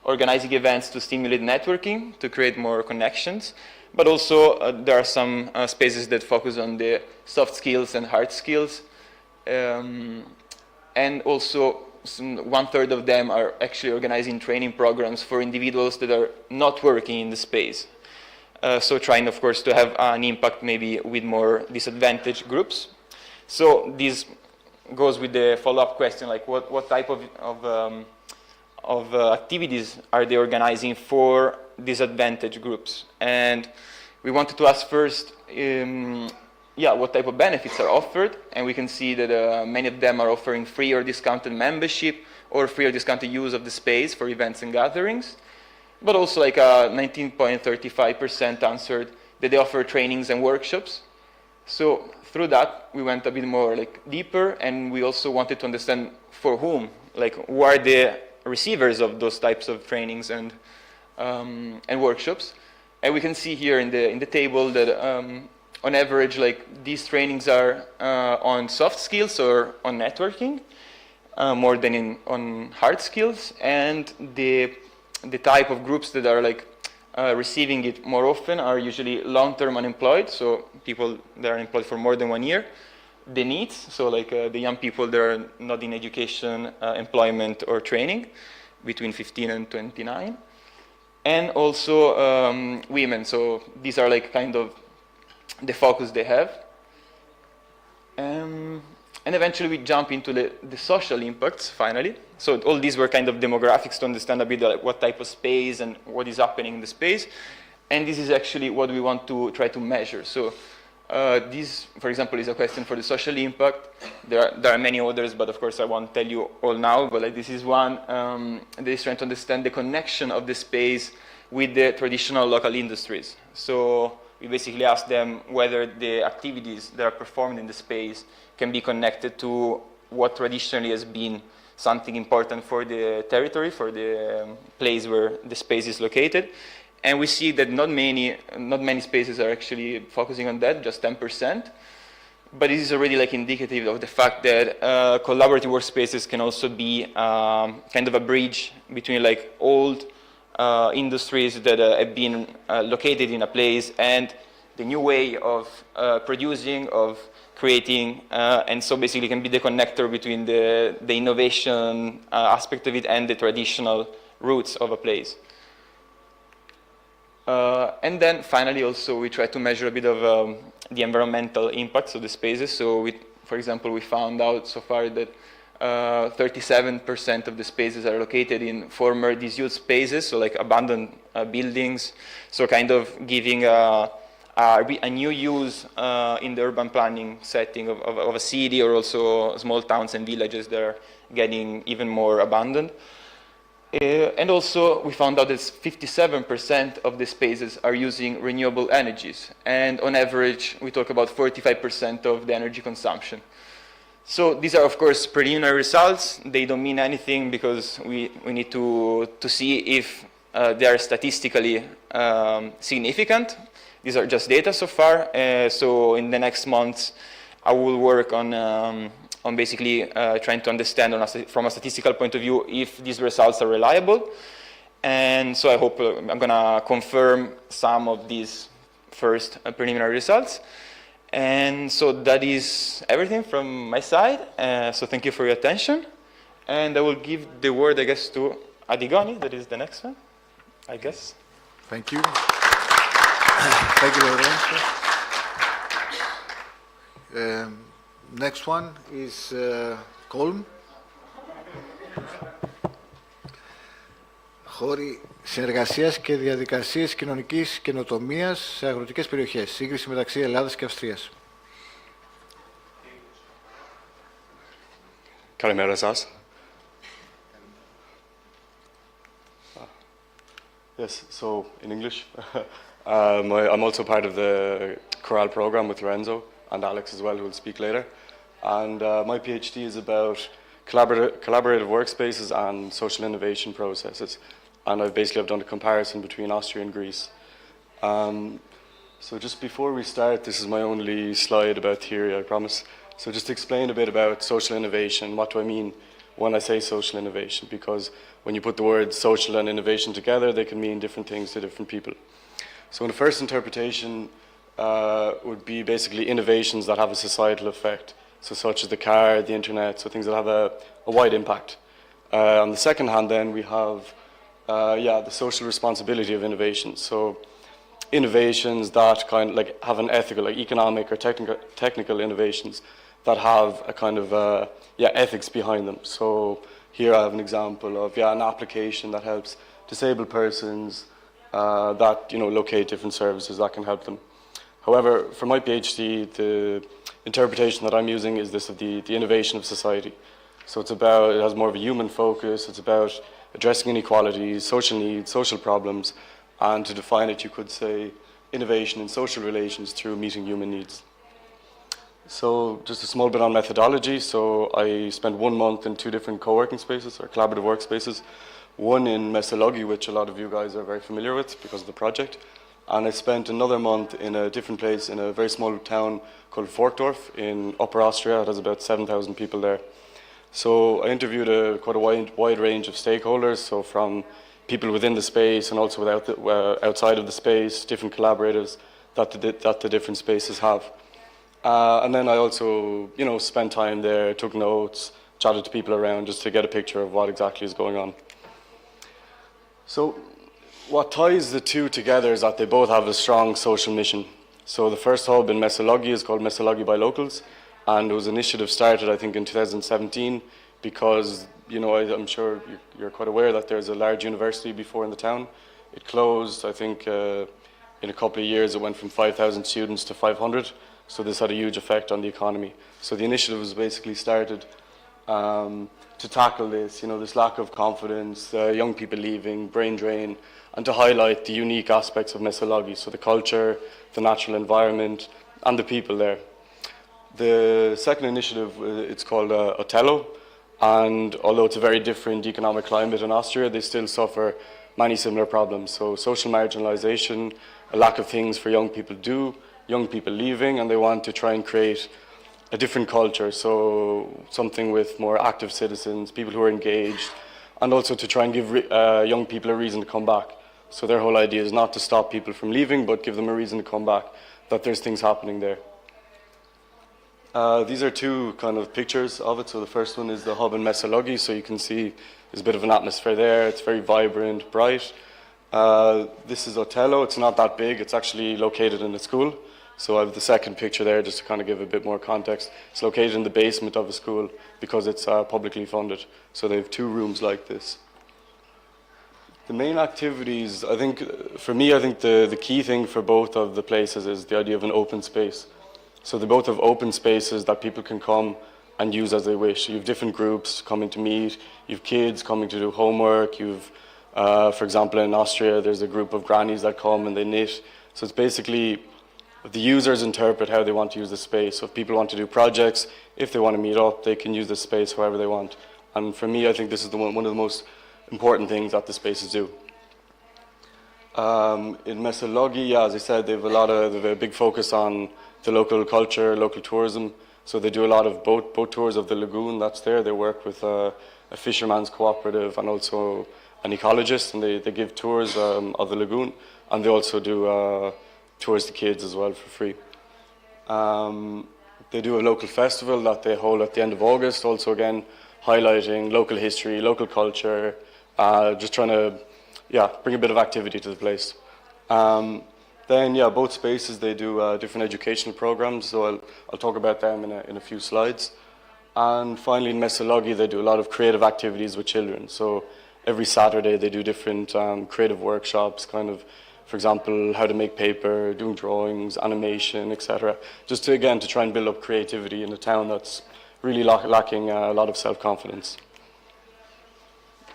organizing events to stimulate networking, to create more connections, but also there are some spaces that focus on the soft skills and hard skills, and also 1/3 of them are actually organizing training programs for individuals that are not working in the space. So trying, of course, to have an impact maybe with more disadvantaged groups. So this goes with the follow-up question, like what type of activities are they organizing for disadvantaged groups? And we wanted to ask first, what type of benefits are offered, and we can see that many of them are offering free or discounted membership or free or discounted use of the space for events and gatherings, but also like 19.35% answered that they offer trainings and workshops. So through that, we went a bit more like deeper, and we also wanted to understand for whom, like who are the receivers of those types of trainings and workshops. And we can see here in the table that on average, like these trainings are on soft skills or on networking, more than on hard skills, and the type of groups that are like receiving it more often are usually long-term unemployed, so people that are employed for more than 1 year. The needs, so like the young people that are not in education, employment, or training, between 15 and 29. And also women, so these are like kind of the focus they have. And eventually we jump into the social impacts, finally. So all these were kind of demographics to understand a bit like what type of space and what is happening in the space. And this is actually what we want to try to measure. So this, for example, is a question for the social impact. There are many others, but of course I won't tell you all now, but like this is one that is trying to understand the connection of the space with the traditional local industries. So we basically ask them whether the activities that are performed in the space can be connected to what traditionally has been something important for the territory, for the place where the space is located. And we see that not many spaces are actually focusing on that, just 10%. But this is already like indicative of the fact that collaborative workspaces can also be kind of a bridge between like old industries that have been located in a place and the new way of producing, of creating, and so basically can be the connector between the innovation aspect of it and the traditional roots of a place. And then finally also we try to measure a bit of the environmental impacts of the spaces. So for example, we found out so far that 37% of the spaces are located in former disused spaces, so like abandoned buildings, so kind of giving a new use in the urban planning setting of a city, or also small towns and villages that are getting even more abandoned. And also we found out that 57% of the spaces are using renewable energies, and on average we talk about 45% of the energy consumption. So these are of course preliminary results. They don't mean anything because we need to see if they are statistically significant. These are just data so far. So in the next months I will work on basically trying to understand from a statistical point of view if these results are reliable. And so I hope I'm going to confirm some of these first preliminary results. And so that is everything from my side. So thank you for your attention. And I will give the word, I guess, to Adigoni, that is the next one, I guess. Thank you. Thank you, Lorenzo. Next one is Colm. Χώροι συνεργασίας και διαδικασίες κοινωνικής καινοτομίας σε αγροτικές περιοχές. Σύγκριση μεταξύ Ελλάδας και Αυστρίας. Καλημέρα σας. Yes, so in English, I'm also part of the Chorale program with Lorenzo and Alex as well, who will speak later. And my PhD is about collaborative workspaces and social innovation processes. And I've done a comparison between Austria and Greece. So just before we start, this is my only slide about theory, I promise. So just to explain a bit about social innovation. What do I mean when I say social innovation? Because when you put the words social and innovation together, they can mean different things to different people. So in the first interpretation would be basically innovations that have a societal effect. So such as the car, the internet, so things that have a wide impact. On the second hand then, we have the social responsibility of innovations. So innovations that kind of like have an ethical, like economic or technical innovations that have a kind of ethics behind them. So here I have an example of an application that helps disabled persons that locate different services that can help them. However, for my PhD, the interpretation that I'm using is this of the innovation of society. So it has more of a human focus. It's about addressing inequalities, social needs, social problems, and to define it, you could say innovation in social relations through meeting human needs. So just a small bit on methodology. So I spent 1 month in 2 different co-working spaces or collaborative workspaces. One in Mesologi, which a lot of you guys are very familiar with because of the project. And I spent another month in a different place in a very small town called Forkdorf in Upper Austria. It has about 7,000 people there. So I interviewed quite a wide range of stakeholders, so from people within the space and also outside of the space, different collaborators that the different spaces have. And then I also, spent time there, took notes, chatted to people around just to get a picture of what exactly is going on. So what ties the two together is that they both have a strong social mission. So the first hub in Mesologi is called Mesologi by Locals, and it was an initiative started, I think, in 2017 because, I'm sure you're quite aware that there's a large university before in the town. It closed, I think, in a couple of years it went from 5,000 students to 500, so this had a huge effect on the economy. So the initiative was basically started to tackle this, this lack of confidence, young people leaving, brain drain, and to highlight the unique aspects of Mesologi, so the culture, the natural environment, and the people there. The second initiative, it's called Otello, and although it's a very different economic climate in Austria, they still suffer many similar problems. So social marginalization, a lack of things for young people to do, young people leaving, and they want to try and create a different culture, so something with more active citizens, people who are engaged, and also to try and give young people a reason to come back. So their whole idea is not to stop people from leaving, but give them a reason to come back, that there's things happening there. These are 2 kind of pictures of it. So the first one is the hub in Mesologi, so you can see there's a bit of an atmosphere there. It's very vibrant, bright. This is Otello. It's not that big. It's actually located in a school. So I have the second picture there just to kind of give a bit more context. It's located in the basement of a school because it's publicly funded. So they have 2 rooms like this. The main activities, I think the key thing for both of the places is the idea of an open space. So they both have open spaces that people can come and use as they wish. You have different groups coming to meet. You have kids coming to do homework. You've, for example, in Austria, there's a group of grannies that come and they knit. So it's basically the users interpret how they want to use the space. So if people want to do projects, if they want to meet up, they can use the space however they want. And for me, I think this is one of the most important things that the spaces do. In Mesologi, as I said, they have a big focus on the local culture, local tourism. So they do a lot of boat tours of the lagoon that's there. They work with a fisherman's cooperative and also an ecologist, and they give tours of the lagoon. And they also do towards the kids as well for free. They do a local festival that they hold at the end of August, also again highlighting local history, local culture, just trying to bring a bit of activity to the place. Then both spaces, they do different educational programs, so I'll talk about them in a few slides. And finally in Messaloghi they do a lot of creative activities with children. So every Saturday they do different creative workshops, kind of, for example, how to make paper, doing drawings, animation, etc. Just to, again, to try and build up creativity in a town that's really lacking a lot of self-confidence.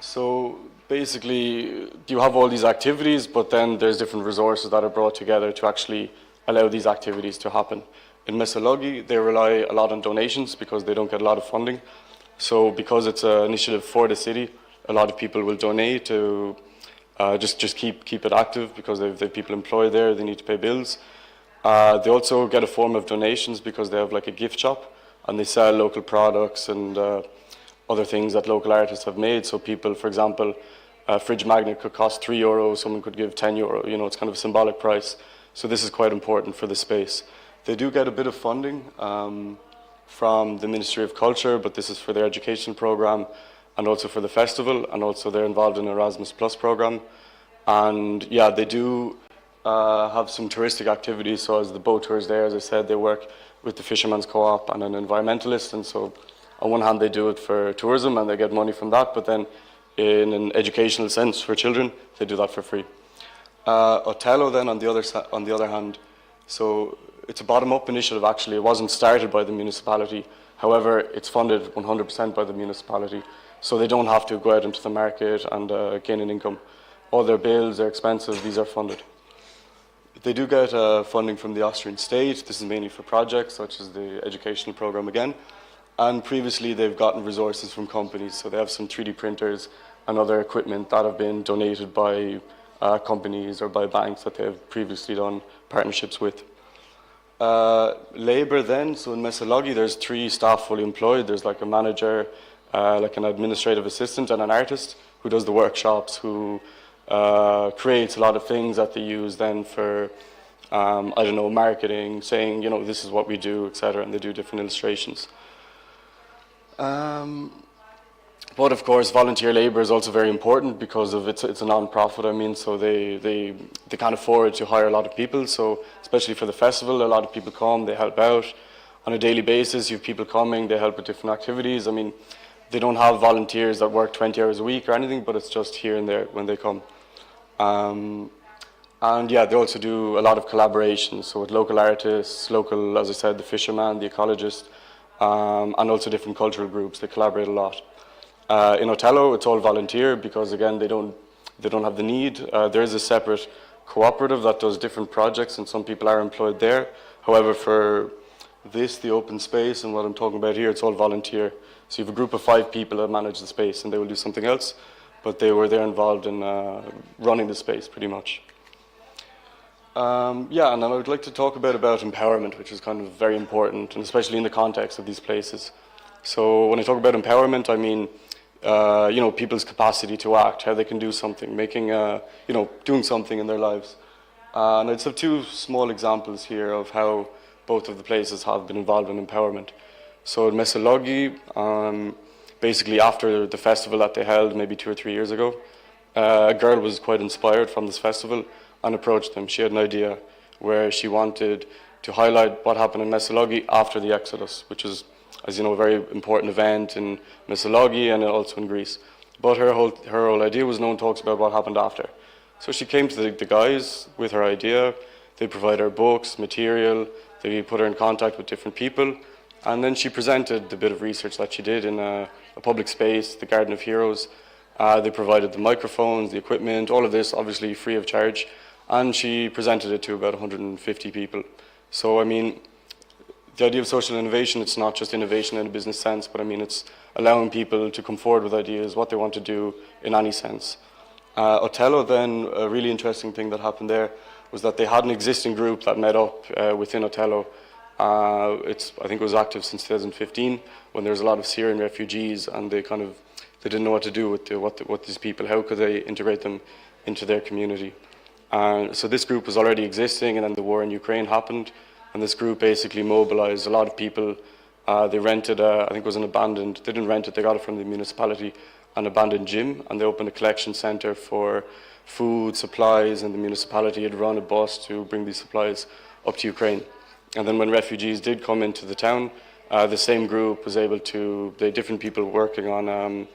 So basically, you have all these activities, but then there's different resources that are brought together to actually allow these activities to happen. In Messaloghi, they rely a lot on donations because they don't get a lot of funding. So because it's an initiative for the city, a lot of people will donate to just keep it active because they've people employed there, they need to pay bills. They also get a form of donations because they have like a gift shop and they sell local products and other things that local artists have made. So people, for example, a fridge magnet could cost €3, someone could give €10, you know, it's kind of a symbolic price. So this is quite important for the space. They do get a bit of funding from the Ministry of Culture, but this is for their education program and also for the festival, and also they're involved in Erasmus Plus program. And yeah, they do have some touristic activities. So as the boat tours there, as I said, they work with the Fisherman's Co-op and an environmentalist. And so on one hand, they do it for tourism and they get money from that, but then in an educational sense for children, they do that for free. Otello then on the other hand, so it's a bottom-up initiative actually. It wasn't started by the municipality. However, it's funded 100% by the municipality. So they don't have to go out into the market and gain an income. All their bills, their expenses, these are funded. They do get funding from the Austrian state. This is mainly for projects such as the educational program again. And previously they've gotten resources from companies. So they have some 3D printers and other equipment that have been donated by companies or by banks that they have previously done partnerships with. Labour then, so in Messaloghi there's 3 staff fully employed. There's like a manager, like an administrative assistant and an artist who does the workshops, who creates a lot of things that they use then for, I don't know, marketing, saying, you know, this is what we do, etc. And they do different illustrations. But of course, volunteer labour is also very important because of it's a non-profit. I mean, so they can't afford to hire a lot of people. So especially for the festival, a lot of people come, they help out on a daily basis. You have people coming, they help with different activities. I mean, they don't have volunteers that work 20 hours a week or anything, but it's just here and there when they come. And yeah, they also do a lot of collaborations. So with local artists, local, as I said, the fisherman, the ecologist, and also different cultural groups. They collaborate a lot. In Otello, it's all volunteer because again, they don't have the need. There is a separate cooperative that does different projects, and some people are employed there. However, for this, the open space, and what I'm talking about here, it's all volunteer. So you have a group of 5 people that manage the space, and they will do something else, but they're involved in running the space pretty much. Yeah, and then I would like to talk about empowerment, which is kind of very important, and especially in the context of these places. So when I talk about empowerment, I mean, you know, people's capacity to act, how they can do something, making, you know, doing something in their lives. And I'd have 2 small examples here of how both of the places have been involved in empowerment. So in Messaloghi, basically after the festival that they held maybe 2 or 3 years ago, a girl was quite inspired from this festival and approached them. She had an idea where she wanted to highlight what happened in Messaloghi after the Exodus, which is, as you know, a very important event in Messaloghi and also in Greece. But her whole idea was no one talks about what happened after. So she came to the guys with her idea. They provided her books, material, they put her in contact with different people, and then she presented the bit of research that she did in a public space, the Garden of Heroes. They provided the microphones, the equipment, all of this obviously free of charge, and she presented it to about 150 people. So I mean, the idea of social innovation, it's not just innovation in a business sense, but I mean it's allowing people to come forward with ideas, what they want to do in any sense. Otello then, a really interesting thing that happened there was that they had an existing group that met up within Otello. I think it was active since 2015 when there was a lot of Syrian refugees, and they didn't know what to do with these people. How could they integrate them into their community? So this group was already existing, and then the war in Ukraine happened, and this group basically mobilized a lot of people. They rented, I think it was an abandoned, they didn't rent it, they got it from the municipality, an abandoned gym, and they opened a collection center for food, supplies, and the municipality had run a bus to bring these supplies up to Ukraine. And then when refugees did come into the town, the same group was able to, they had different people working on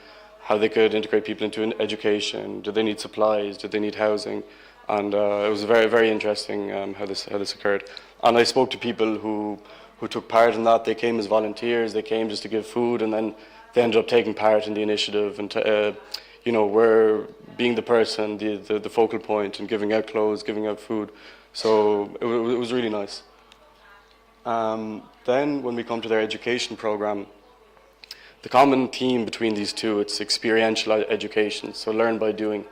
how they could integrate people into education. Did they need supplies? Did they need housing? And it was very, very interesting how this occurred. And I spoke to people who took part in that. They came as volunteers. They came just to give food, and then they ended up taking part in the initiative and were being the person, the focal point, and giving out clothes, giving out food. So it was really nice. Then when we come to their education program, the common theme between these two, it's experiential education, so learn by doing.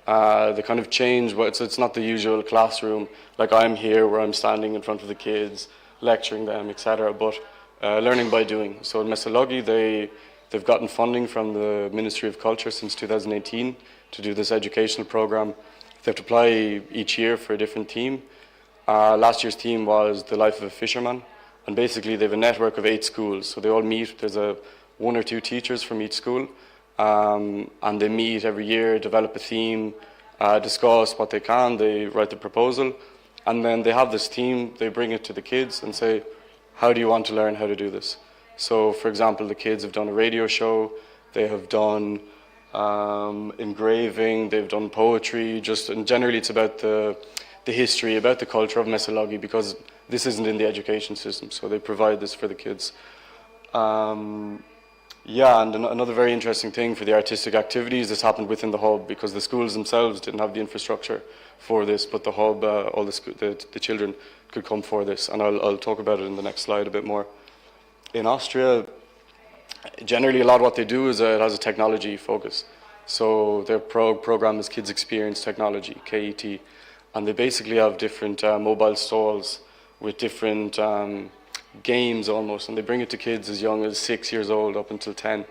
The kind of change, it's not the usual classroom, like I'm here where I'm standing in front of the kids, lecturing them, etc., but learning by doing. So in Messaloghi, they've gotten funding from the Ministry of Culture since 2018 to do this educational program. They have to apply each year for a different theme. Last year's theme was The Life of a Fisherman, and basically they have a network of 8 schools, so they all meet. There's 1 or 2 teachers from each school, and they meet every year, develop a theme, discuss what they can, they write the proposal, and then they have this theme, they bring it to the kids and say, how do you want to learn how to do this? So for example, the kids have done a radio show, they have done engraving, they've done poetry, and generally it's about the history, about the culture of Messaloghi, because this isn't in the education system, so they provide this for the kids. Yeah, and another very interesting thing for the artistic activities, this happened within the hub, because the schools themselves didn't have the infrastructure for this, but the hub, all the children could come for this, and I'll talk about it in the next slide a bit more. In Austria, generally a lot of what they do is it has a technology focus. So their program is Kids Experience Technology, KET, and they basically have different mobile stalls with different games almost, and they bring it to kids as young as 6 years old up until 10.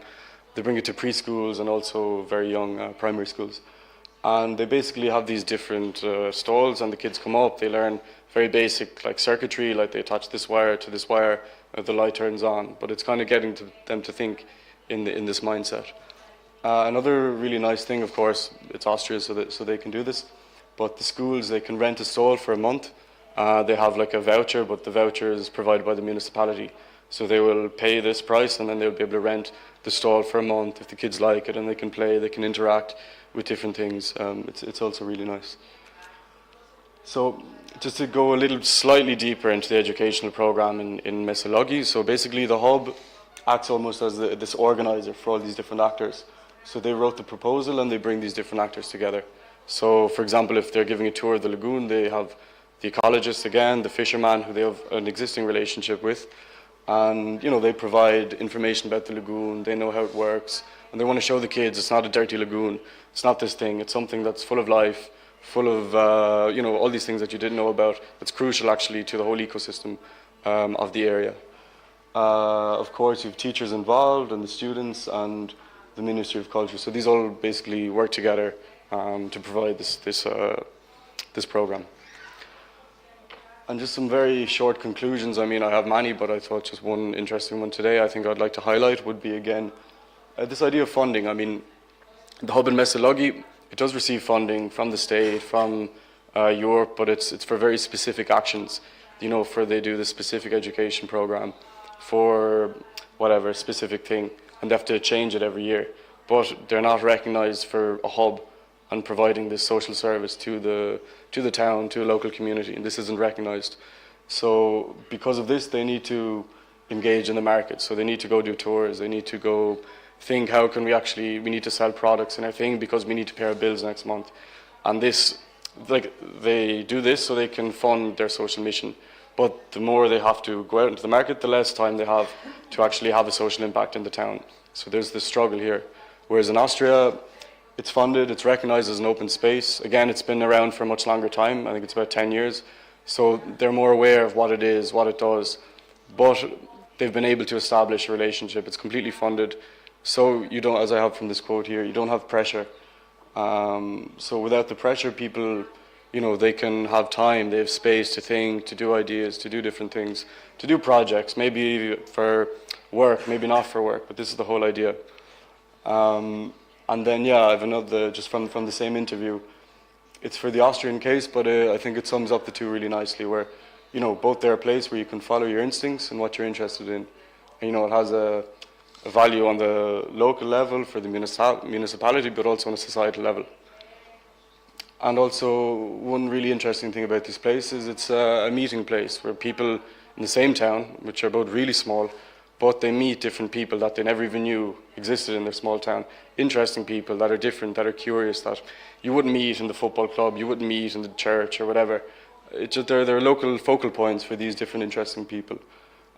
They bring it to preschools and also very young primary schools. And they basically have these different stalls, and the kids come up, they learn very basic like circuitry, like they attach this wire to this wire, the light turns on, but it's kind of getting them to think in this mindset. Another really nice thing, of course, it's Austria, so they can do this, but the schools, they can rent a stall for a month. They have like a voucher, but the voucher is provided by the municipality. So they will pay this price, and then they'll be able to rent the stall for a month if the kids like it, and they can play, they can interact with different things. It's also really nice. So just to go a little slightly deeper into the educational program in Messaloghi, so basically the hub acts almost as this organizer for all these different actors. So they wrote the proposal and they bring these different actors together. So for example, if they're giving a tour of the lagoon, they have the ecologist again, the fisherman who they have an existing relationship with, and they provide information about the lagoon, they know how it works, and they want to show the kids it's not a dirty lagoon, it's not this thing, it's something that's full of life, full of all these things that you didn't know about, that's crucial actually to the whole ecosystem of the area. Of course, you have teachers involved and the students and the Ministry of Culture, so these all basically work together to provide this program. And just some very short conclusions. I mean, I have many, but I thought just one interesting one today I think I'd like to highlight would be, again, this idea of funding. I mean, the hub in Messaloghi, it does receive funding from the state, from Europe, but it's for very specific actions. They do the specific education program for whatever specific thing, and they have to change it every year. But they're not recognized for a hub and providing this social service to the town, to a local community, and this isn't recognized. So because of this, they need to engage in the market. So they need to go do tours, they need to go think, how can we need to sell products in our thing because we need to pay our bills next month. And they do this so they can fund their social mission. But the more they have to go out into the market, the less time they have to actually have a social impact in the town. So there's this struggle here. Whereas in Austria, it's funded, it's recognized as an open space. Again, it's been around for a much longer time. I think it's about 10 years. So they're more aware of what it is, what it does. But they've been able to establish a relationship. It's completely funded. So you don't, as I have from this quote here, you don't have pressure. So without the pressure, people you know, they can have time, they have space to think, to do ideas, to do different things, to do projects, maybe for work, maybe not for work, but this is the whole idea. And then, yeah, I have another, just from the same interview, it's for the Austrian case, but I think it sums up the two really nicely, where, you know, both they're a place where you can follow your instincts and what you're interested in. And, you know, it has a value on the local level for the municipality, but also on a societal level. And also, one really interesting thing about this place is it's a meeting place where people in the same town, which are both really small, but they meet different people that they never even knew existed in their small town. Interesting people that are different, that are curious, that you wouldn't meet in the football club, you wouldn't meet in the church or whatever. It's just they're local focal points for these different interesting people.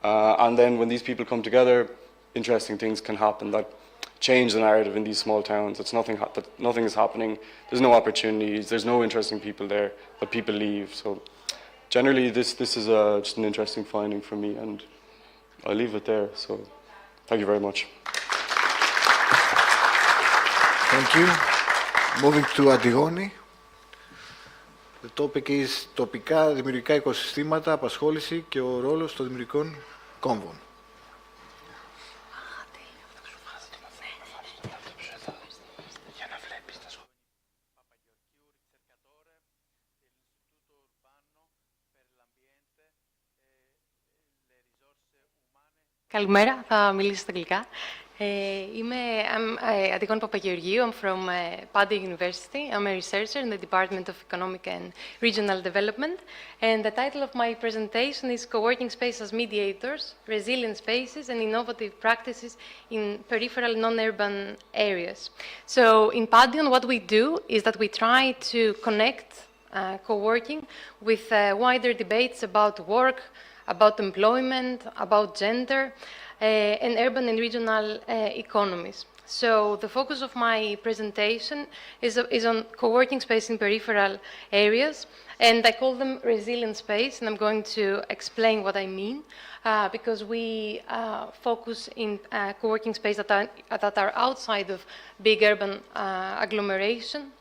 And then when these people come together, interesting things can happen that change the narrative in these small towns. It's nothing is happening, there's no opportunities, there's no interesting people there, but people leave. So generally this is just an interesting finding for me, and I'll leave it there. So thank you very much. Thank you. Moving to Antigone. The topic is τοπικά δημιουργικά οικοσυστήματα, απασχόληση και ο ρόλος των δημιουργικών κόμβων. Καλημέρα, θα μιλήσω στα αγγλικά. Είμαι Antigone Papagheorghiou. I'm from Padua University. I'm a researcher in the Department of Economic and Regional Development. And the title of my presentation is Co-working Spaces as Mediators, Resilient Spaces and Innovative Practices in Peripheral Non-Urban Areas. So in Padua, what we do is that we try to connect co-working with wider debates about work, about employment, about gender, and urban and regional economies. So the focus of my presentation is on co-working space in peripheral areas, and I call them resilient space, and I'm going to explain what I mean, because we focus in co-working space that are outside of big urban agglomeration,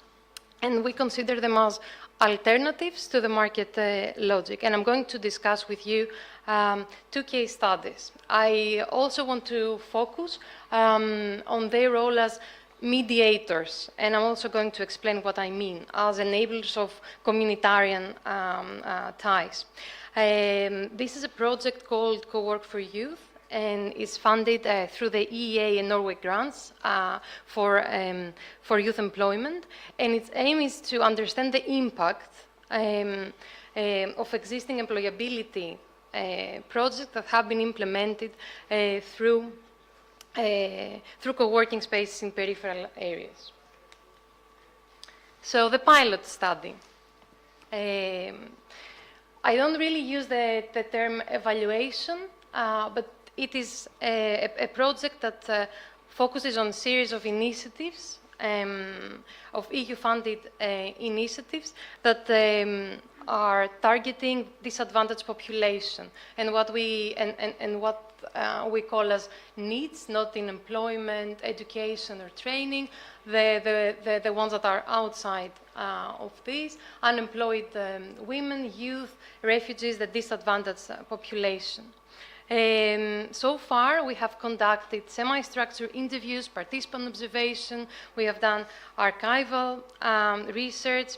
and we consider them as alternatives to the market logic. And I'm going to discuss with you two case studies. I also want to focus on their role as mediators, and I'm also going to explain what I mean as enablers of communitarian ties. This is a project called Co-work for Youth, and is funded through the EEA and Norway grants for youth employment. And its aim is to understand the impact of existing employability projects that have been implemented through co-working spaces in peripheral areas. So the pilot study. I don't really use the term evaluation, but it is a project that focuses on a series of initiatives, of EU-funded initiatives that are targeting disadvantaged population and what we call as needs, not in employment, education, or training, the ones that are outside of these, unemployed women, youth, refugees, the disadvantaged population. So far, we have conducted semi-structured interviews, participant observation, we have done archival research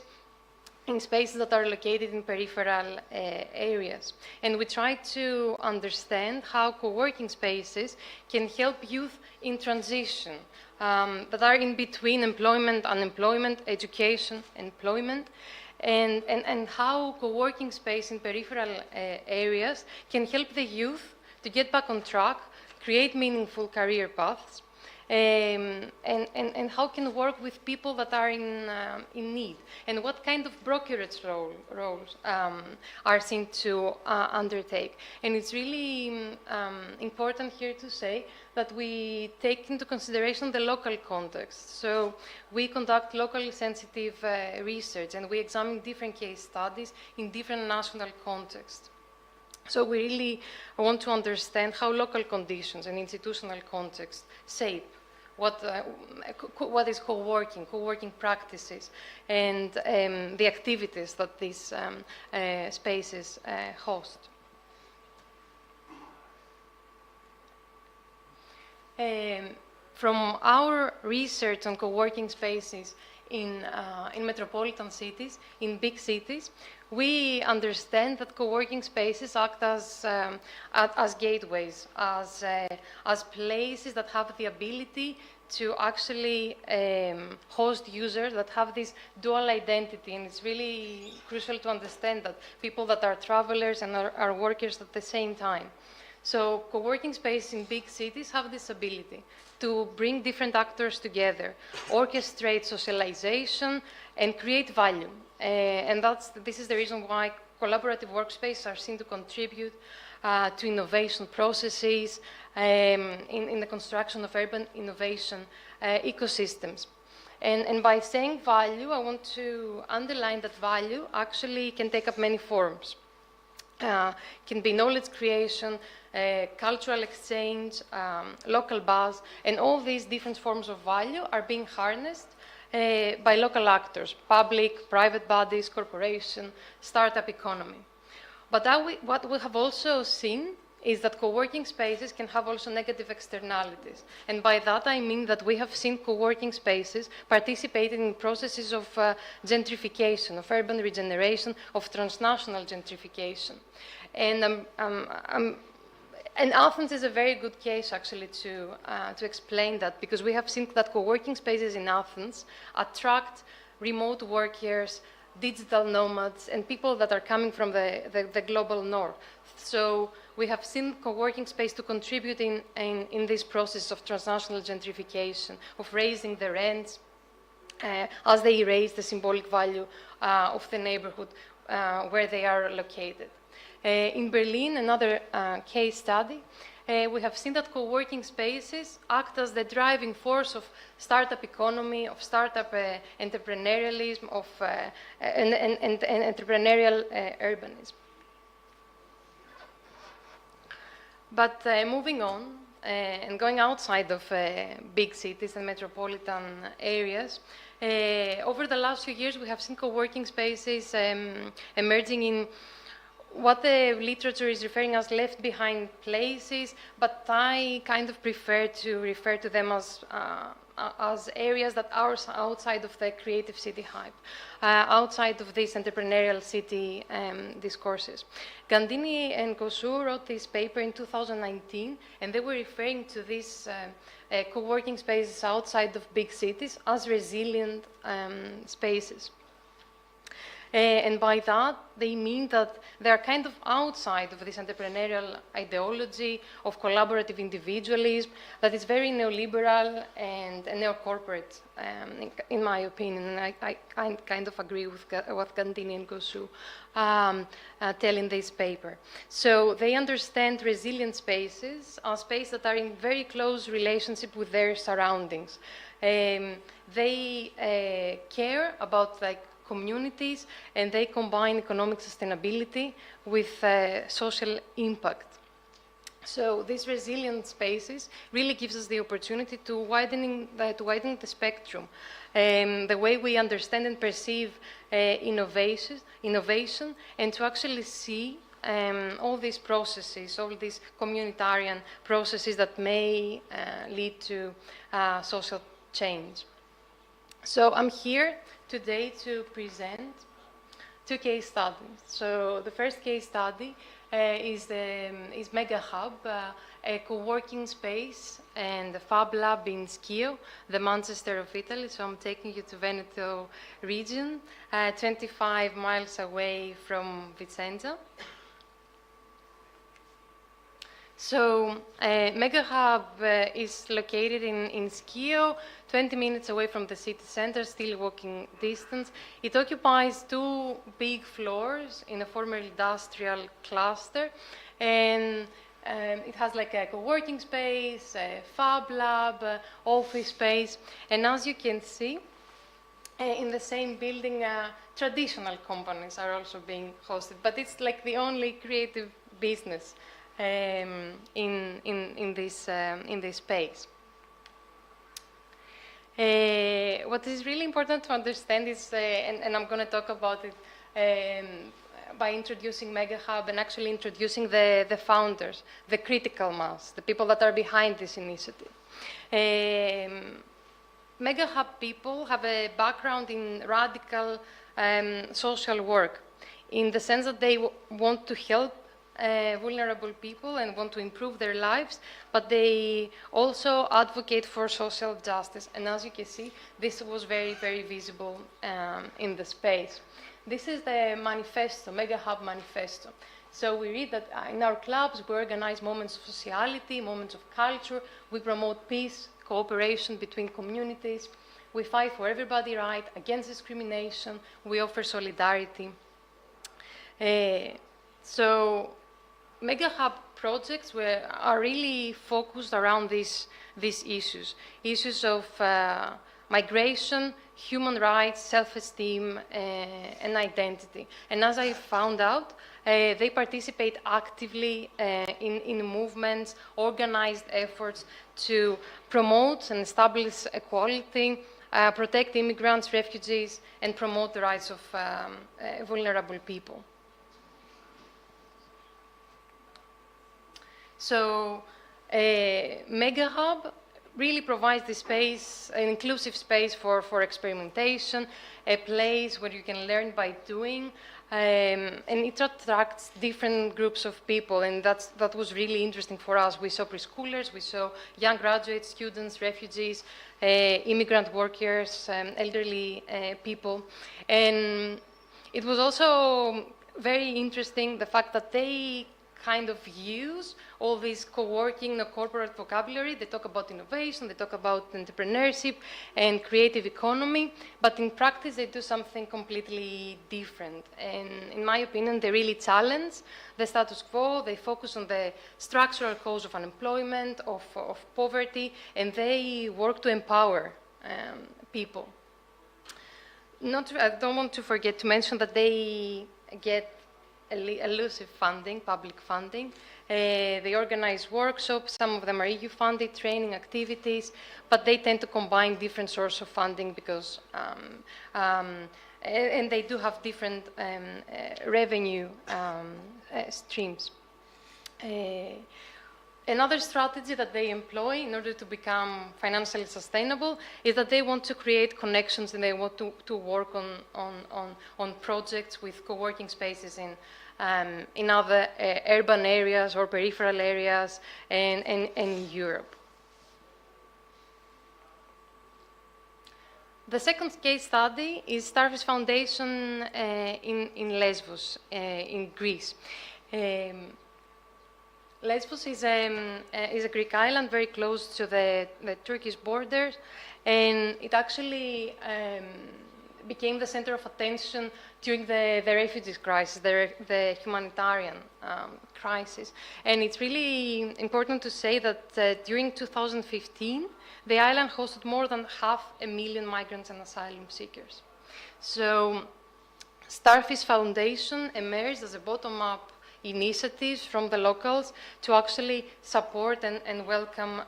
in spaces that are located in peripheral areas. And we try to understand how co-working spaces can help youth in transition that are in between employment, unemployment, education, employment, and how co-working space in peripheral areas can help the youth to get back on track, create meaningful career paths, and how can work with people that are in need, and what kind of brokerage roles are seen to undertake. And it's really important here to say that we take into consideration the local context. So we conduct locally sensitive research, and we examine different case studies in different national contexts. So we really want to understand how local conditions and institutional context shape what is co-working practices, and the activities that these spaces host. From our research on co-working spaces in metropolitan cities, in big cities, we understand that co-working spaces act as gateways, as places that have the ability to actually host users that have this dual identity. And it's really crucial to understand that people that are travelers and are workers at the same time. So co-working spaces in big cities have this ability to bring different actors together, orchestrate socialization, and create value. And this is the reason why collaborative workspaces are seen to contribute to innovation processes in the construction of urban innovation ecosystems. And by saying value, I want to underline that value actually can take up many forms. Can be knowledge creation, cultural exchange, local buzz, and all these different forms of value are being harnessed by local actors, public, private bodies, corporation, startup economy. But what we have also seen is that co-working spaces can have also negative externalities. And by that I mean that we have seen co-working spaces participating in processes of gentrification, of urban regeneration, of transnational gentrification. And Athens is a very good case actually to explain that, because we have seen that co-working spaces in Athens attract remote workers, digital nomads, and people that are coming from the global north. So we have seen co-working space to contribute in this process of transnational gentrification, of raising the rents as they erase the symbolic value of the neighborhood where they are located. In Berlin, another case study, we have seen that co-working spaces act as the driving force of startup economy, of startup entrepreneurialism, of and entrepreneurial urbanism. But moving on and going outside of big cities and metropolitan areas, over the last few years we have seen co-working spaces emerging in what the literature is referring as left behind places, but I kind of prefer to refer to them as areas that are outside of the creative city hype, outside of these entrepreneurial city discourses. Gandini and Kossu wrote this paper in 2019, and they were referring to these co-working spaces outside of big cities as resilient spaces. And by that, they mean that they are kind of outside of this entrepreneurial ideology of collaborative individualism that is very neoliberal and neo-corporate, in my opinion. And I kind of agree with what Gandini and Kossu tell in this paper. So they understand resilient spaces as spaces that are in very close relationship with their surroundings. They care about communities, and they combine economic sustainability with social impact. So these resilient spaces really gives us the opportunity to widen the spectrum, the way we understand and perceive innovation, and to actually see all these processes, all these communitarian processes that may lead to social change. So I'm here today to present two case studies. So the first case study is Mega Hub, a co-working space and a Fab Lab in Schio, the Manchester of Italy. So I'm taking you to Veneto region, 25 miles away from Vicenza. So Mega Hub is located in Schio, 20 minutes away from the city center, still walking distance. It occupies 2 big floors in a former industrial cluster, and it has like a co-working space, a Fab Lab, office space, and as you can see, in the same building, traditional companies are also being hosted, but it's like the only creative business in this space. What is really important to understand is, and I'm going to talk about it by introducing Mega Hub and actually introducing the founders, the critical mass, the people that are behind this initiative. Mega Hub people have a background in radical social work, in the sense that they want to help vulnerable people and want to improve their lives, but they also advocate for social justice. And as you can see, this was very, very visible in the space. This is the manifesto, Mega Hub manifesto. So we read that in our clubs, we organize moments of sociality, moments of culture. We promote peace, cooperation between communities. We fight for everybody's right, against discrimination. We offer solidarity. So Mega Hub projects are really focused around these issues of migration, human rights, self-esteem, and identity. And as I found out, they participate actively in movements, organized efforts to promote and establish equality, protect immigrants, refugees, and promote the rights of vulnerable people. So Mega Hub really provides the space, an inclusive space for experimentation, a place where you can learn by doing, and it attracts different groups of people, and that was really interesting for us. We saw preschoolers, we saw young graduates, students, refugees, immigrant workers, elderly people, and it was also very interesting the fact that they kind of use all this co-working, the corporate vocabulary. They talk about innovation, they talk about entrepreneurship and creative economy, but in practice they do something completely different. And in my opinion, they really challenge the status quo. They focus on the structural cause of unemployment, of poverty, and they work to empower people. I don't want to forget to mention that they get elusive funding, public funding. They organize workshops, some of them are EU funded, training activities, but they tend to combine different sources of funding because, and they do have different revenue streams. Another strategy that they employ in order to become financially sustainable is that they want to create connections and they want to work on projects with co-working spaces in other urban areas or peripheral areas and in Europe. The second case study is Starfish Foundation in Lesbos, in Greece. Lesbos is a Greek island very close to the Turkish borders, and it actually became the center of attention during the refugees crisis, the humanitarian crisis. And it's really important to say that during 2015, the island hosted more than 500,000 migrants and asylum seekers. So Starfish Foundation emerged as a bottom-up initiatives from the locals to actually support and welcome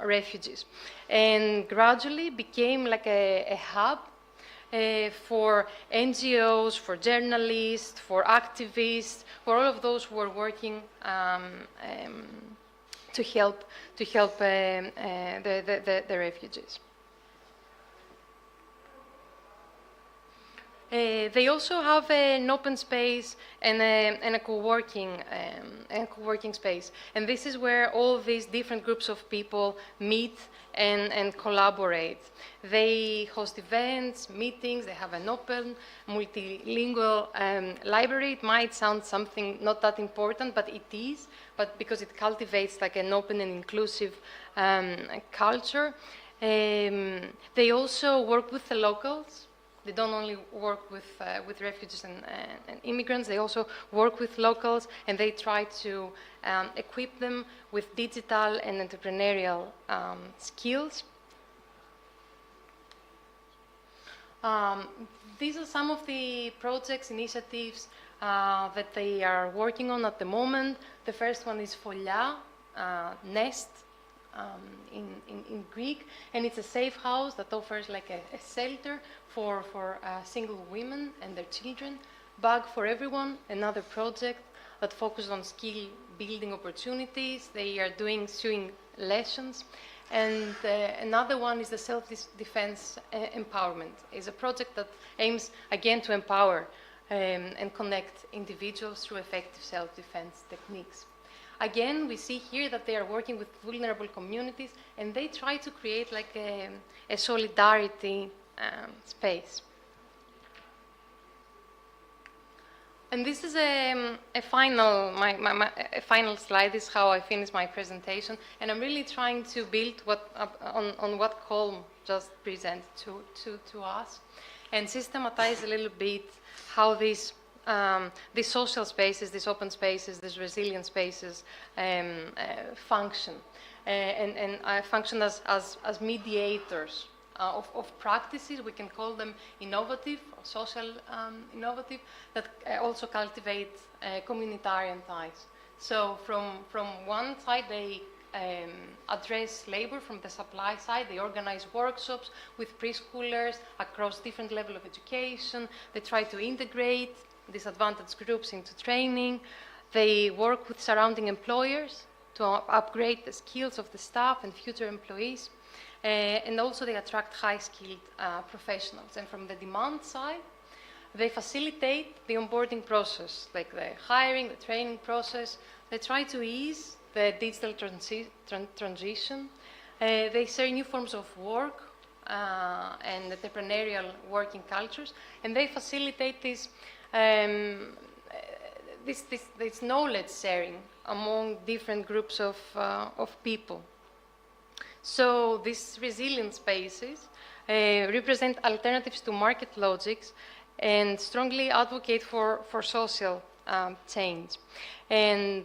refugees, and gradually became like a hub for NGOs, for journalists, for activists, for all of those who are working to help the refugees. They also have an open space and a co-working space, and this is where all these different groups of people meet and collaborate. They host events, meetings. They have an open, multilingual library. It might sound something not that important, but it is. But because it cultivates like an open and inclusive culture, they also work with the locals. They don't only work with refugees and immigrants, they also work with locals, and they try to equip them with digital and entrepreneurial skills. These are some of the projects, initiatives that they are working on at the moment. The first one is Folia, Nest, in Greek, and it's a safe house that offers like a shelter for single women and their children. Bug for Everyone, another project that focuses on skill building opportunities. They are doing sewing lessons. And another one is the self-defense empowerment. It's a project that aims again to empower and connect individuals through effective self-defense techniques. Again, we see here that they are working with vulnerable communities, and they try to create like a solidarity space. And this is a final slide. This is how I finish my presentation, and I'm really trying to build on what Colm just presented to us, and systematize a little bit how these social spaces, these open spaces, these resilient spaces function, and function as mediators of practices. We can call them innovative, social innovative, that also cultivate communitarian ties. So from one side, they address labor. From the supply side, they organize workshops with preschoolers across different levels of education. They try to integrate disadvantaged groups into training. They work with surrounding employers to upgrade the skills of the staff and future employees. And also they attract high-skilled professionals. And from the demand side, they facilitate the onboarding process, like the hiring, the training process. They try to ease the digital transition. They share new forms of work and entrepreneurial working cultures, and they facilitate this knowledge sharing among different groups of people. So these resilient spaces represent alternatives to market logics and strongly advocate for social change. And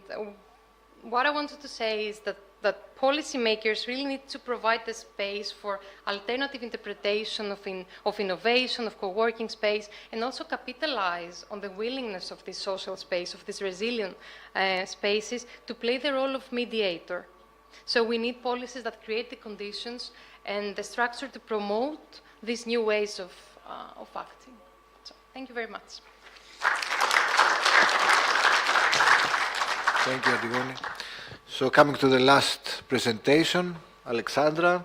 what I wanted to say is that policymakers really need to provide the space for alternative interpretation of innovation, of co-working space, and also capitalize on the willingness of this social space, of these resilient spaces, to play the role of mediator. So we need policies that create the conditions and the structure to promote these new ways of acting. So, thank you very much. Thank you, Antigone. So coming to the last presentation, Alexandra,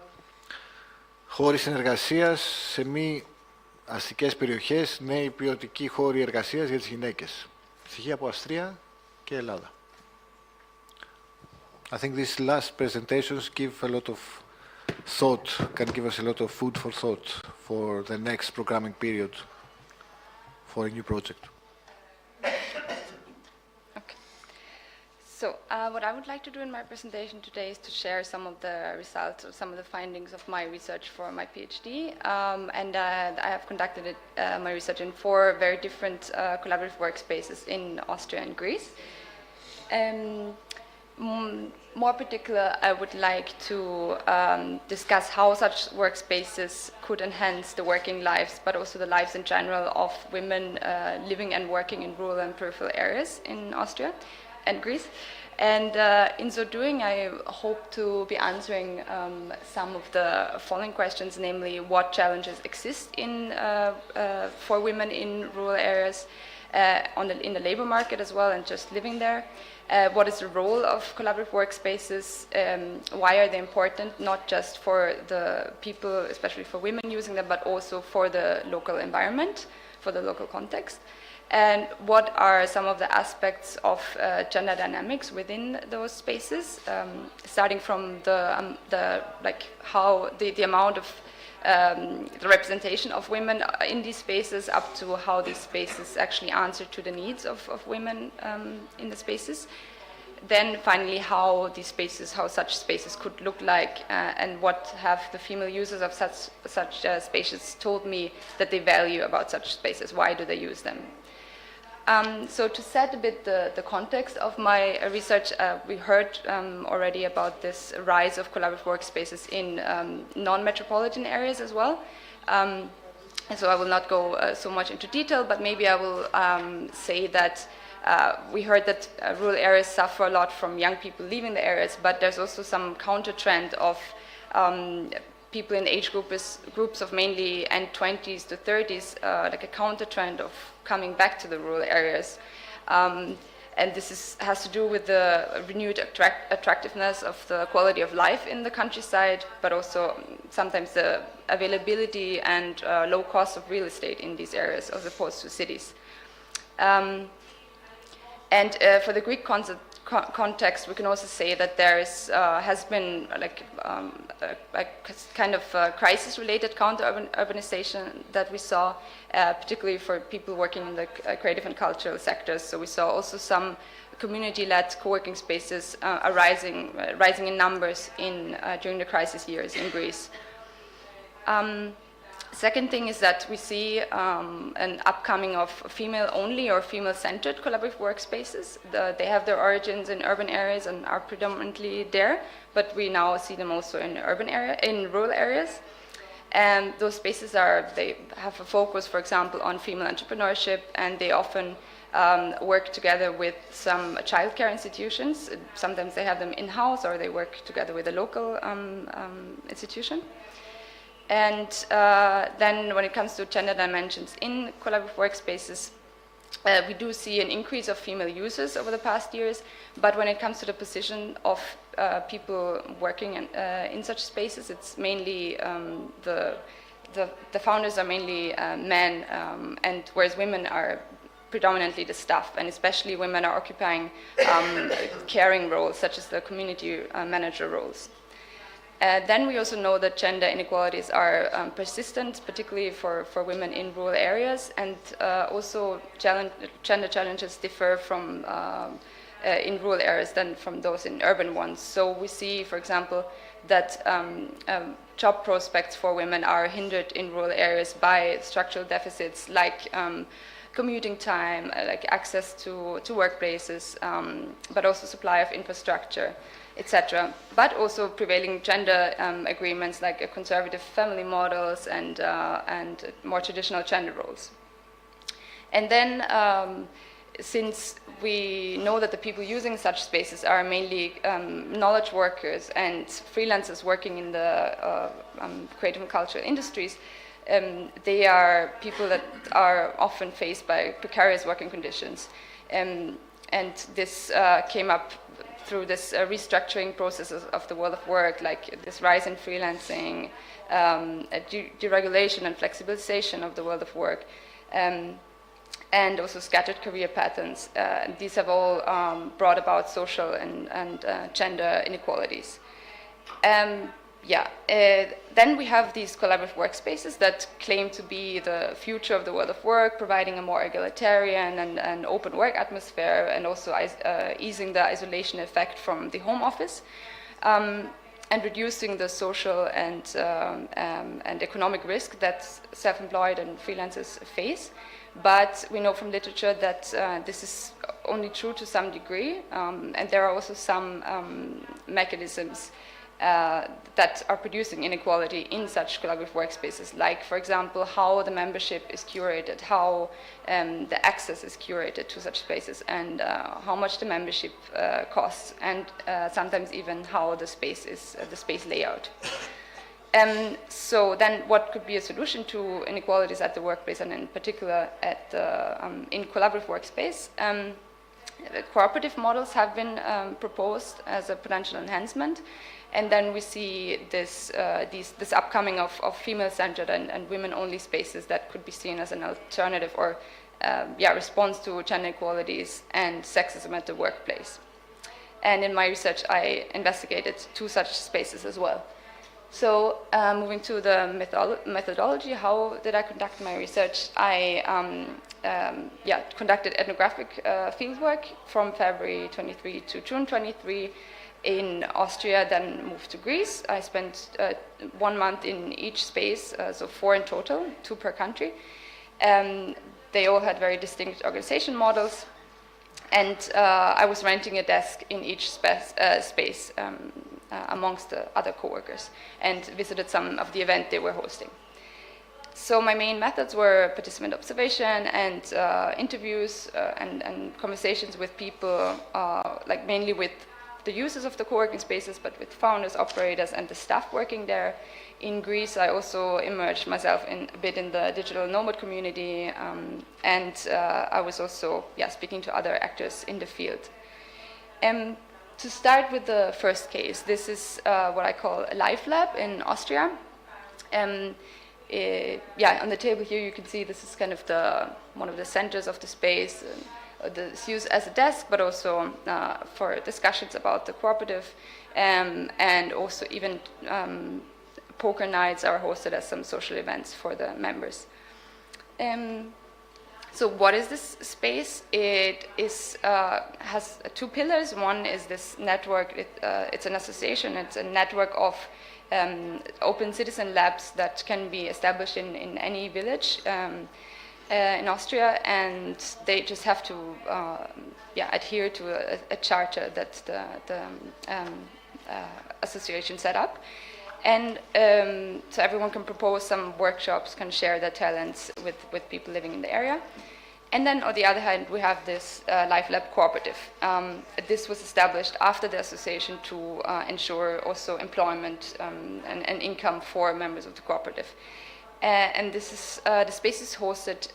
χώροι συνεργασίας σε μη αστικές περιοχές, νέοι ποιοτικοί χώροι εργασίας για τις γυναίκες. Στοιχεία από Αυστρία και Ελλάδα. I think these last presentations give a lot of thought, can give us a lot of food for thought for the next programming period for a new project. So what I would like to do in my presentation today is to share some of the results or some of the findings of my research for my PhD. And I have conducted my research in 4 very different collaborative workspaces in Austria and Greece. More particular, I would like to discuss how such workspaces could enhance the working lives, but also the lives in general of women living and working in rural and peripheral areas in Austria and Greece. And in so doing, I hope to be answering some of the following questions, namely what challenges exist for women in rural areas, in the labor market as well, and just living there. What is the role of collaborative workspaces? Why are they important, not just for the people, especially for women using them, but also for the local environment, for the local context? And what are some of the aspects of gender dynamics within those spaces, starting from the amount of the representation of women in these spaces, up to how these spaces actually answer to the needs of women in the spaces. Then finally, how such spaces could look like, and what have the female users of such spaces told me that they value about such spaces. Why do they use them? So to set a bit the context of my research, we heard already about this rise of collaborative workspaces in non-metropolitan areas as well. So I will not go so much into detail, but maybe I will say that we heard that rural areas suffer a lot from young people leaving the areas, but there's also some counter trend of people in age groups of mainly end 20s to 30s, like a counter trend of coming back to the rural areas. And this has to do with the renewed attractiveness of the quality of life in the countryside, but also sometimes the availability and low cost of real estate in these areas as opposed to cities. And for the Greek context, we can also say that there has been like a kind of crisis-related counter-urbanization that we saw, particularly for people working in the creative and cultural sectors. So we saw also some community-led co-working spaces rising in numbers during the crisis years in Greece. Second thing is that we see an upcoming of female-only or female-centered collaborative workspaces. They have their origins in urban areas and are predominantly there, but we now see them also in rural areas. And those spaces they have a focus, for example, on female entrepreneurship, and they often work together with some childcare institutions. Sometimes they have them in-house, or they work together with a local institution. And then when it comes to gender dimensions in collaborative workspaces, we do see an increase of female users over the past years, but when it comes to the position of people working in such spaces, it's mainly the founders are mainly men, and whereas women are predominantly the staff, and especially women are occupying caring roles such as the community manager roles. Then we also know that gender inequalities are persistent, particularly for women in rural areas, and also gender challenges differ from in rural areas than from those in urban ones. So we see, for example, that job prospects for women are hindered in rural areas by structural deficits like commuting time, like access to workplaces, but also supply of infrastructure, etc. But also prevailing gender agreements like conservative family models and more traditional gender roles. And then since we know that the people using such spaces are mainly knowledge workers and freelancers working in the creative and cultural industries, they are people that are often faced by precarious working conditions. And this came up through this restructuring processes of the world of work, like this rise in freelancing, deregulation and flexibilization of the world of work, and also scattered career patterns. These have all brought about social and gender inequalities. Then we have these collaborative workspaces that claim to be the future of the world of work, providing a more egalitarian and open work atmosphere, and also easing the isolation effect from the home office, and reducing the social and economic risk that self-employed and freelancers face. But we know from literature that this is only true to some degree, and there are also some mechanisms that are producing inequality in such collaborative workspaces, like, for example, how the membership is curated, how the access is curated to such spaces, and how much the membership costs, and sometimes even how the space is, the space layout. So then what could be a solution to inequalities at the workplace, and in particular at in collaborative workspace? Cooperative models have been proposed as a potential enhancement. And then we see this upcoming of female-centered and women-only spaces that could be seen as an alternative or response to gender inequalities and sexism at the workplace. And in my research, I investigated 2 such spaces as well. So moving to the methodology, how did I conduct my research? I conducted ethnographic fieldwork from February 23 to June 23. In Austria, then moved to Greece. I spent 1 month in each space, so 4 in total, 2 per country. They all had very distinct organization models, and I was renting a desk in each space amongst the other co-workers, and visited some of the events they were hosting. So my main methods were participant observation and interviews and conversations with people, like mainly with the users of the co-working spaces, but with founders, operators, and the staff working there. In Greece, I also immersed myself a bit in the digital nomad community, and I was also speaking to other actors in the field. To start with the first case, this is what I call a life lab in Austria. On the table here you can see this is kind of one of the centers of the space. It's used as a desk, but also for discussions about the cooperative, and also even poker nights are hosted as some social events for the members. So what is this space? It has two pillars. One is this network. It's an association. It's a network of open citizen labs that can be established in any village in Austria, and they just have to adhere to a charter that the association set up. And so everyone can propose some workshops, can share their talents with people living in the area. And then on the other hand, we have this Life Lab cooperative. This was established after the association to ensure also employment and income for members of the cooperative. And this is the space is hosted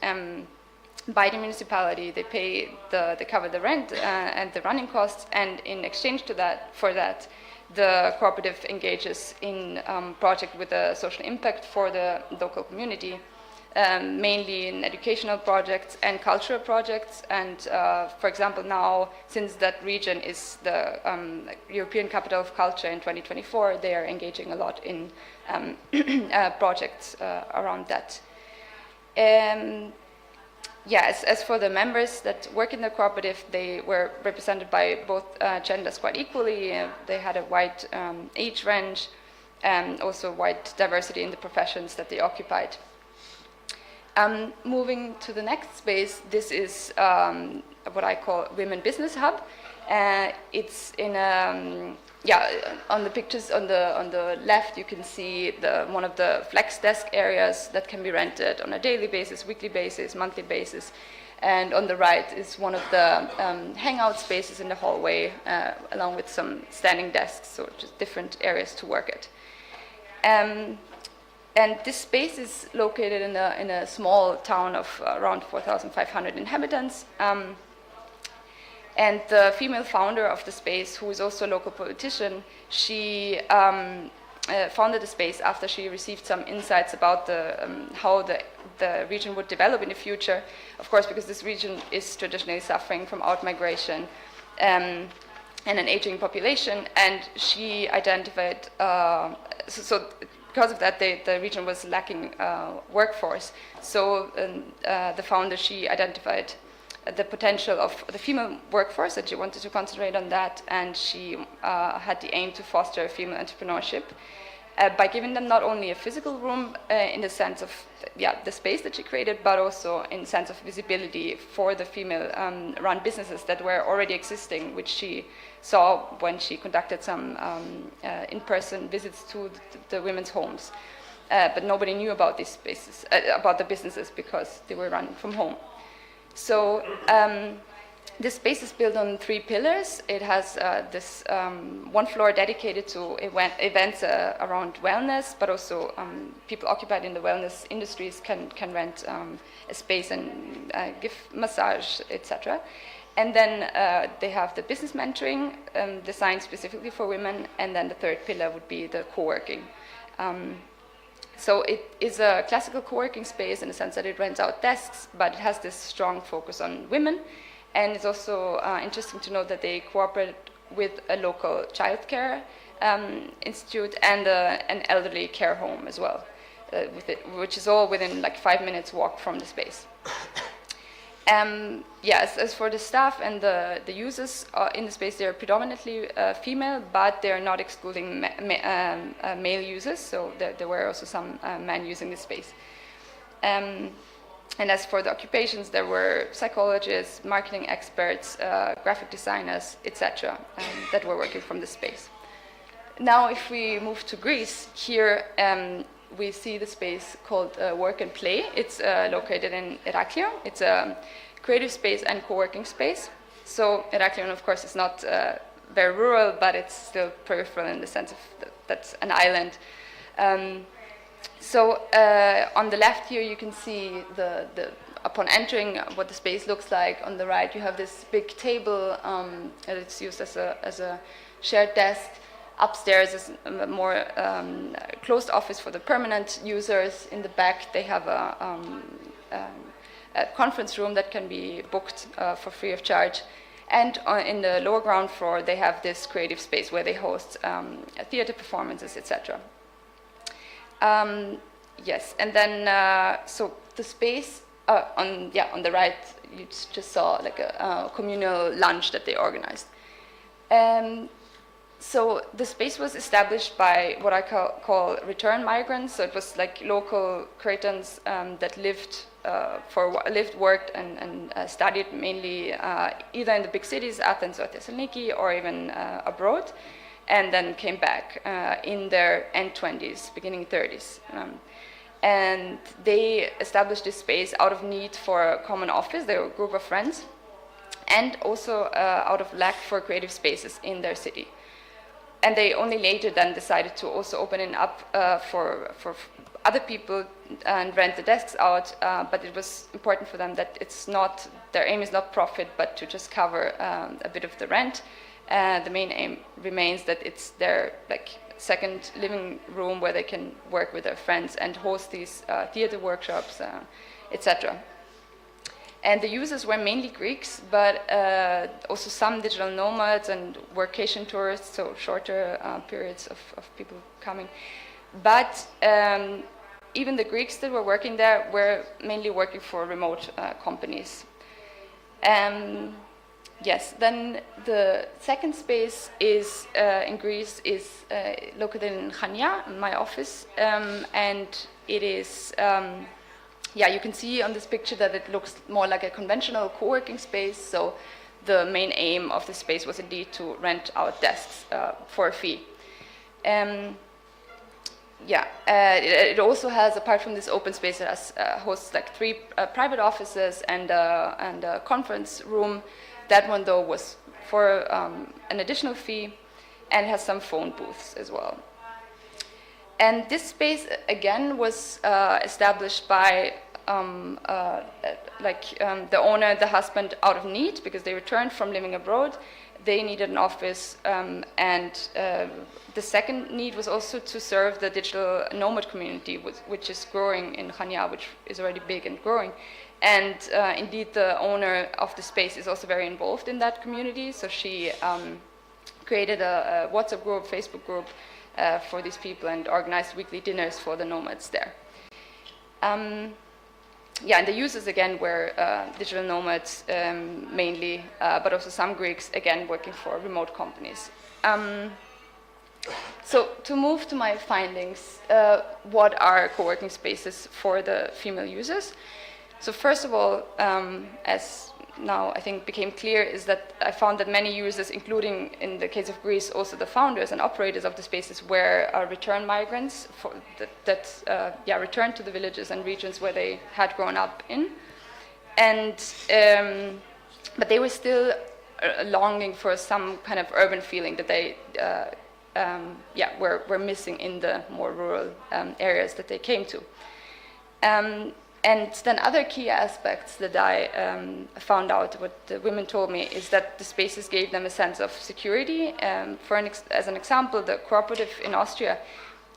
by the municipality. They cover the rent and the running costs, and in exchange for that, the cooperative engages in project with a social impact for the local community, mainly in educational projects and cultural projects. And for example, now, since that region is the European Capital of Culture in 2024, they are engaging a lot in projects around that. As for the members that work in the cooperative, they were represented by both genders quite equally. They had a wide age range and also wide diversity in the professions that they occupied. Moving to the next space, this is what I call Women Business Hub. It's in on the pictures on the left, you can see one of the flex desk areas that can be rented on a daily basis, weekly basis, monthly basis. And on the right is one of the hangout spaces in the hallway, along with some standing desks, so just different areas to work at. And this space is located in a small town of around 4,500 inhabitants. And the female founder of the space, who is also a local politician, she founded the space after she received some insights about how the region would develop in the future. Of course, because this region is traditionally suffering from out-migration and an aging population, and she identified, so because of that, the region was lacking workforce. So the founder, she identified the potential of the female workforce, that she wanted to concentrate on that, and she had the aim to foster female entrepreneurship by giving them not only a physical room in the sense of the space that she created, but also in the sense of visibility for the female run businesses that were already existing, which she saw when she conducted some in-person visits to the women's homes. But nobody knew about these spaces, about the businesses, because they were run from home. So this space is built on 3 pillars. It has this one floor dedicated to events around wellness, but also people occupied in the wellness industries can rent a space and give massage, etc. And then they have the business mentoring designed specifically for women, and then the 3rd pillar would be the co-working. So it is a classical co-working space in the sense that it rents out desks, but it has this strong focus on women. And it's also interesting to note that they cooperate with a local childcare institute and an elderly care home as well, which is all within like 5 minutes walk from the space. As for the staff and the users in the space, they're predominantly female, but they're not excluding male users, so there were also some men using the space. And as for the occupations, there were psychologists, marketing experts, graphic designers, etc., that were working from the space. Now, if we move to Greece, here we see the space called Work and Play. It's located in Heraklion. It's a creative space and co-working space. So Heraklion, of course, is not very rural, but it's still peripheral in the sense of that's an island. So on the left here, you can see upon entering what the space looks like. On the right, you have this big table, and it's used as a shared desk. Upstairs is a more closed office for the permanent users. In the back, they have a conference room that can be booked for free of charge. And in the lower ground floor, they have this creative space where they host theater performances, etc. Yes, and then so the space on the right, you just saw like a communal lunch that they organized. So the space was established by what I call return migrants. So it was like local Cretans that lived, worked, and studied mainly either in the big cities, Athens or Thessaloniki, or even abroad, and then came back in their end 20s, beginning 30s. And they established this space out of need for a common office. They were a group of friends, and also out of lack for creative spaces in their city. And they only later then decided to also open it up for other people and rent the desks out. But it was important for them that their aim is not profit, but to just cover a bit of the rent. The main aim remains that it's their second living room where they can work with their friends and host these theater workshops, etc. And the users were mainly Greeks, but also some digital nomads and workation tourists, so shorter periods of people coming. But even the Greeks that were working there were mainly working for remote companies. Yes, then the second space is in Greece is located in Chania, my office, and it is. You can see on this picture that it looks more like a conventional co-working space. So the main aim of the space was indeed to rent out desks for a fee. It also has, apart from this open space, it has, hosts like 3 private offices and a conference room. That one, though, was for an additional fee, and has some phone booths as well. And this space, again, was established by the owner, the husband, out of need, because they returned from living abroad. They needed an office, and the second need was also to serve the digital nomad community, which is growing in Chania, which is already big and growing. And indeed, the owner of the space is also very involved in that community. So she created a WhatsApp group, Facebook group, for these people, and organized weekly dinners for the nomads there. And the users again were digital nomads mainly, but also some Greeks, again working for remote companies. So to move to my findings, what are co-working spaces for the female users? So first of all, as now I think became clear, is that I found that many users, including in the case of Greece, also the founders and operators of the spaces, were return migrants that returned to the villages and regions where they had grown up in, and but they were still longing for some kind of urban feeling that they were missing in the more rural areas that they came to. And then other key aspects that I found out, what the women told me, is that the spaces gave them a sense of security. As an example, the cooperative in Austria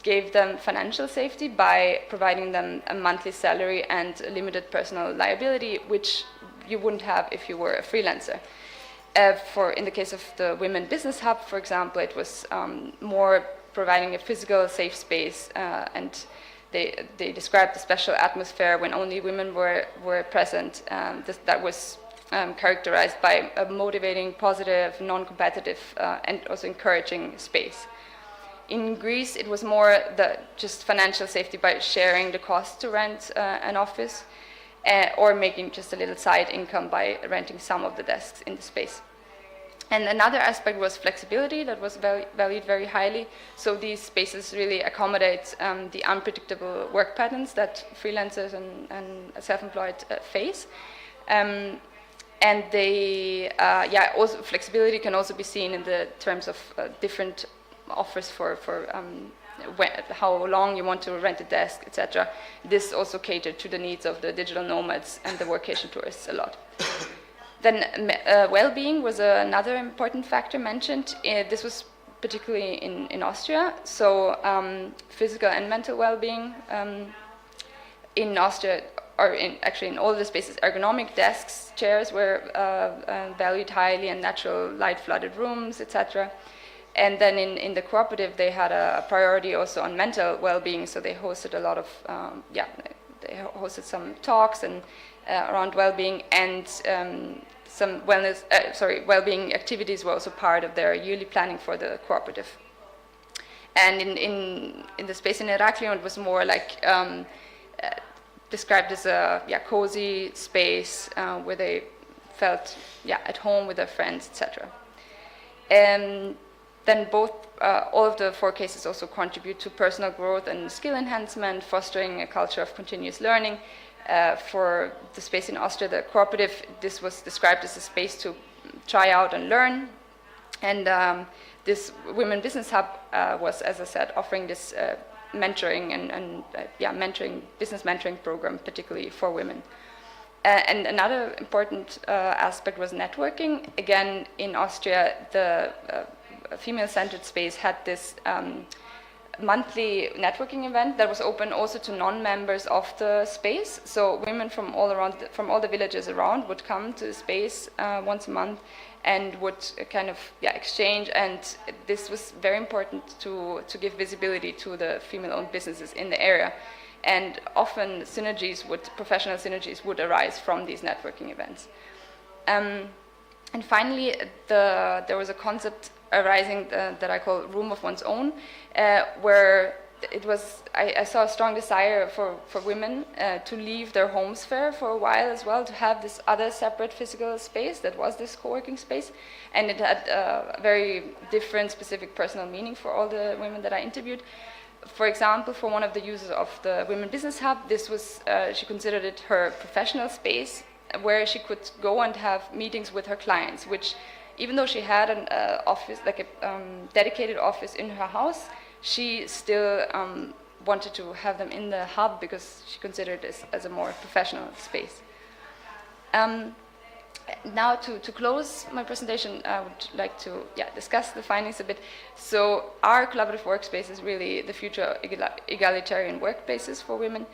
gave them financial safety by providing them a monthly salary and limited personal liability, which you wouldn't have if you were a freelancer. In the case of the Women Business Hub, for example, it was more providing a physical safe space, and they described the special atmosphere when only women were present. That was characterized by a motivating, positive, non-competitive, and also encouraging space. In Greece, it was more just financial safety by sharing the cost to rent an office, or making just a little side income by renting some of the desks in the space. And another aspect was flexibility that was valued very highly. So these spaces really accommodate the unpredictable work patterns that freelancers and self-employed face. And they, also flexibility can also be seen in the terms of different offers for how long you want to rent a desk, etc. This also catered to the needs of the digital nomads and the workation tourists a lot. Then well-being was another important factor mentioned. This was particularly in Austria. So physical and mental well-being in Austria, or actually in all the spaces, ergonomic desks, chairs were valued highly, and natural light-flooded rooms, etc. And then in the cooperative, they had a priority also on mental well-being. So they hosted a lot of, they hosted some talks and around well-being, and some well-being activities were also part of their yearly planning for the cooperative. And in the space in Heraklion, it was more like described as a cozy space where they felt at home with their friends, etc. And then all of the 4 cases also contribute to personal growth and skill enhancement, fostering a culture of continuous learning. For the space in Austria, the cooperative, this was described as a space to try out and learn. And this Women Business Hub was, as I said, offering this mentoring and business mentoring program, particularly for women. And another important aspect was networking. Again, in Austria, the female-centered space had this monthly networking event that was open also to non-members of the space. So women from all the villages around would come to the space once a month and would kind of exchange. And this was very important to give visibility to the female-owned businesses in the area. And often professional synergies would arise from these networking events. And finally, there was a concept arising that I call room of one's own, where it was, I saw a strong desire for women to leave their home sphere for a while as well, to have this other separate physical space that was this co-working space. And it had a very different specific personal meaning for all the women that I interviewed. For example, for one of the users of the Women Business Hub, this was, she considered it her professional space where she could go and have meetings with her clients, which even though she had an office, like a dedicated office in her house, she still wanted to have them in the hub because she considered this as a more professional space. Now to close my presentation, I would like to discuss the findings a bit. So are collaborative workspaces really the future egalitarian workplaces for women?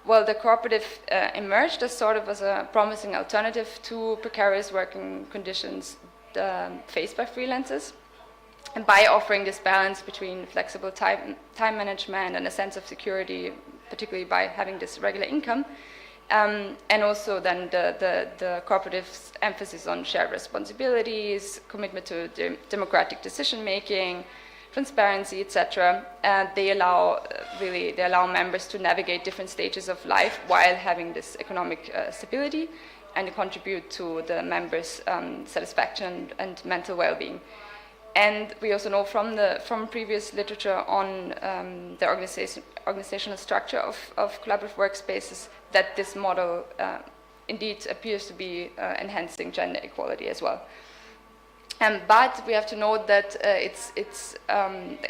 Well, the cooperative emerged as sort of as a promising alternative to precarious working conditions faced by freelancers. And by offering this balance between flexible time management and a sense of security, particularly by having this regular income, and also then the cooperative's emphasis on shared responsibilities, commitment to democratic decision making, transparency, etc. They allow members to navigate different stages of life while having this economic stability, and contribute to the members' satisfaction and mental well-being. And we also know from previous literature on the organizational structure of collaborative workspaces that this model indeed appears to be enhancing gender equality as well. But we have to note that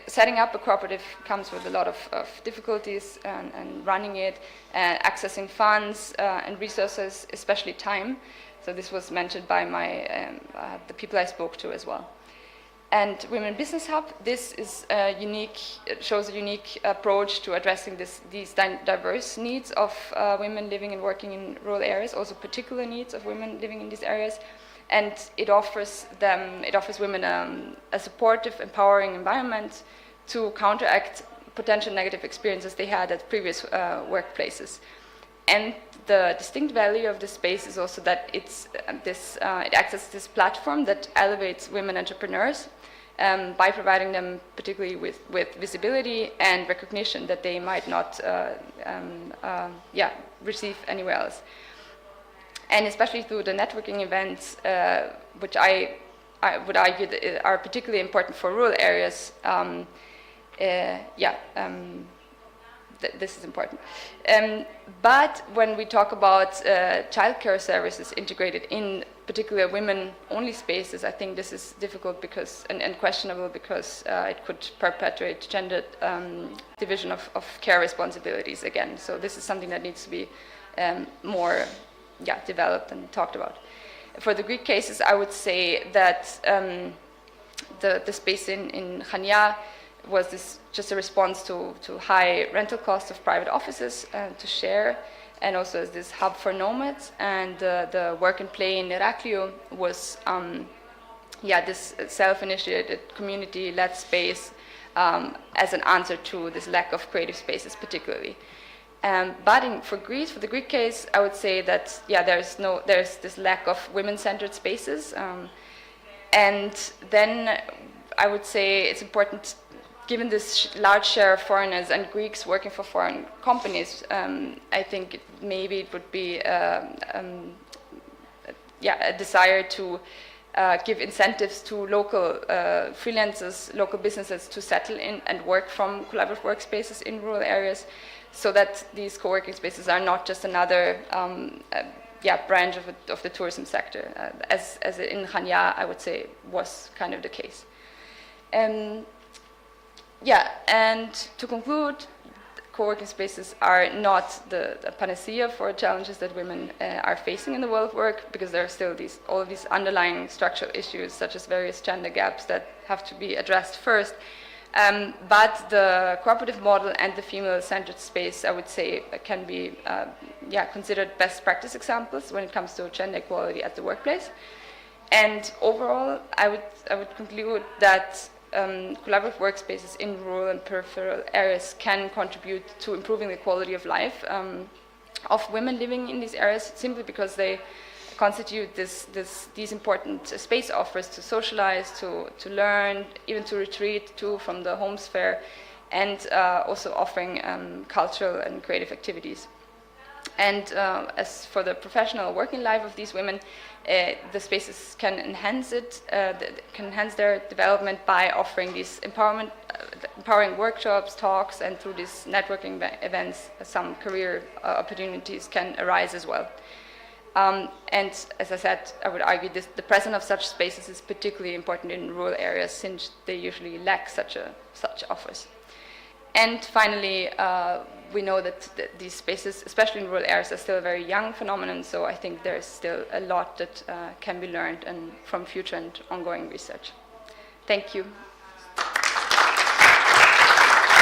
setting up a cooperative comes with a lot of difficulties and running it, accessing funds and resources, especially time. So this was mentioned by the people I spoke to as well. And Women Business Hub, this is shows a unique approach to addressing these diverse needs of women living and working in rural areas, also particular needs of women living in these areas. And it offers women a supportive, empowering environment to counteract potential negative experiences they had at previous workplaces. And the distinct value of this space is also that it acts as this platform that elevates women entrepreneurs by providing them particularly with visibility and recognition that they might not receive anywhere else. And especially through the networking events, which I I would argue that are particularly important for rural areas. This is important. But when we talk about childcare services integrated in particular women-only spaces, I think this is difficult because and questionable because it could perpetuate gender division of care responsibilities again. So this is something that needs to be more developed and talked about. For the Greek cases, I would say that the space in Chania was this just a response to high rental costs of private offices to share, and also as this hub for nomads. And the work and play in Herakliou was this self-initiated community-led space as an answer to this lack of creative spaces particularly. But for the Greek case, I would say that there's this lack of women-centered spaces, and then I would say it's important, given this large share of foreigners and Greeks working for foreign companies. I think maybe it would be a desire to give incentives to local freelancers, local businesses to settle in and work from collaborative workspaces in rural areas, so that these co-working spaces are not just another branch of the tourism sector, as in Chania, I would say, was kind of the case. And to conclude, co-working spaces are not the panacea for challenges that women are facing in the world of work, because there are still all of these underlying structural issues, such as various gender gaps that have to be addressed first. But the cooperative model and the female-centered space, I would say, can be considered best practice examples when it comes to gender equality at the workplace. And overall, I would conclude that collaborative workspaces in rural and peripheral areas can contribute to improving the quality of life of women living in these areas, simply because they constitute these important space offers to socialize, to learn, even to retreat to from the home sphere, and also offering cultural and creative activities. And as for the professional working life of these women, the spaces can enhance their development by offering these empowering workshops, talks, and through these networking events, some career opportunities can arise as well. And as I said, I would argue the presence of such spaces is particularly important in rural areas, since they usually lack such offers. And finally, we know that these spaces, especially in rural areas, are still a very young phenomenon, so I think there's still a lot that can be learned and from future and ongoing research. Thank you.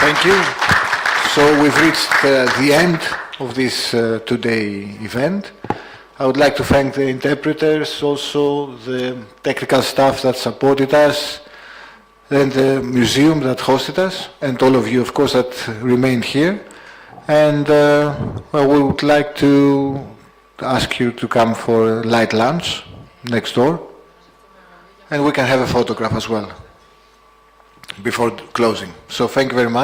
Thank you. So we've reached the end of this today event. I would like to thank the interpreters, also the technical staff that supported us, and the museum that hosted us, and all of you, of course, that remained here. And we would like to ask you to come for a light lunch next door, and we can have a photograph as well before closing. So thank you very much.